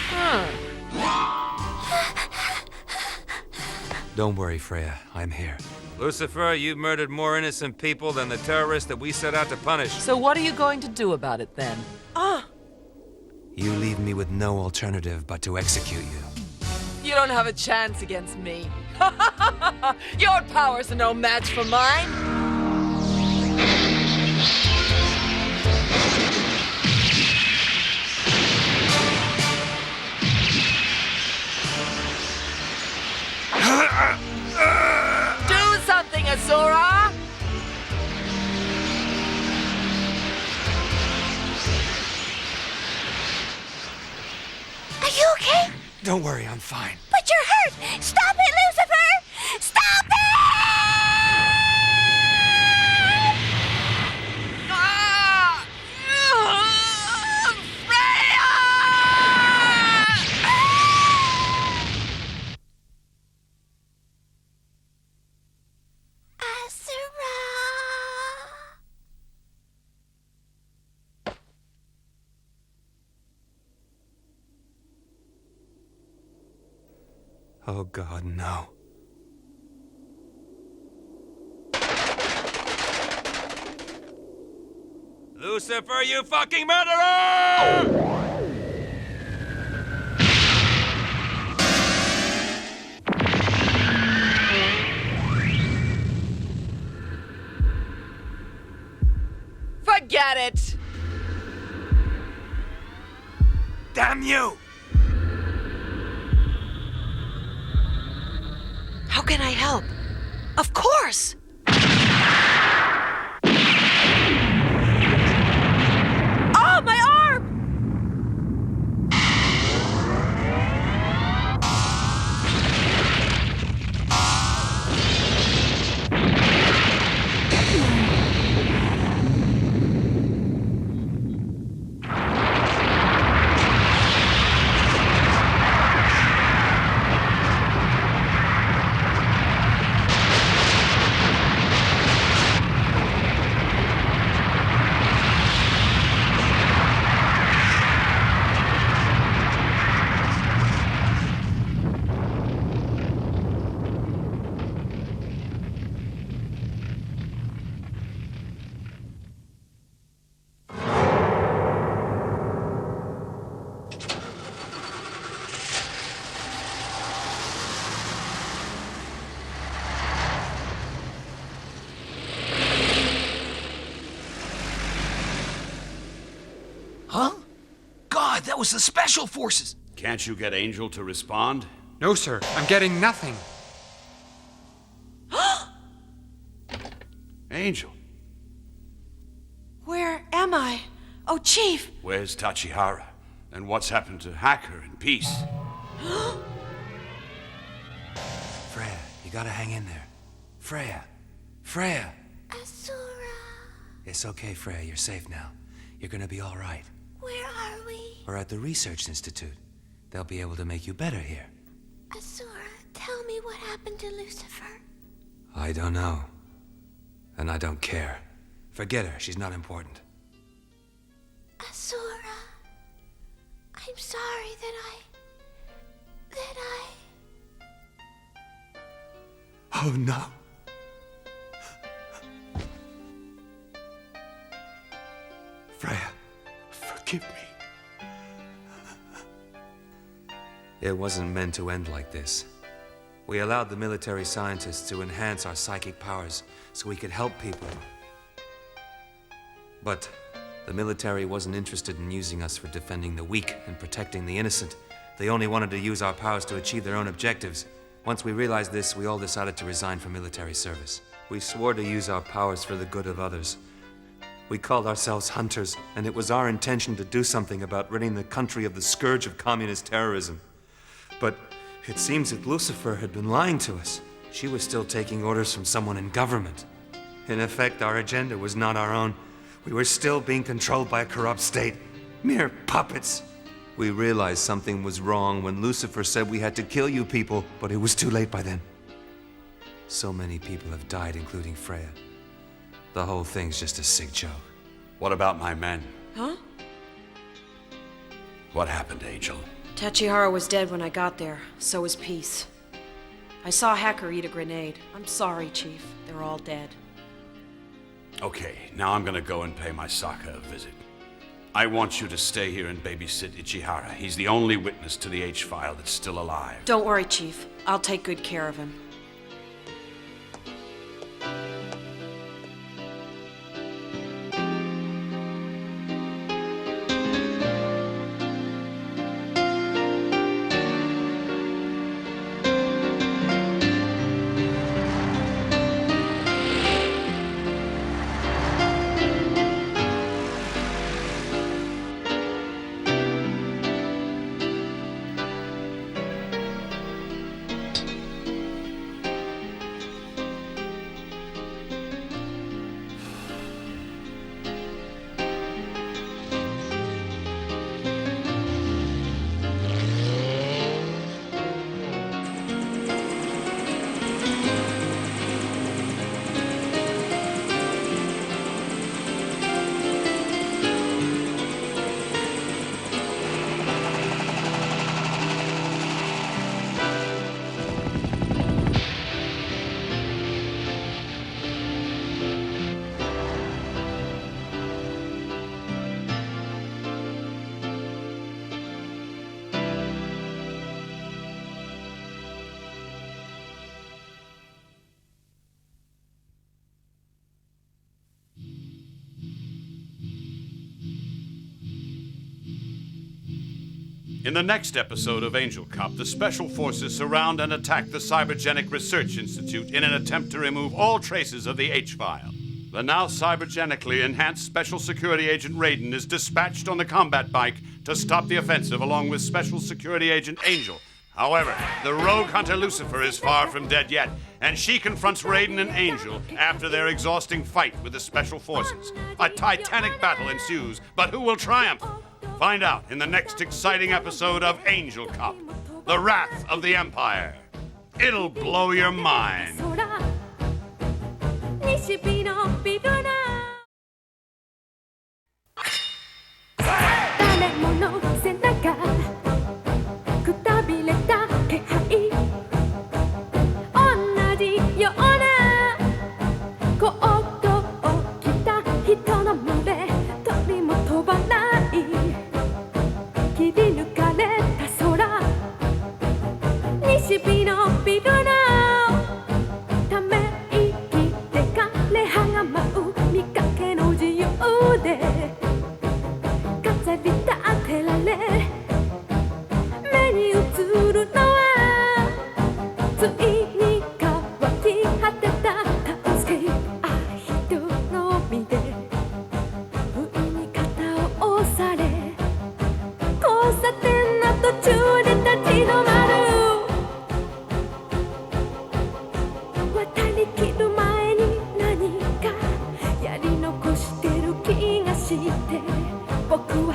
Don't worry, Freya. I'm here. Lucifer, you've murdered more innocent people than the terrorists that we set out to punish. So what are you going to do about it then? You leave me with no alternative but to execute you. You don't have a chance against me. Your powers are no match for mine. Do something, Asura! Are you okay? Don't worry, I'm fine. But you're hurt! Stop it, Lucifer! Stop it! Ah! Oh God, no. Lucifer, you fucking murderer! Forget it! Damn you! How can I help? Of course! Oh, my arm! Huh? God, that was the Special Forces! Can't you get Angel to respond? No, sir. I'm getting nothing. Angel, Where am I? Oh, Chief! where's Tachihara? And what's happened to Hacker and Peace? Freya, you gotta hang in there. Freya! Freya! Asura, It's okay, Freya, you're safe now. You're gonna be all right. where are we? We're at the Research Institute. They'll be able to make you better here. Asura, tell me what happened to Lucifer. I don't know. And I don't care. Forget her, she's not important. Asura, I'm sorry that Oh no. Freya, forgive me. It wasn't meant to end like this. We allowed the military scientists to enhance our psychic powers so we could help people. But the military wasn't interested in using us for defending the weak and protecting the innocent. They only wanted to use our powers to achieve their own objectives. Once we realized this, we all decided to resign from military service. We swore to use our powers for the good of others. We called ourselves hunters, and it was our intention to do something about ridding the country of the scourge of communist terrorism. But it seems that Lucifer had been lying to us. She was still taking orders from someone in government. In effect, our agenda was not our own. We were still being controlled by a corrupt state. Mere puppets. We realized something was wrong when Lucifer said we had to kill you people, but it was too late by then. So many people have died, including Freya. The whole thing's just a sick joke. What about my men? Huh? What happened, Angel? Tachihara was dead when I got there. So was Peace. I saw a hacker eat a grenade. I'm sorry, Chief. They're all dead. Okay, now I'm gonna go and pay my Saka a visit. I want you to stay here and babysit Ichihara. He's the only witness to the H-file that's still alive. Don't worry, Chief. I'll take good care of him. In the next episode of Angel Cop, the Special Forces surround and attack the Cybergenic Research Institute in an attempt to remove all traces of the H-file. The now cybergenically enhanced Special Security Agent Raiden is dispatched on the combat bike to stop the offensive along with Special Security Agent Angel. However, the rogue hunter Lucifer is far from dead yet, and she confronts Raiden and Angel after their exhausting fight with the Special Forces. A titanic battle ensues, but who will triumph? Find out in the next exciting episode of Angel Cop, The Wrath of the Empire. It'll blow your mind. 西日のビルナ誰もの背中くたびれた気配同じようなコートを着た人の群れ鳥も飛ばない切り抜かれた空西日のビルナため息で枯葉が舞う見かけの自由で飾り立てられ目に映るのはついに乾き果てたタウンスケープ人のみで不意に肩を押され交差点の途中で立ち止まる渡りきる前に何かやり残してる気がして僕は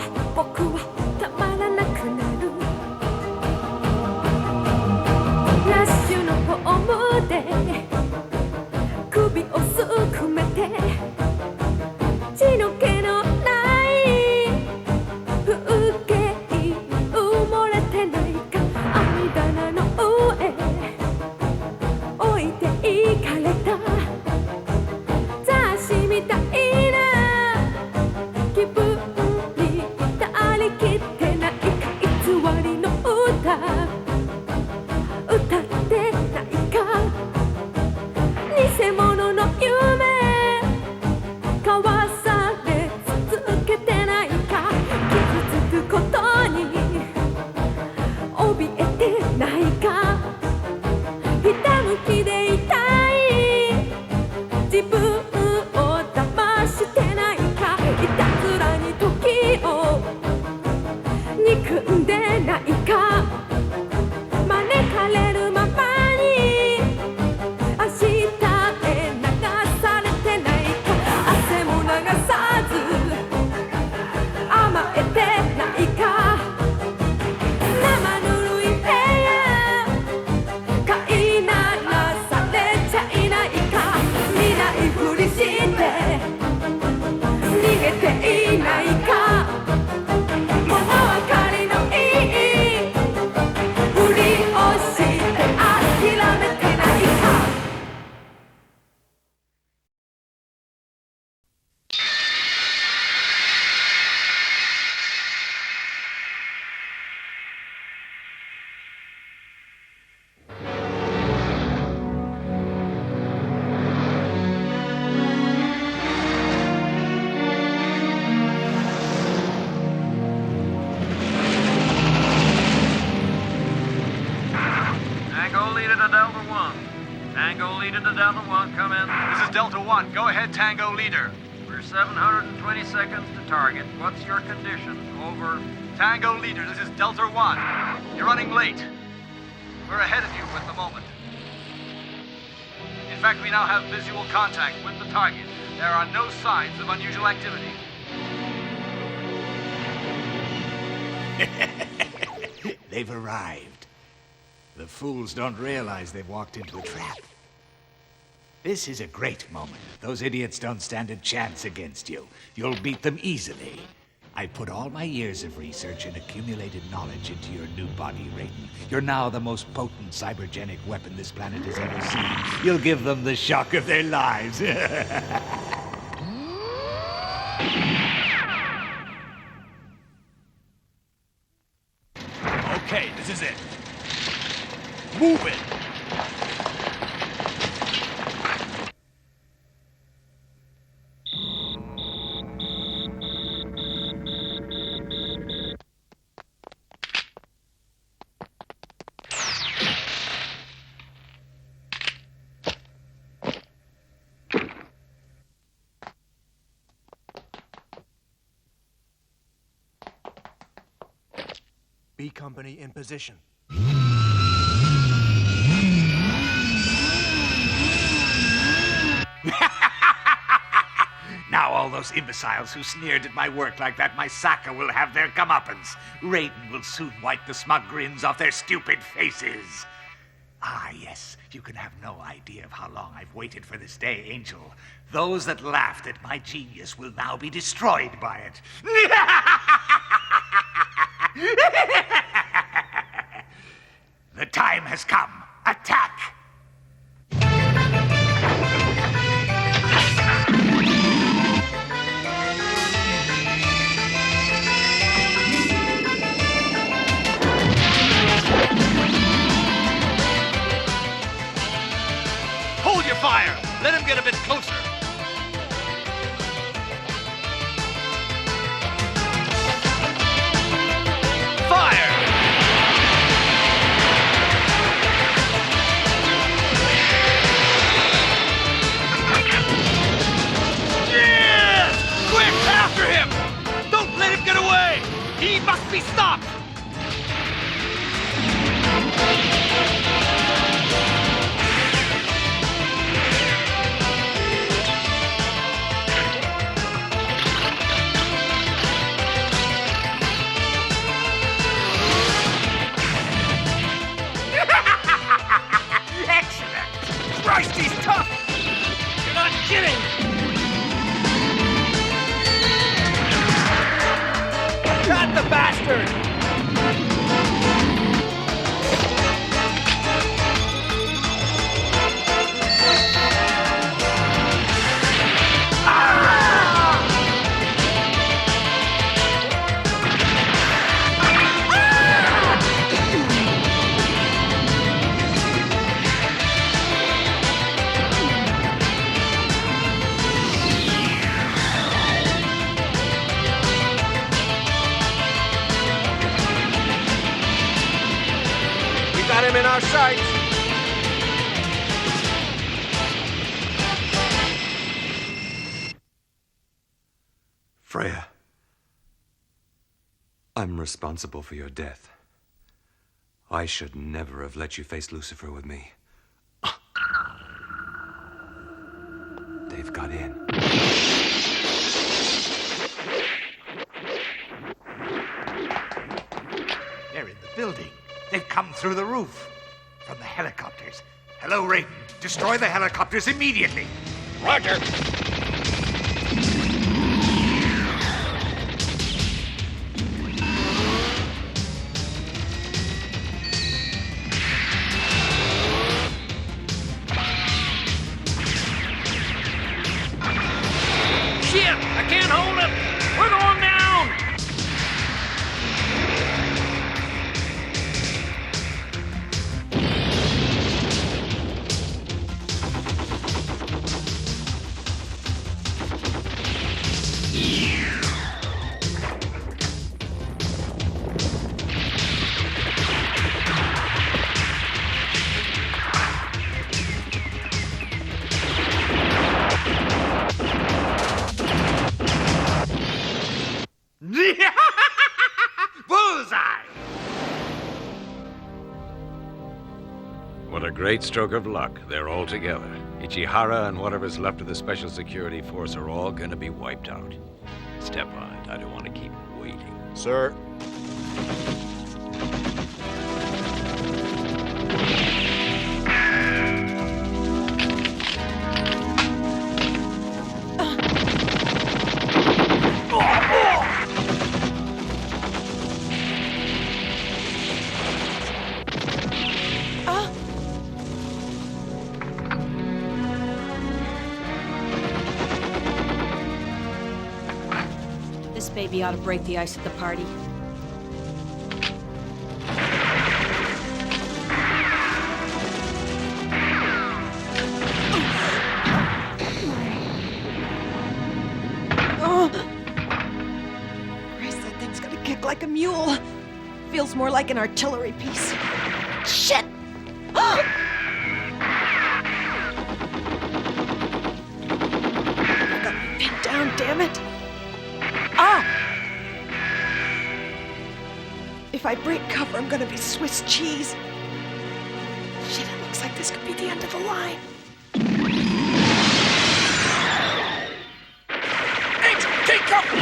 たまらなくなるラッシュのホームで首をすくめて血の気のない風景に埋もれてないか網棚の上置いていかれた雑誌みたいな気分に Delta 1. Go ahead, Tango Leader. We're 720 seconds to target. What's your condition? Over. Tango Leader, this is Delta 1. You're running late. We're ahead of you at the moment. In fact, we now have visual contact with the target. There are no signs of unusual activity. They've arrived. The fools don't realize they've walked into a trap. This is a great moment. Those idiots don't stand a chance against you. You'll beat them easily. I put all my years of research and accumulated knowledge into your new body, Raiden. You're now the most potent cybergenic weapon this planet has ever seen. You'll give them the shock of their lives. Okay, this is it. Move it! B Company in position. Now all those imbeciles who sneered at my work like that, my Saka will have their comeuppance. Raiden will soon wipe the smug grins off their stupid faces. Ah, yes, you can have no idea of how long I've waited for this day, Angel. Those that laughed at my genius will now be destroyed by it. The time has come. Attack! Hold your fire! Let him get a bit closer! Fire! After him! Don't let him get away! He must be stopped! Excellent! Christ, he's tough! You're not kidding! Got the bastard! Got him in our sights. Freya, I'm responsible for your death. I should never have let you face Lucifer with me. They've got in. They're in the building. They've come through the roof. From the helicopters. Hello, Raiden. Destroy the helicopters immediately. Roger. Shit! I can't hold it! We're going down! great stroke of luck. They're all together. Ichihara and whatever's left of the Special Security Force are all gonna be wiped out. Step on it. I don't want to keep waiting. Sir. This baby ought to break the ice at the party. Christ, that thing's gonna kick like a mule. Feels more like an artillery piece. Shit! I've got me pinned down, damn it. Ah! If I break cover, I'm gonna be Swiss cheese. Shit, it looks like this could be the end of the line. Angel, take cover!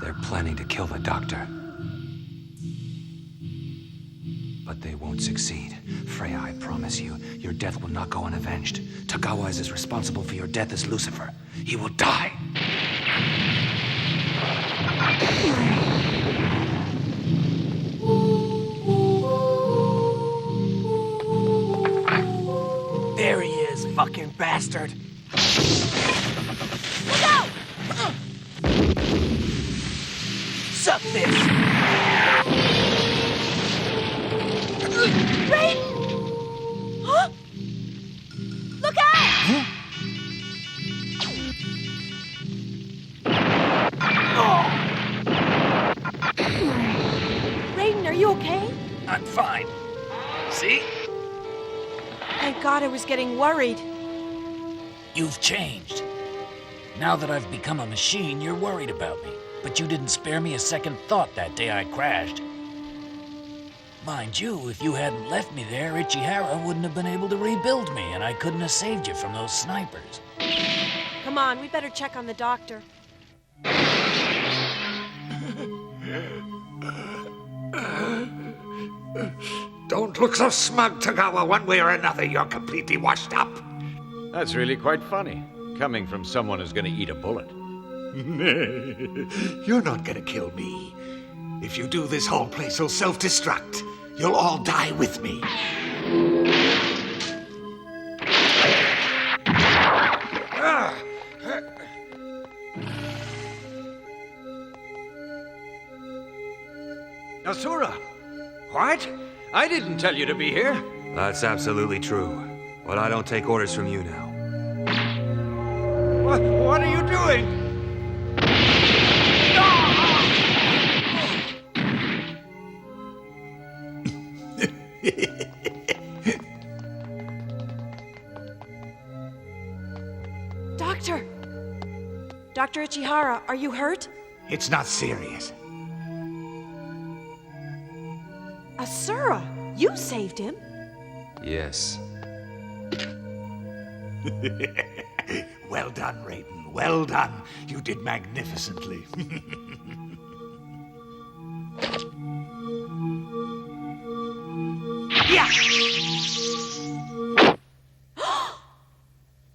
They're planning to kill the doctor. But they won't succeed. Freya, I promise you, your death will not go unavenged. Tagawa is as responsible for your death as Lucifer. He will die. There he is, fucking bastard. Look out! Suck this! Raiden! Huh? Look out! Raiden, are you okay? I'm fine. See? Thank God, I was getting worried. You've changed. Now that I've become a machine, you're worried about me. But you didn't spare me a second thought that day I crashed. Mind you, if you hadn't left me there, Ichihara wouldn't have been able to rebuild me, and I couldn't have saved you from those snipers. Come on, we better check on the doctor. Don't look so smug, Tagawa. One way or another, you're completely washed up. That's really quite funny, coming from someone who's gonna eat a bullet. You're not gonna kill me. If you do, this whole place will self-destruct. You'll all die with me. Asura! What? I didn't tell you to be here. That's absolutely true. But I don't take orders from you now. What are you doing? Doctor! Dr. Ichihara, are you hurt? It's not serious. Asura, you saved him. Yes. Well done, Raiden. Well done. You did magnificently.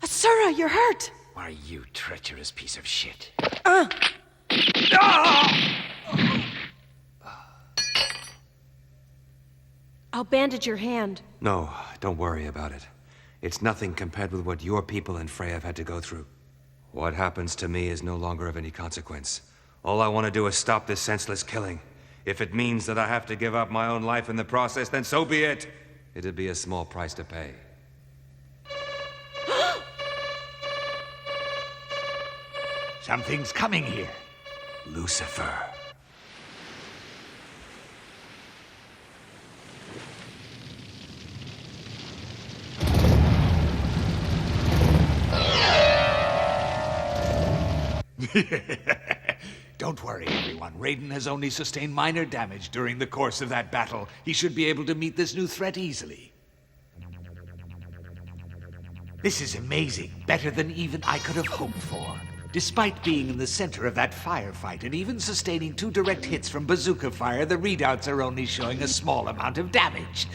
Asura, you're hurt. Why, you treacherous piece of shit. I'll bandage your hand. No, don't worry about it. It's nothing compared with what your people and Freya have had to go through. What happens to me is no longer of any consequence. All I want to do is stop this senseless killing. If it means that I have to give up my own life in the process, then so be it. It'd be a small price to pay. Something's coming here. Lucifer. Don't worry, everyone. Raiden has only sustained minor damage during the course of that battle. He should be able to meet this new threat easily. This is amazing. Better than even I could have hoped for. Despite being in the center of that firefight and even sustaining 2 direct hits from bazooka fire, the readouts are only showing a small amount of damage.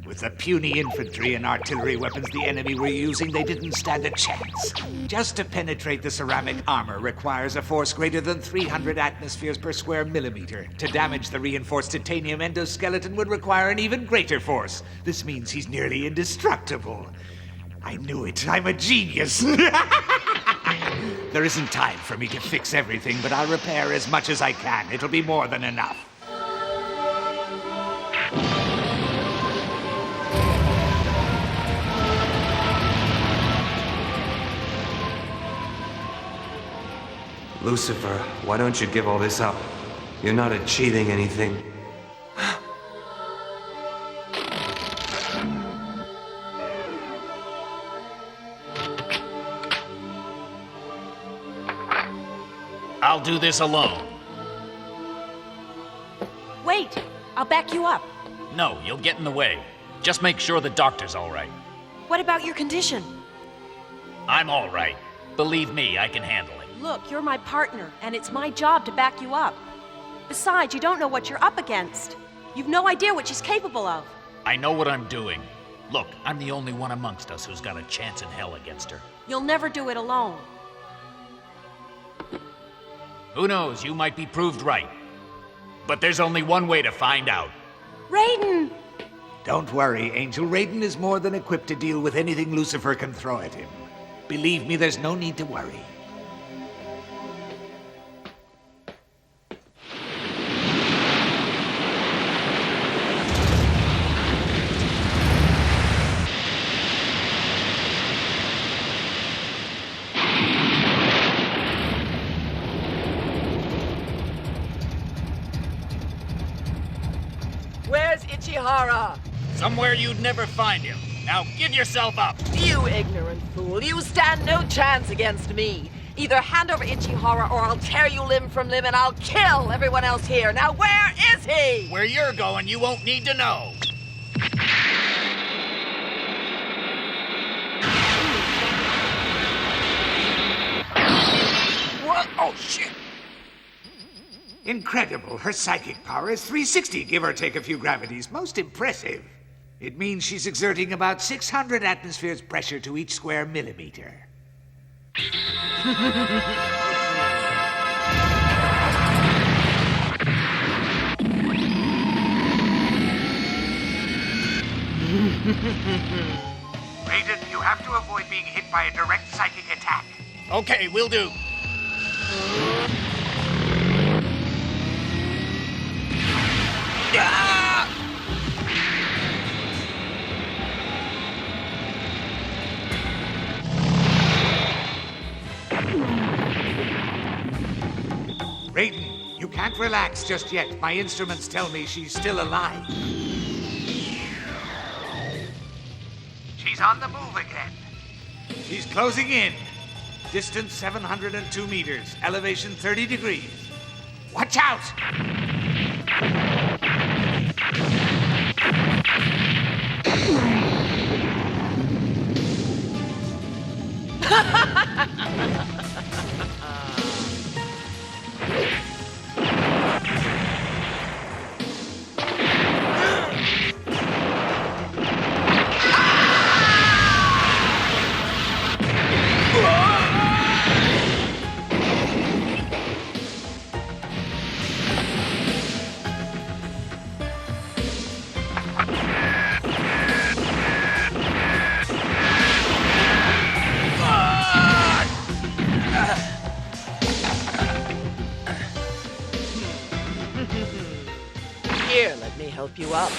With the puny infantry and artillery weapons the enemy were using, they didn't stand a chance. Just to penetrate the ceramic armor requires a force greater than 300 atmospheres per square millimeter. To damage the reinforced titanium endoskeleton would require an even greater force. This means he's nearly indestructible. I knew it. I'm a genius. There isn't time for me to fix everything, but I'll repair as much as I can. It'll be more than enough. Lucifer, why don't you give all this up? You're not achieving anything. I'll do this alone. Wait, I'll back you up. No, you'll get in the way. Just make sure the doctor's all right. What about your condition? I'm all right. Believe me, I can handle it. Look, you're my partner, and it's my job to back you up. Besides, you don't know what you're up against. You've no idea what she's capable of. I know what I'm doing. Look, I'm the only one amongst us who's got a chance in hell against her. You'll never do it alone. Who knows, you might be proved right. But there's only one way to find out. Raiden! Don't worry, Angel. Raiden is more than equipped to deal with anything Lucifer can throw at him. Believe me, there's no need to worry. Where's Ichihara? Somewhere you'd never find him. Now give yourself up. You ignorant fool. You stand no chance against me. Either hand over Ichihara or I'll tear you limb from limb and I'll kill everyone else here. Now where is he? Where you're going, you won't need to know. What? Oh, shit! Incredible. Her psychic power is 360, give or take a few gravities. Most impressive. It means she's exerting about 600 atmospheres pressure to each square millimeter. Raiden, you have to avoid being hit by a direct psychic attack. Okay, will do. Raiden, you can't relax just yet. My instruments tell me she's still alive. She's on the move again. She's closing in. Distance 702 meters. Elevation 30 degrees. Watch out! Here, let me help you up.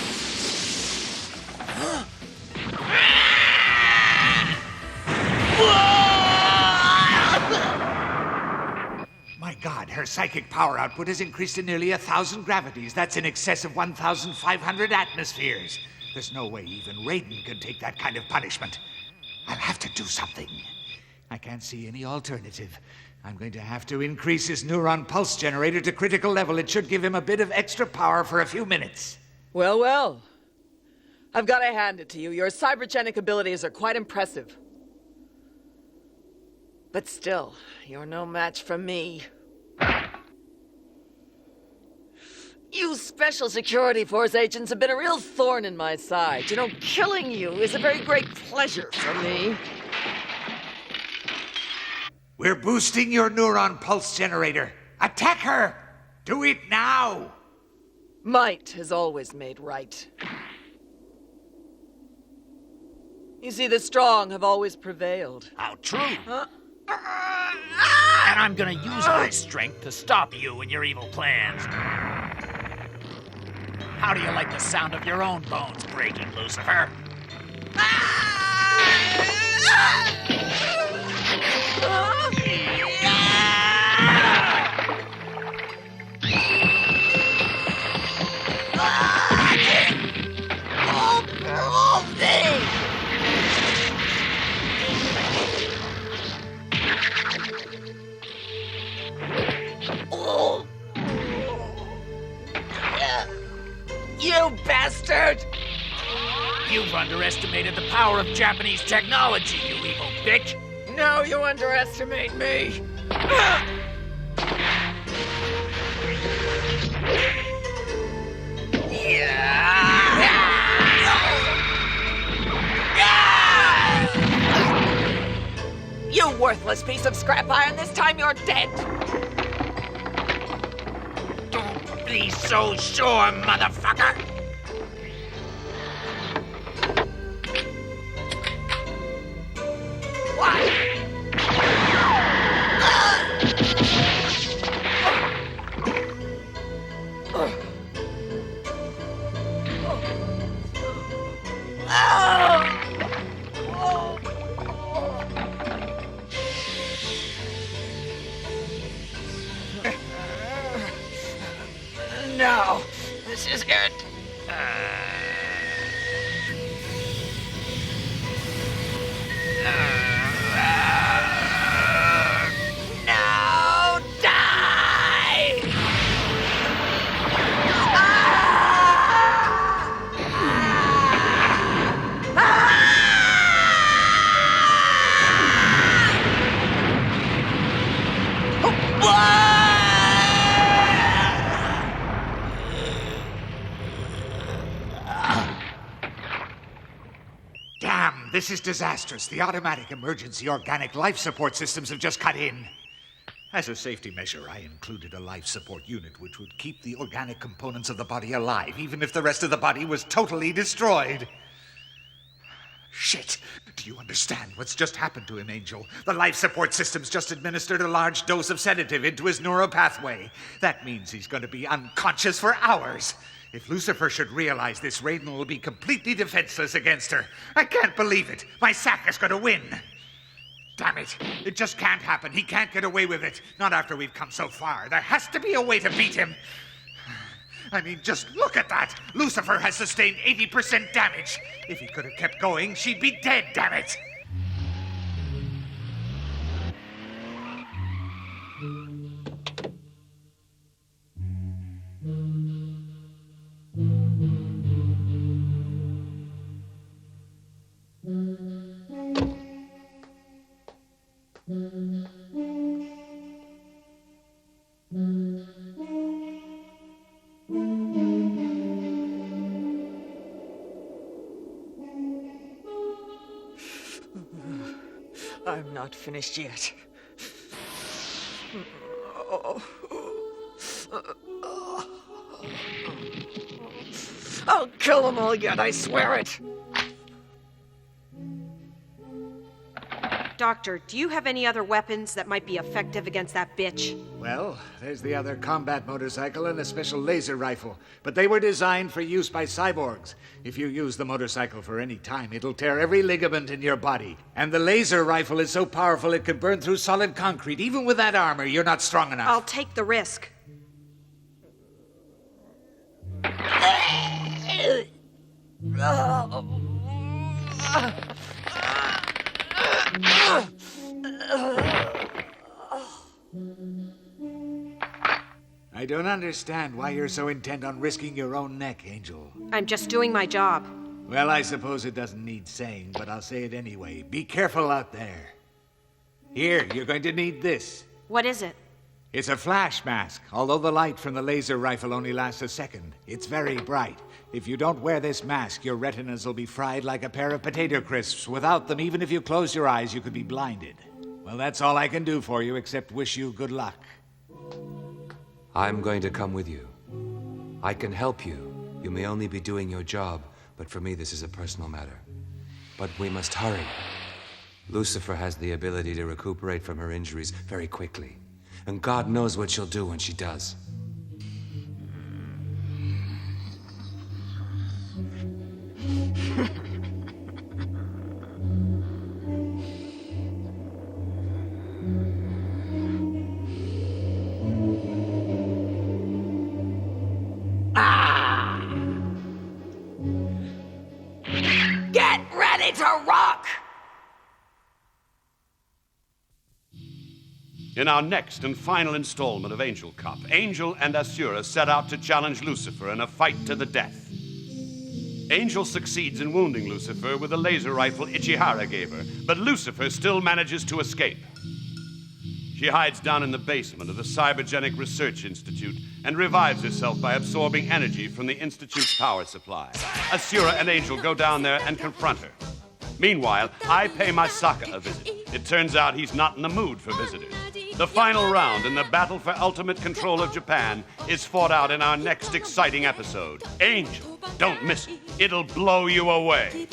My God, her psychic power output has increased to nearly 1,000 gravities. That's in excess of 1,500 atmospheres. There's no way even Raiden could take that kind of punishment. I'll have to do something. I can't see any alternative. I'm going to have to increase his neuron pulse generator to critical level. It should give him a bit of extra power for a few minutes. Well, well. I've got to hand it to you. Your cybergenic abilities are quite impressive. But still, you're no match for me. You Special Security Force agents have been a real thorn in my side. You know, killing you is a very great pleasure for me. We're boosting your neuron pulse generator. Attack her! Do it now! Might has always made right. You see, the strong have always prevailed. How true. And I'm gonna use my strength to stop you and your evil plans. How do you like the sound of your own bones breaking, Lucifer? You bastard! You've underestimated the power of Japanese technology, you evil bitch! No, you underestimate me! You worthless piece of scrap iron, this time you're dead! Don't be so sure, motherfucker! No, this is it. No, die! Damn, this is disastrous. The automatic emergency organic life support systems have just cut in. As a safety measure, I included a life support unit which would keep the organic components of the body alive, even if the rest of the body was totally destroyed. Shit! Do you understand what's just happened to him, Angel? The life support system's just administered a large dose of sedative into his neuropathway. That means he's going to be unconscious for hours. If Lucifer should realize this, Raiden will be completely defenseless against her. I can't believe it. My sack is going to win. Damn it. It just can't happen. He can't get away with it. Not after we've come so far. There has to be a way to beat him. I mean, just look at that. Lucifer has sustained 80% damage. If he could have kept going, she'd be dead, damn it. I'm not finished yet. I'll kill them all yet, I swear it! Doctor, do you have any other weapons that might be effective against that bitch? Well, there's the other combat motorcycle and a special laser rifle, but they were designed for use by cyborgs. If you use the motorcycle for any time, it'll tear every ligament in your body. And the laser rifle is so powerful it could burn through solid concrete. Even with that armor, you're not strong enough. I'll take the risk. I don't understand why you're so intent on risking your own neck, Angel. I'm just doing my job. Well, I suppose it doesn't need saying, but I'll say it anyway. Be careful out there. Here, you're going to need this. What is it? It's a flash mask, although the light from the laser rifle only lasts a second. It's very bright. If you don't wear this mask, your retinas will be fried like a pair of potato crisps. Without them, even if you close your eyes, you could be blinded. Well, that's all I can do for you, except wish you good luck. I'm going to come with you. I can help you. You may only be doing your job, but for me this is a personal matter. But we must hurry. Lucifer has the ability to recuperate from her injuries very quickly. And God knows what she'll do when she does. Get ready to rock! In our next and final installment of Angel Cop, Angel and Asura set out to challenge Lucifer in a fight to the death. Angel succeeds in wounding Lucifer with a laser rifle Ichihara gave her, but Lucifer still manages to escape. She hides down in the basement of the Cybergenic Research Institute and revives herself by absorbing energy from the Institute's power supply. Asura and Angel go down there and confront her. Meanwhile, I pay Masaka a visit. It turns out he's not in the mood for visitors. The final round in the battle for ultimate control of Japan is fought out in our next exciting episode. Angel, don't miss it. It'll blow you away.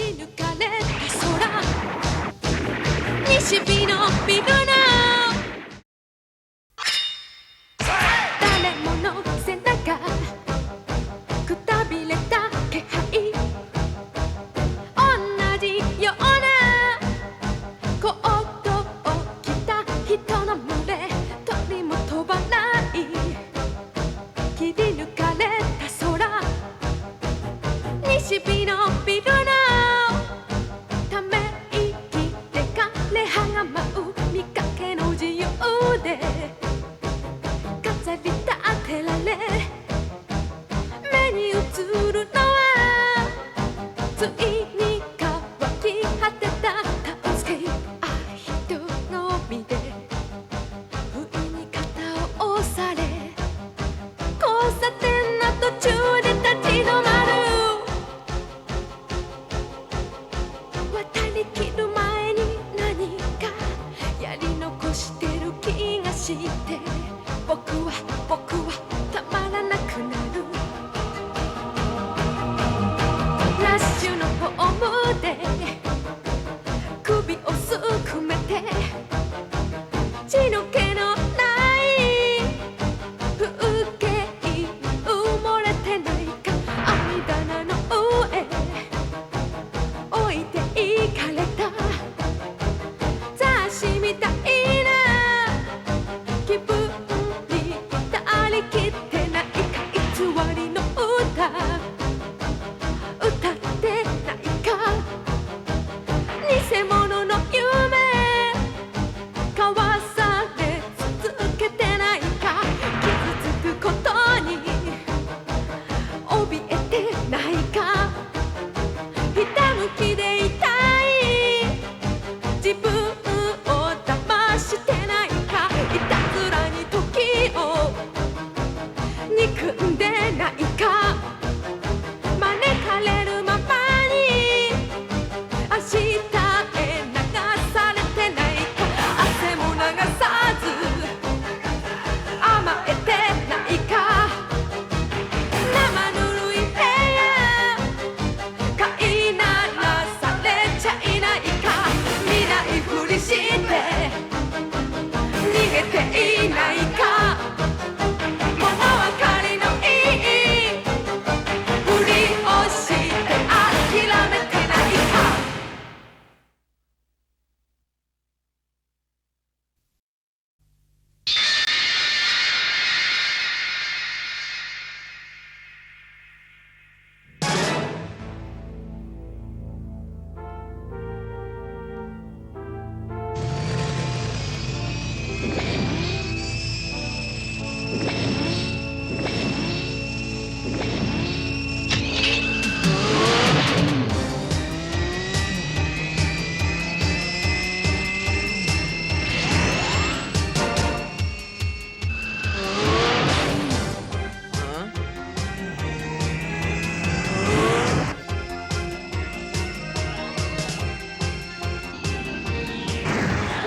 西日のビブナ誰もの背中くたびれた気配同じようなコートを着た人の群れ鳥も飛ばない切り抜かれた空西日のビルのため息で枯葉が舞う見かけの自由で飾り立てられ目に映るのはついに乾き果てたタウンスケープ人のみで不意に肩を押され交差点の途中で立ち止まる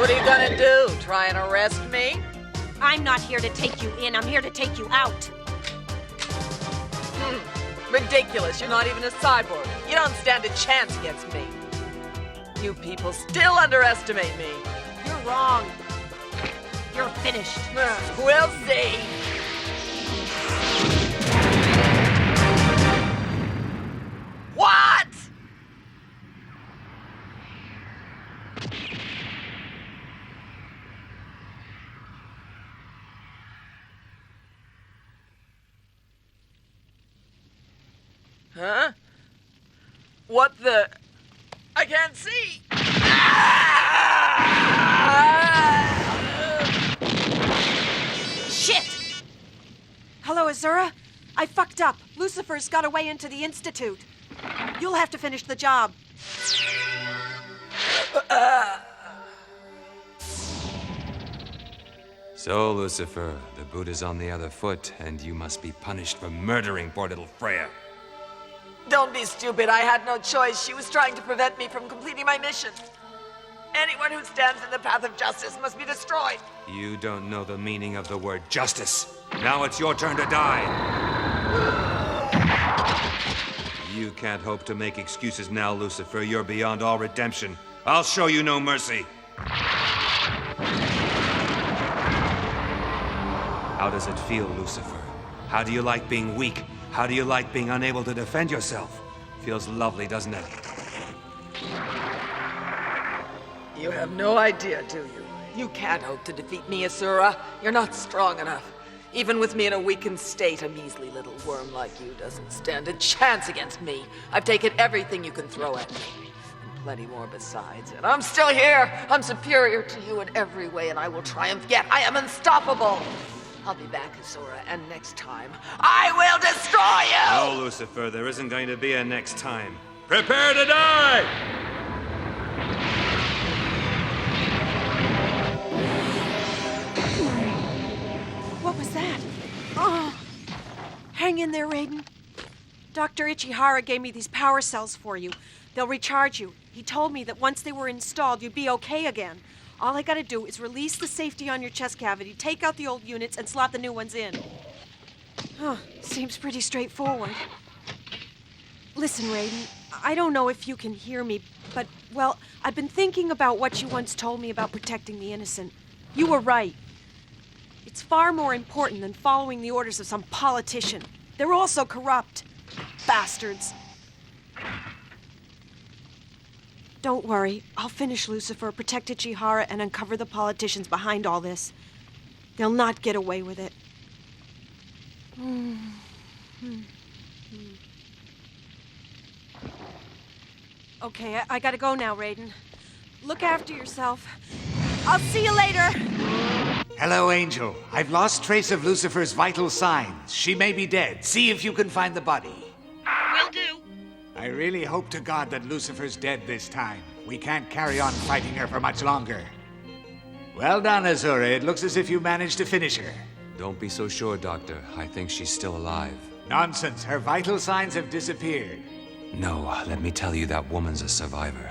What are you gonna do? Try and arrest me? I'm not here to take you in, I'm here to take you out. Ridiculous. You're not even a cyborg. You don't stand a chance against me. You people still underestimate me. You're wrong. You're finished. We'll see. What? Huh? What the? I can't see. Shit! Hello, Azura? I fucked up. Lucifer's got away into the Institute. You'll have to finish the job. So, Lucifer, the boot is on the other foot, and you must be punished for murdering poor little Freya. Don't be stupid. I had no choice. She was trying to prevent me from completing my mission. Anyone who stands in the path of justice must be destroyed. You don't know the meaning of the word justice. Now it's your turn to die. You can't hope to make excuses now, Lucifer. You're beyond all redemption. I'll show you no mercy. How does it feel, Lucifer? How do you like being weak? How do you like being unable to defend yourself? Feels lovely, doesn't it? You have no idea, do you? You can't hope to defeat me, Asura. You're not strong enough. Even with me in a weakened state, a measly little worm like you doesn't stand a chance against me. I've taken everything you can throw at me. And plenty more besides. And I'm still here. I'm superior to you in every way, and I will triumph yet. I am unstoppable. I'll be back, Asura, and next time, I will destroy you! No, Lucifer, there isn't going to be a next time. Prepare to die! What was that? Oh, hang in there, Raiden. Dr. Ichihara gave me these power cells for you. They'll recharge you. He told me that once they were installed, you'd be okay again. All I gotta do is release the safety on your chest cavity, take out the old units, and slot the new ones in. Huh, seems pretty straightforward. Listen, Raiden, I don't know if you can hear me, but, well, I've been thinking about what you once told me about protecting the innocent. You were right. It's far more important than following the orders of some politician. They're all so corrupt. Bastards. Don't worry. I'll finish Lucifer, protect Ichihara, and uncover the politicians behind all this. They'll not get away with it. Okay, I gotta go now, Raiden. Look after yourself. I'll see you later! Hello, Angel. I've lost trace of Lucifer's vital signs. She may be dead. See if you can find the body. Will do. I really hope to God that Lucifer's dead this time. We can't carry on fighting her for much longer. Well done, Azura. It looks as if you managed to finish her. Don't be so sure, Doctor. I think she's still alive. Nonsense. Her vital signs have disappeared. No, let me tell you, that woman's a survivor.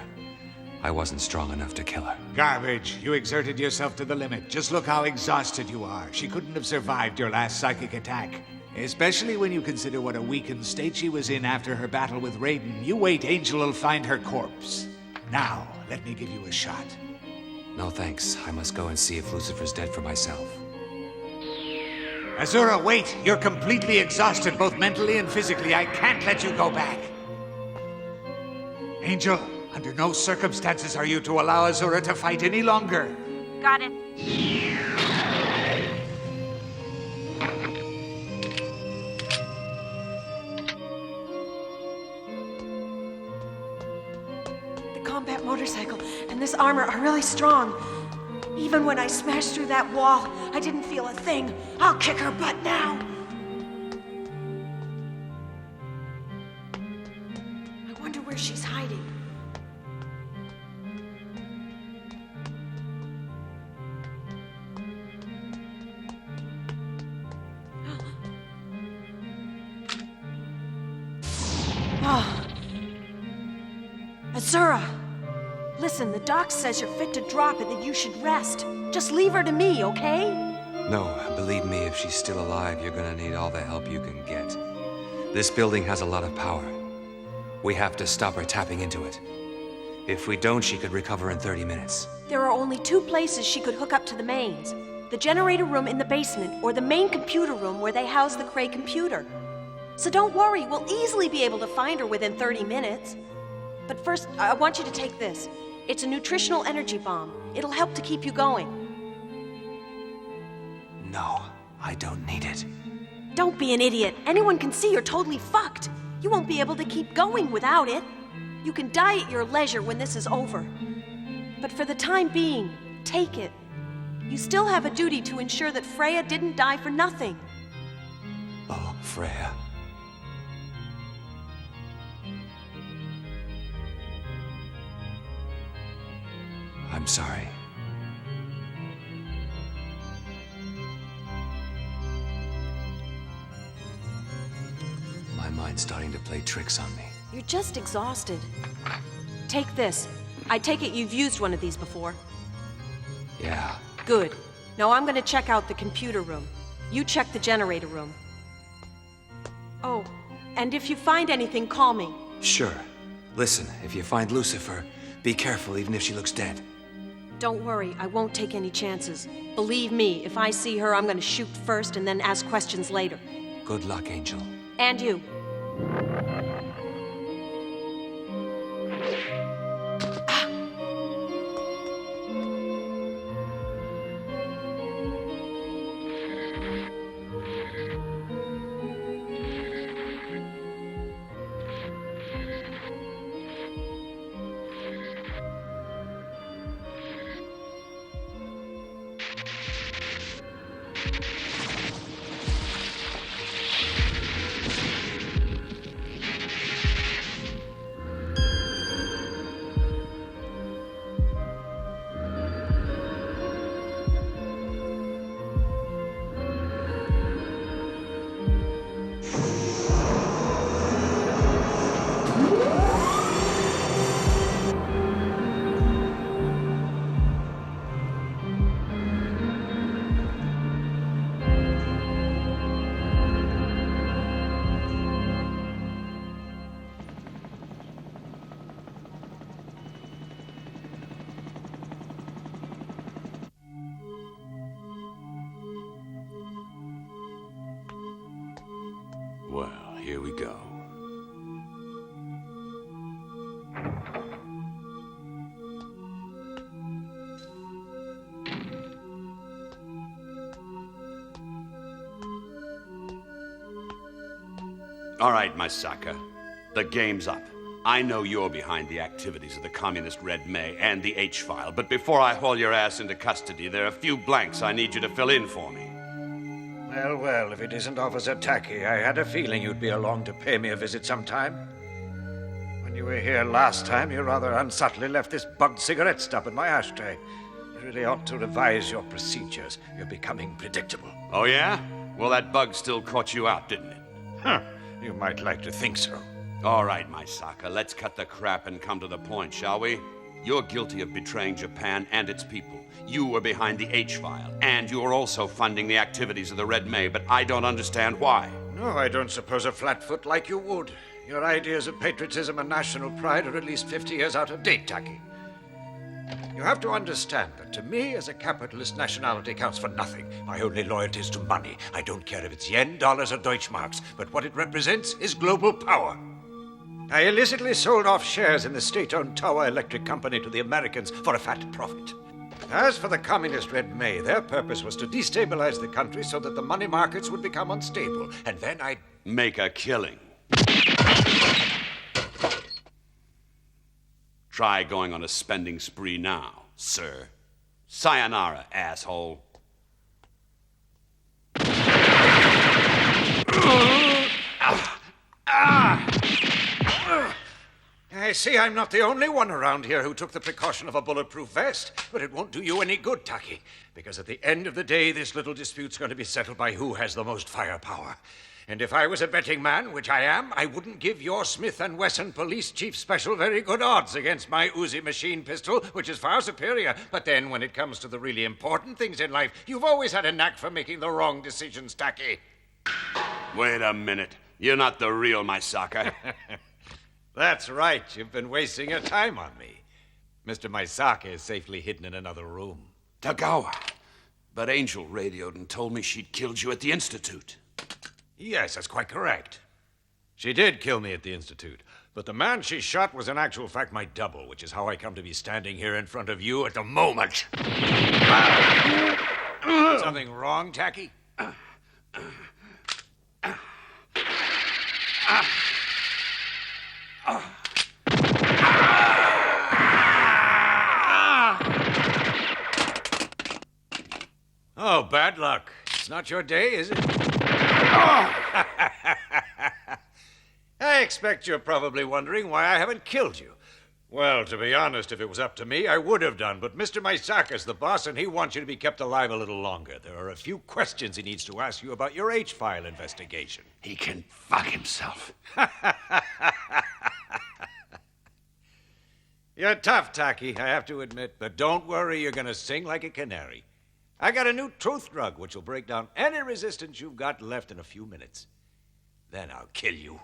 I wasn't strong enough to kill her. Garbage. You exerted yourself to the limit. Just look how exhausted you are. She couldn't have survived your last psychic attack. Especially when you consider what a weakened state she was in after her battle with Raiden. You wait, Angel will find her corpse. Now, let me give you a shot. No thanks. I must go and see if Lucifer's dead for myself. Azura, wait! You're completely exhausted, both mentally and physically. I can't let you go back. Angel, under no circumstances are you to allow Azura to fight any longer. Got it. The combat motorcycle and this armor are really strong. Even when I smashed through that wall, I didn't feel a thing. I'll kick her butt now. I wonder where she's hiding. Oh. Azura! Listen, the doc says you're fit to drop and that you should rest. Just leave her to me, okay? No, believe me, if she's still alive, you're gonna need all the help you can get. This building has a lot of power. We have to stop her tapping into it. If we don't, she could recover in 30 minutes. There are only 2 places she could hook up to the mains. The generator room in the basement, or the main computer room where they house the Cray computer. So don't worry, we'll easily be able to find her within 30 minutes. But first, I want you to take this. It's a nutritional energy bomb. It'll help to keep you going. No, I don't need it. Don't be an idiot. Anyone can see you're totally fucked. You won't be able to keep going without it. You can die at your leisure when this is over. But for the time being, take it. You still have a duty to ensure that Freya didn't die for nothing. Oh, Freya. I'm sorry. My mind's starting to play tricks on me. You're just exhausted. Take this. I take it you've used one of these before. Yeah. Good. Now I'm gonna check out the computer room. You check the generator room. Oh, and if you find anything, call me. Sure. Listen, if you find Lucifer, be careful even if she looks dead. Don't worry, I won't take any chances. Believe me, if I see her, I'm gonna shoot first and then ask questions later. Good luck, Angel. And you. Well, here we go. All right, my sucker. The game's up. I know you're behind the activities of the communist Red May and the H-File, but before I haul your ass into custody, there are a few blanks I need you to fill in for me. Well, well, if it isn't Officer Tacky, I had a feeling you'd be along to pay me a visit sometime. When you were here last time, you rather unsubtly left this bugged cigarette stub in my ashtray. You really ought to revise your procedures. You're becoming predictable. Oh, yeah? Well, that bug still caught you out, didn't it? Huh. You might like to think so. All right, my sucker, let's cut the crap and come to the point, shall we? You're guilty of betraying Japan and its people. You were behind the H-File, and you were also funding the activities of the Red May, but I don't understand why. No, I don't suppose a flatfoot like you would. Your ideas of patriotism and national pride are at least 50 years out of date, Tacky. You have to understand that to me, as a capitalist, nationality counts for nothing. My only loyalty is to money. I don't care if it's yen, dollars, or Deutschmarks, but what it represents is global power. I illicitly sold off shares in the state-owned Tower Electric Company to the Americans for a fat profit. As for the communist Red May, their purpose was to destabilize the country so that the money markets would become unstable, and then I'd make a killing. Try going on a spending spree now, sir. Sayonara, asshole. I see I'm not the only one around here who took the precaution of a bulletproof vest, but it won't do you any good, Tacky, because at the end of the day, this little dispute's going to be settled by who has the most firepower. And if I was a betting man, which I am, I wouldn't give your Smith & Wesson Police Chief Special very good odds against my Uzi machine pistol, which is far superior. But then, when it comes to the really important things in life, you've always had a knack for making the wrong decisions, Tacky. Wait a minute. You're not the real Misaka. That's right. You've been wasting your time on me. Mr. Misaka is safely hidden in another room. Tagawa. But Angel radioed and told me she'd killed you at the Institute. Yes, that's quite correct. She did kill me at the Institute, but the man she shot was in actual fact my double, which is how I come to be standing here in front of you at the moment. Something wrong, Tacky? Oh, bad luck. It's not your day, is it? I expect you're probably wondering why I haven't killed you. Well, to be honest, if it was up to me, I would have done. But Mr. Misaka's the boss, and he wants you to be kept alive a little longer. There are a few questions he needs to ask you about your H-file investigation. He can fuck himself. You're tough, Tacky, I have to admit. But don't worry, you're going to sing like a canary. I got a new truth drug which will break down any resistance you've got left in a few minutes. Then I'll kill you.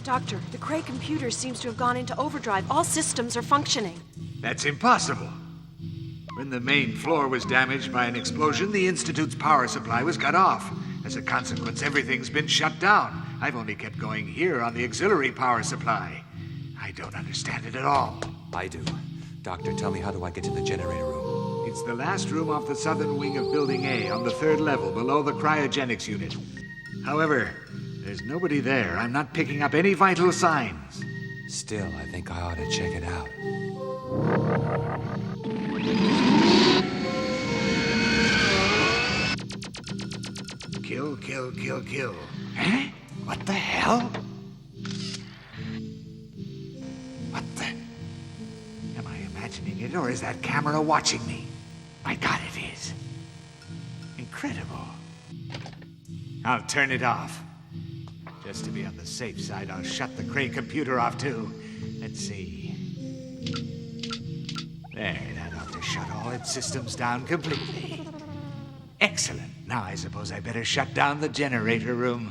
Doctor, the Cray computer seems to have gone into overdrive. All systems are functioning. That's impossible. When the main floor was damaged by an explosion, the Institute's power supply was cut off. As a consequence, everything's been shut down. I've only kept going here on the auxiliary power supply. I don't understand it at all. I do. Doctor, tell me, how do I get to the generator room? It's the last room off the southern wing of Building A on the 3rd level below the cryogenics unit. However, there's nobody there. I'm not picking up any vital signs. Still, I think I ought to check it out. Kill, kill, kill, kill. Eh? What the hell? What the? Am I imagining it, or is that camera watching me? My God, it is. Incredible. I'll turn it off. Just to be on the safe side, I'll shut the Cray computer off, too. Let's see. There, that ought to shut all its systems down completely. Excellent. Now I suppose I better shut down the generator room.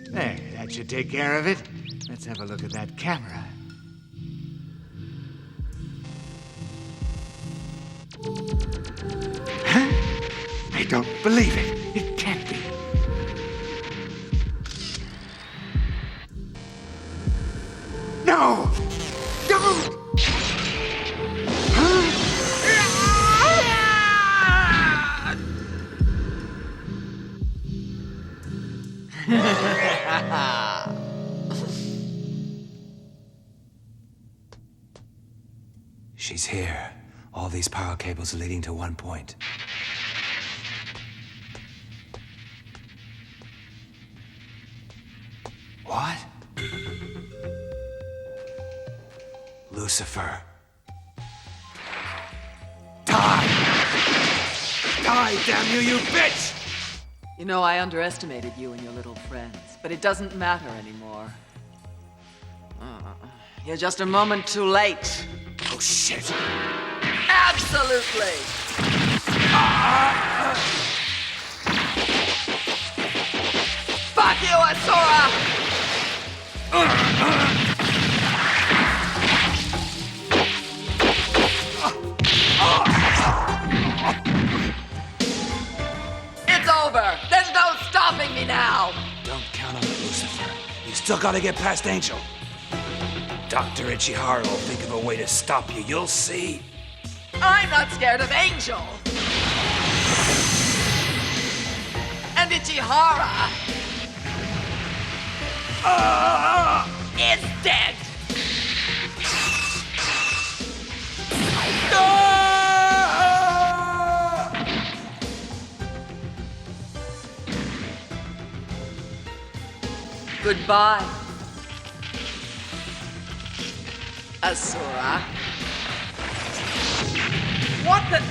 There, that should take care of it. Let's have a look at that camera. Huh? I don't believe it. It can't be. No! Don't! She's here. All these power cables are leading to one point. What? Lucifer. Die! Die, damn you, you bitch! You know, I underestimated you and your little friends, but it doesn't matter anymore. You're just a moment too late. Oh, shit. Absolutely! Fuck you, Asura! It's over! There's no stopping me now! Don't count on it, Lucifer. You still gotta get past Angel. Dr. Ichihara will think of a way to stop you. You'll see. I'm not scared of Angel! And Ichihara is dead! No! Goodbye. Asura. What the?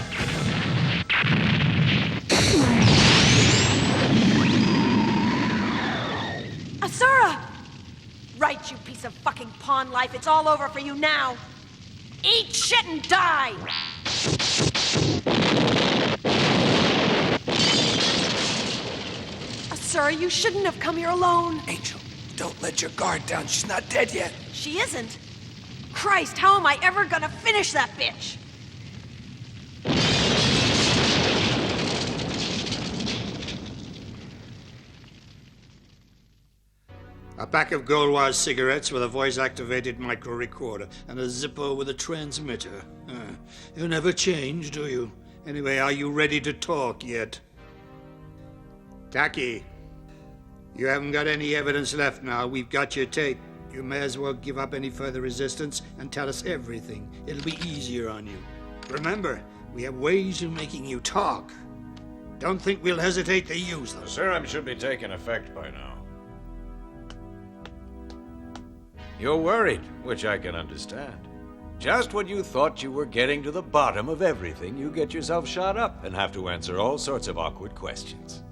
Asura! Right, you piece of fucking pawn life. It's all over for you now. Eat shit and die! Asura, you shouldn't have come here alone. Angel, don't let your guard down. She's not dead yet. She isn't. Christ, how am I ever gonna finish that bitch? A pack of gold-wire cigarettes with a voice-activated micro-recorder and a Zippo with a transmitter. You never change, do you? Anyway, are you ready to talk yet? Taki, you haven't got any evidence left now. We've got your tape. You may as well give up any further resistance and tell us everything. It'll be easier on you. Remember, we have ways of making you talk. Don't think we'll hesitate to use them. The serum should be taking effect by now. You're worried, which I can understand. Just when you thought you were getting to the bottom of everything, you get yourself shot up and have to answer all sorts of awkward questions.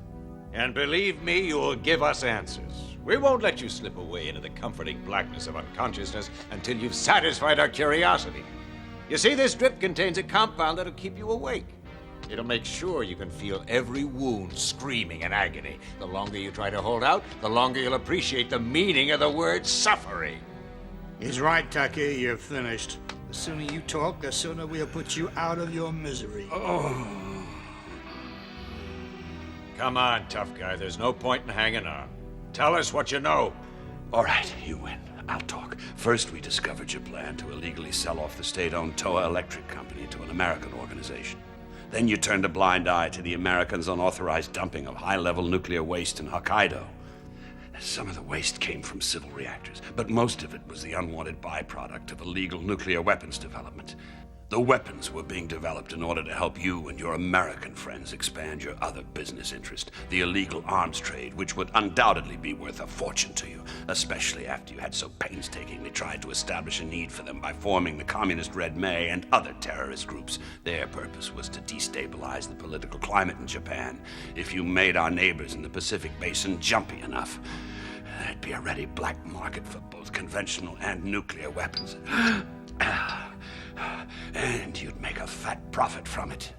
And believe me, you'll give us answers. We won't let you slip away into the comforting blackness of unconsciousness until you've satisfied our curiosity. You see, this drip contains a compound that'll keep you awake. It'll make sure you can feel every wound screaming in agony. The longer you try to hold out, the longer you'll appreciate the meaning of the word suffering. He's right, Taki. You're finished. The sooner you talk, the sooner we'll put you out of your misery. Come on, tough guy. There's no point in hanging on. Tell us what you know. All right, you win. I'll talk. First, we discovered your plan to illegally sell off the state-owned Toa Electric Company to an American organization. Then you turned a blind eye to the Americans' unauthorized dumping of high-level nuclear waste in Hokkaido. Some of the waste came from civil reactors, but most of it was the unwanted byproduct of illegal nuclear weapons development. The weapons were being developed in order to help you and your American friends expand your other business interest, the illegal arms trade, which would undoubtedly be worth a fortune to you, especially after you had so painstakingly tried to establish a need for them by forming the Communist Red May and other terrorist groups. Their purpose was to destabilize the political climate in Japan. If you made our neighbors in the Pacific Basin jumpy enough, there'd be a ready black market for both conventional and nuclear weapons. And you'd make a fat profit from it.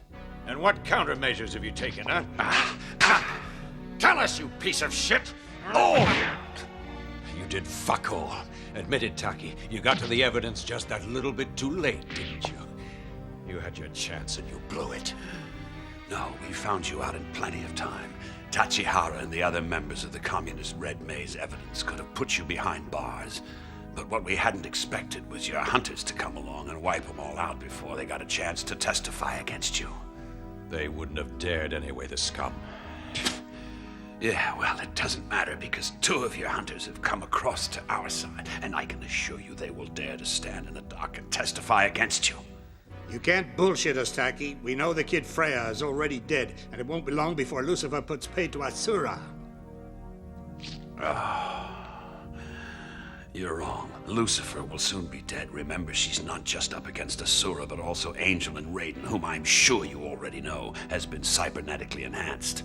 And what countermeasures have you taken, huh? Tell us, you piece of shit! Oh! You did fuck all. Admit it, Taki. You got to the evidence just that little bit too late, didn't you? You had your chance and you blew it. No, we found you out in plenty of time. Tachihara and the other members of the Communist Red May's evidence could have put you behind bars. But what we hadn't expected was your hunters to come along and wipe them all out before they got a chance to testify against you. They wouldn't have dared anyway, the scum. Yeah, well, it doesn't matter because two of your hunters have come across to our side, and I can assure you they will dare to stand in the dock and testify against you. You can't bullshit us, Taki. We know the kid Freya is already dead, and it won't be long before Lucifer puts pay to Asura. You're wrong. Lucifer will soon be dead. Remember, she's not just up against Asura, but also Angel and Raiden, whom I'm sure you already know has been cybernetically enhanced.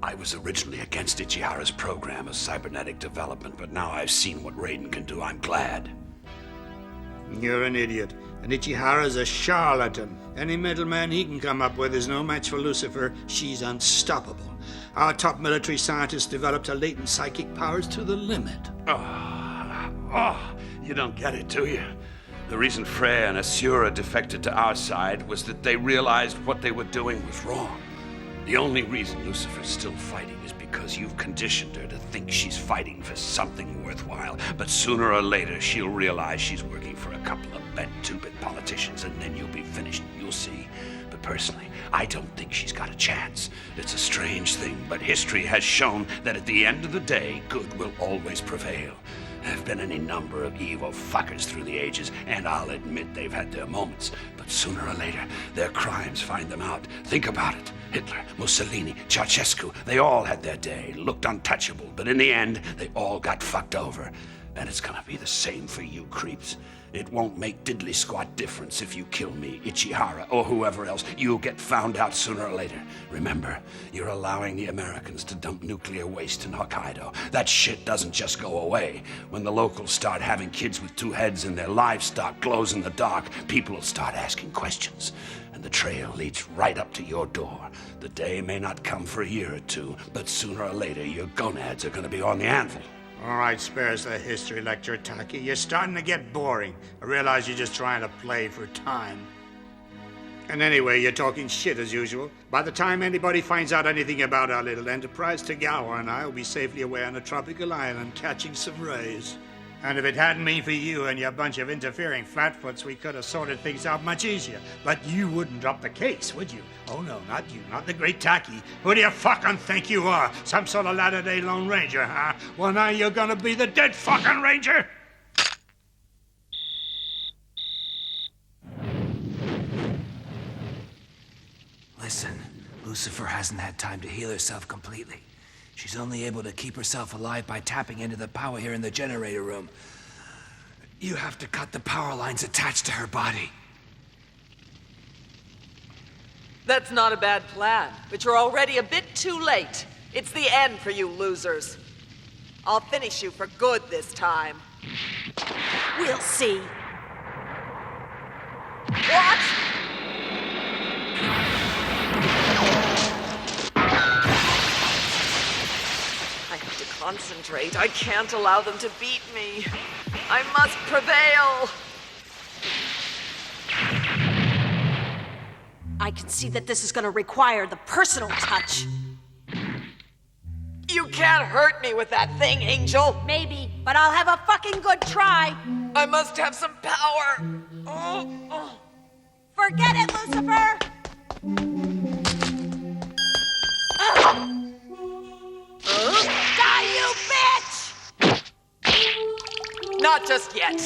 I was originally against Ichihara's program of cybernetic development, but now I've seen what Raiden can do. I'm glad. You're an idiot. And Ichihara's a charlatan. Any middleman he can come up with is no match for Lucifer. She's unstoppable. Our top military scientists developed her latent psychic powers to the limit. You don't get it, do you? The reason Freya and Asura defected to our side was that they realized what they were doing was wrong. The only reason Lucifer's still fighting is because you've conditioned her to think she's fighting for something worthwhile. But sooner or later, she'll realize she's working for a couple of bent two-bit politicians, and then you'll be finished. You'll see. But personally, I don't think she's got a chance. It's a strange thing, but history has shown that at the end of the day, good will always prevail. There've been any number of evil fuckers through the ages, and I'll admit they've had their moments. But sooner or later, their crimes find them out. Think about it. Hitler, Mussolini, Ceausescu, they all had their day, looked untouchable, but in the end, they all got fucked over. And it's gonna be the same for you creeps. It won't make diddly squat difference if you kill me, Ichihara, or whoever else. You'll get found out sooner or later. Remember, you're allowing the Americans to dump nuclear waste in Hokkaido. That shit doesn't just go away. When the locals start having kids with two heads and their livestock glows in the dark, people will start asking questions. And the trail leads right up to your door. The day may not come for a year or two, but sooner or later your gonads are gonna be on the anvil. All right, spare us the history lecture, Taki. You're starting to get boring. I realize you're just trying to play for time. And anyway, you're talking shit as usual. By the time anybody finds out anything about our little enterprise, Tagawa and I will be safely away on a tropical island catching some rays. And if it hadn't been for you and your bunch of interfering flatfoots, we could have sorted things out much easier. But you wouldn't drop the case, would you? Oh no, not you, not the great Taki. Who do you fucking think you are? Some sort of latter-day Lone Ranger, huh? Well, now you're gonna be the dead fucking Ranger! Listen, Lucifer hasn't had time to heal herself completely. She's only able to keep herself alive by tapping into the power here in the generator room. You have to cut the power lines attached to her body. That's not a bad plan, but you're already a bit too late. It's the end for you losers. I'll finish you for good this time. We'll see. What? I have to concentrate. I can't allow them to beat me. I must prevail. I can see that this is going to require the personal touch. You can't hurt me with that thing, Angel. Maybe, but I'll have a fucking good try. I must have some power. Oh. Forget it, Lucifer! Die, you bitch! Not just yet.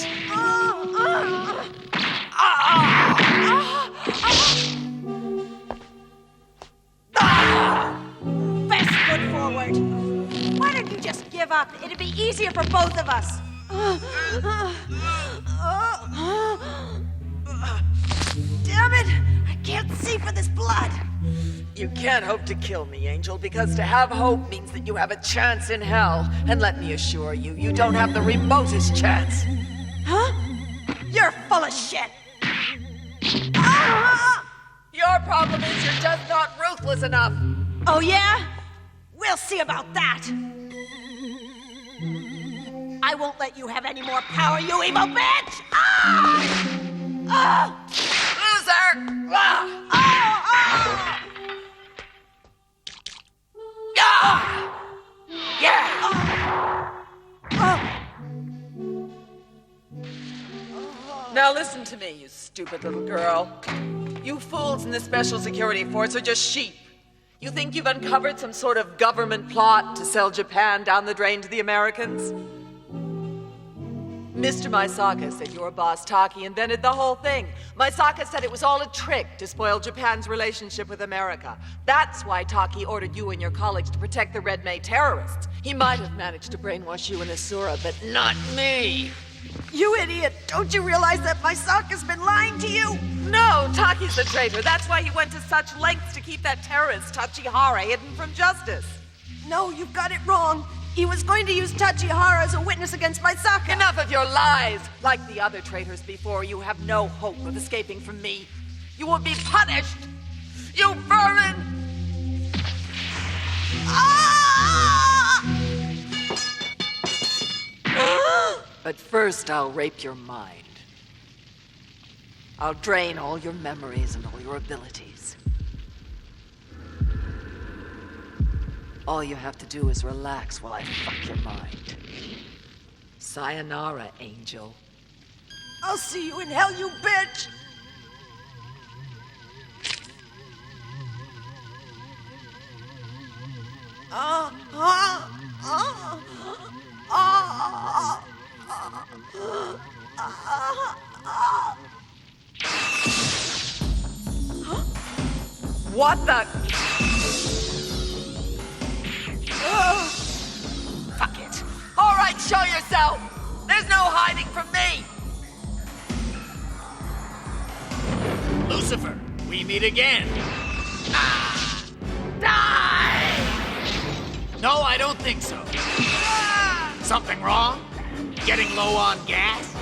Best foot forward. Why don't you just give up? It'd be easier for both of us. Damn it! I can't see for this blood. You can't hope to kill me, Angel, because to have hope means that you have a chance in hell. And let me assure you, you don't have the remotest chance. Huh? You're full of shit. Your problem is you're just not ruthless enough. Oh, yeah? We'll see about that. I won't let you have any more power, you evil bitch! Loser! Now listen to me, you stupid little girl. You fools in the Special Security Force are just sheep. You think you've uncovered some sort of government plot to sell Japan down the drain to the Americans? Mr. Maisaka said your boss Taki invented the whole thing. Maisaka said it was all a trick to spoil Japan's relationship with America. That's why Taki ordered you and your colleagues to protect the Red May terrorists. He might have managed to brainwash you and Asura, but not me. You idiot! Don't you realize that Maisaka's been lying to you? No, Taki's the traitor. That's why he went to such lengths to keep that terrorist Tachihara hidden from justice. No, you've got it wrong. He was going to use Tachihara as a witness against Maisaka. Enough of your lies! Like the other traitors before, you have no hope of escaping from me. You will be punished! You vermin! But first, I'll rape your mind. I'll drain all your memories and all your abilities. All you have to do is relax while I fuck your mind. Sayonara, Angel. I'll see you in hell, you bitch! What the? Fuck it. All right, show yourself. There's no hiding from me. Lucifer, we meet again. Die! No, I don't think so. Something wrong? Getting low on gas?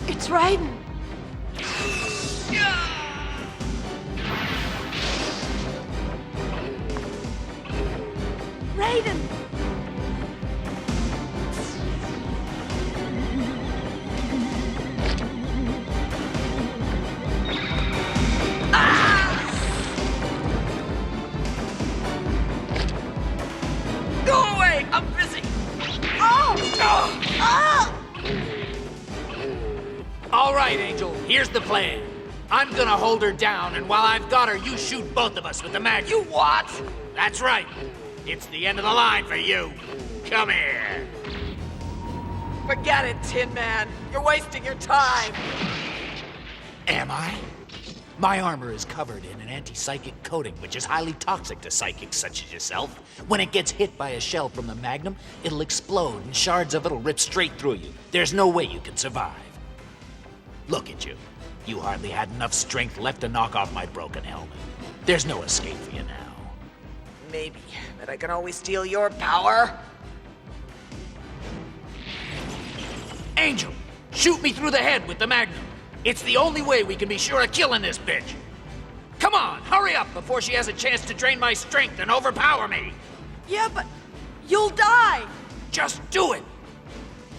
It's Raiden. Raiden! Go away! I'm busy! All right, Angel, here's the plan. I'm gonna hold her down, and while I've got her, you shoot both of us with the mag. You what? That's right. It's the end of the line for you. Come here. Forget it, Tin Man. You're wasting your time. Am I? My armor is covered in an anti-psychic coating, which is highly toxic to psychics such as yourself. When it gets hit by a shell from the Magnum, it'll explode and shards of it'll rip straight through you. There's no way you can survive. Look at you. You hardly had enough strength left to knock off my broken helmet. There's no escape for you now. Maybe, but I can always steal your power. Angel, shoot me through the head with the Magnum. It's the only way we can be sure of killing this bitch. Come on, hurry up before she has a chance to drain my strength and overpower me. Yeah, but you'll die. Just do it.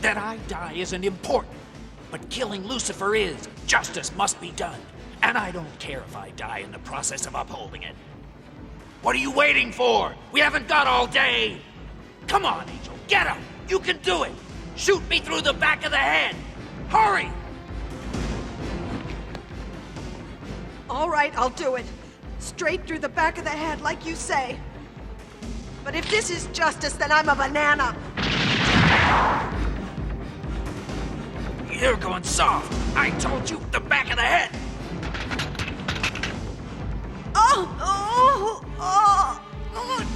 That I die isn't important, but killing Lucifer is. Justice must be done, and I don't care if I die in the process of upholding it. What are you waiting for? We haven't got all day. Come on, Angel, get up. You can do it. Shoot me through the back of the head. Hurry. All right, I'll do it. Straight through the back of the head, like you say. But if this is justice, then I'm a banana. You're going soft. I told you, the back of the head. Oh,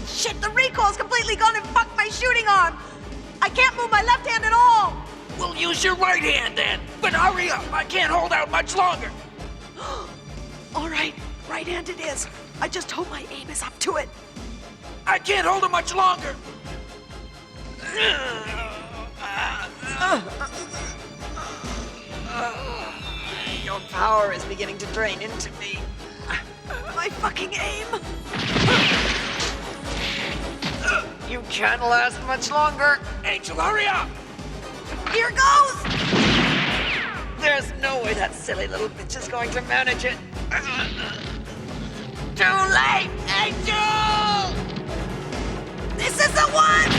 shit, the recoil's completely gone and fucked my shooting arm. I can't move my left hand at all. Well, use your right hand then. But hurry up, I can't hold out much longer. All right, right hand it is. I just hope my aim is up to it. I can't hold it much longer. Your power is beginning to drain into me. My fucking aim. You can't last much longer. Angel, hurry up. Here goes. There's no way that silly little bitch is going to manage it. Too late, Angel! This is the one!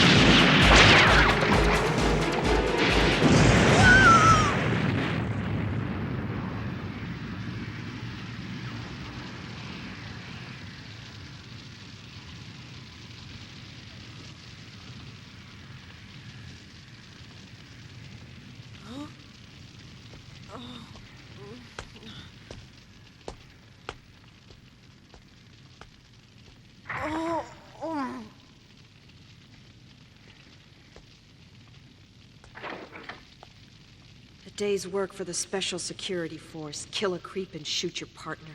A day's work for the Special Security Force. Kill a creep and shoot your partner.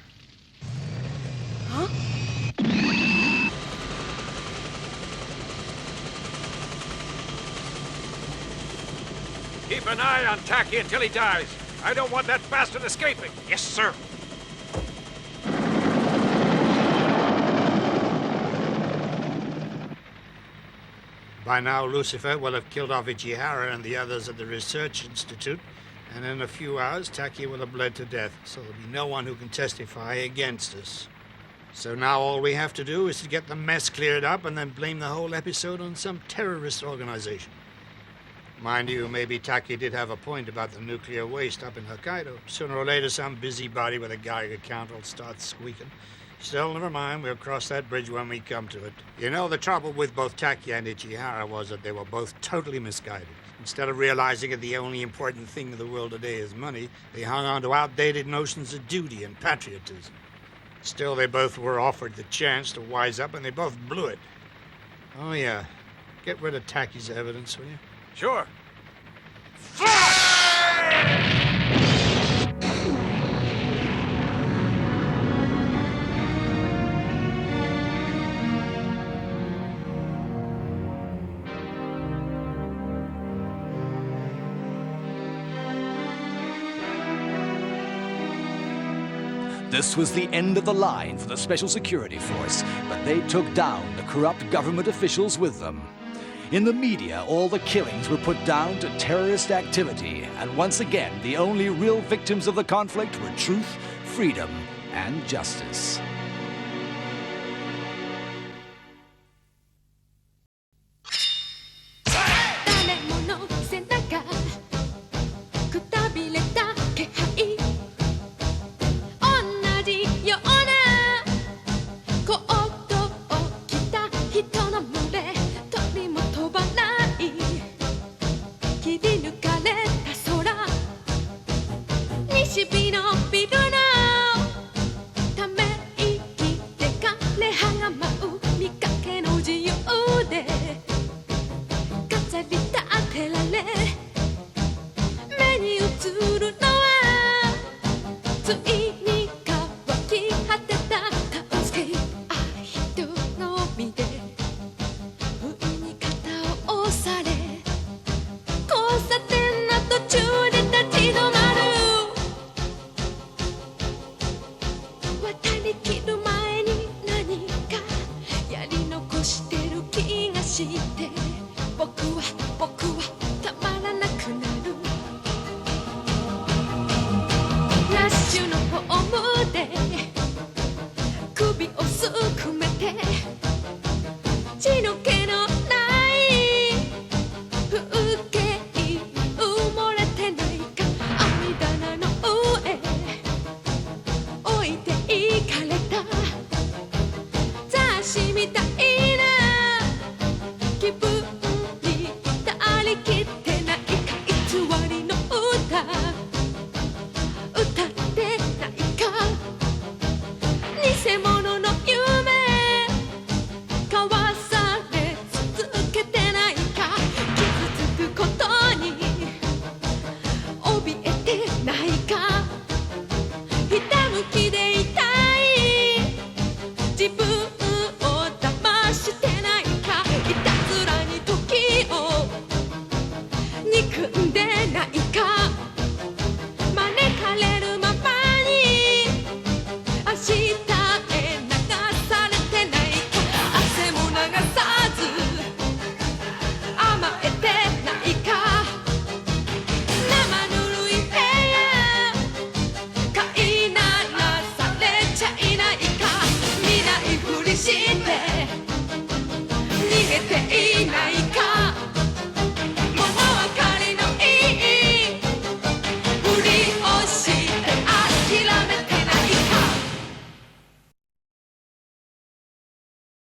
Huh? Keep an eye on Tacky until he dies. I don't want that bastard escaping. Yes, sir. By now, Lucifer will have killed off Ichihara and the others at the Research Institute, and in a few hours, Taki will have bled to death, so there'll be no one who can testify against us. So now all we have to do is to get the mess cleared up and then blame the whole episode on some terrorist organization. Mind you, maybe Taki did have a point about the nuclear waste up in Hokkaido. Sooner or later, some busybody with a Geiger counter will start squeaking. Still, never mind. We'll cross that bridge when we come to it. You know, the trouble with both Taki and Ichihara was that they were both totally misguided. Instead of realizing that the only important thing in the world today is money, they hung on to outdated notions of duty and patriotism. Still, they both were offered the chance to wise up, and they both blew it. Oh, yeah. Get rid of Taki's evidence, will you? Sure. This was the end of the line for the Special Security Force, but they took down the corrupt government officials with them. In the media, all the killings were put down to terrorist activity, and once again, the only real victims of the conflict were truth, freedom, and justice. Escape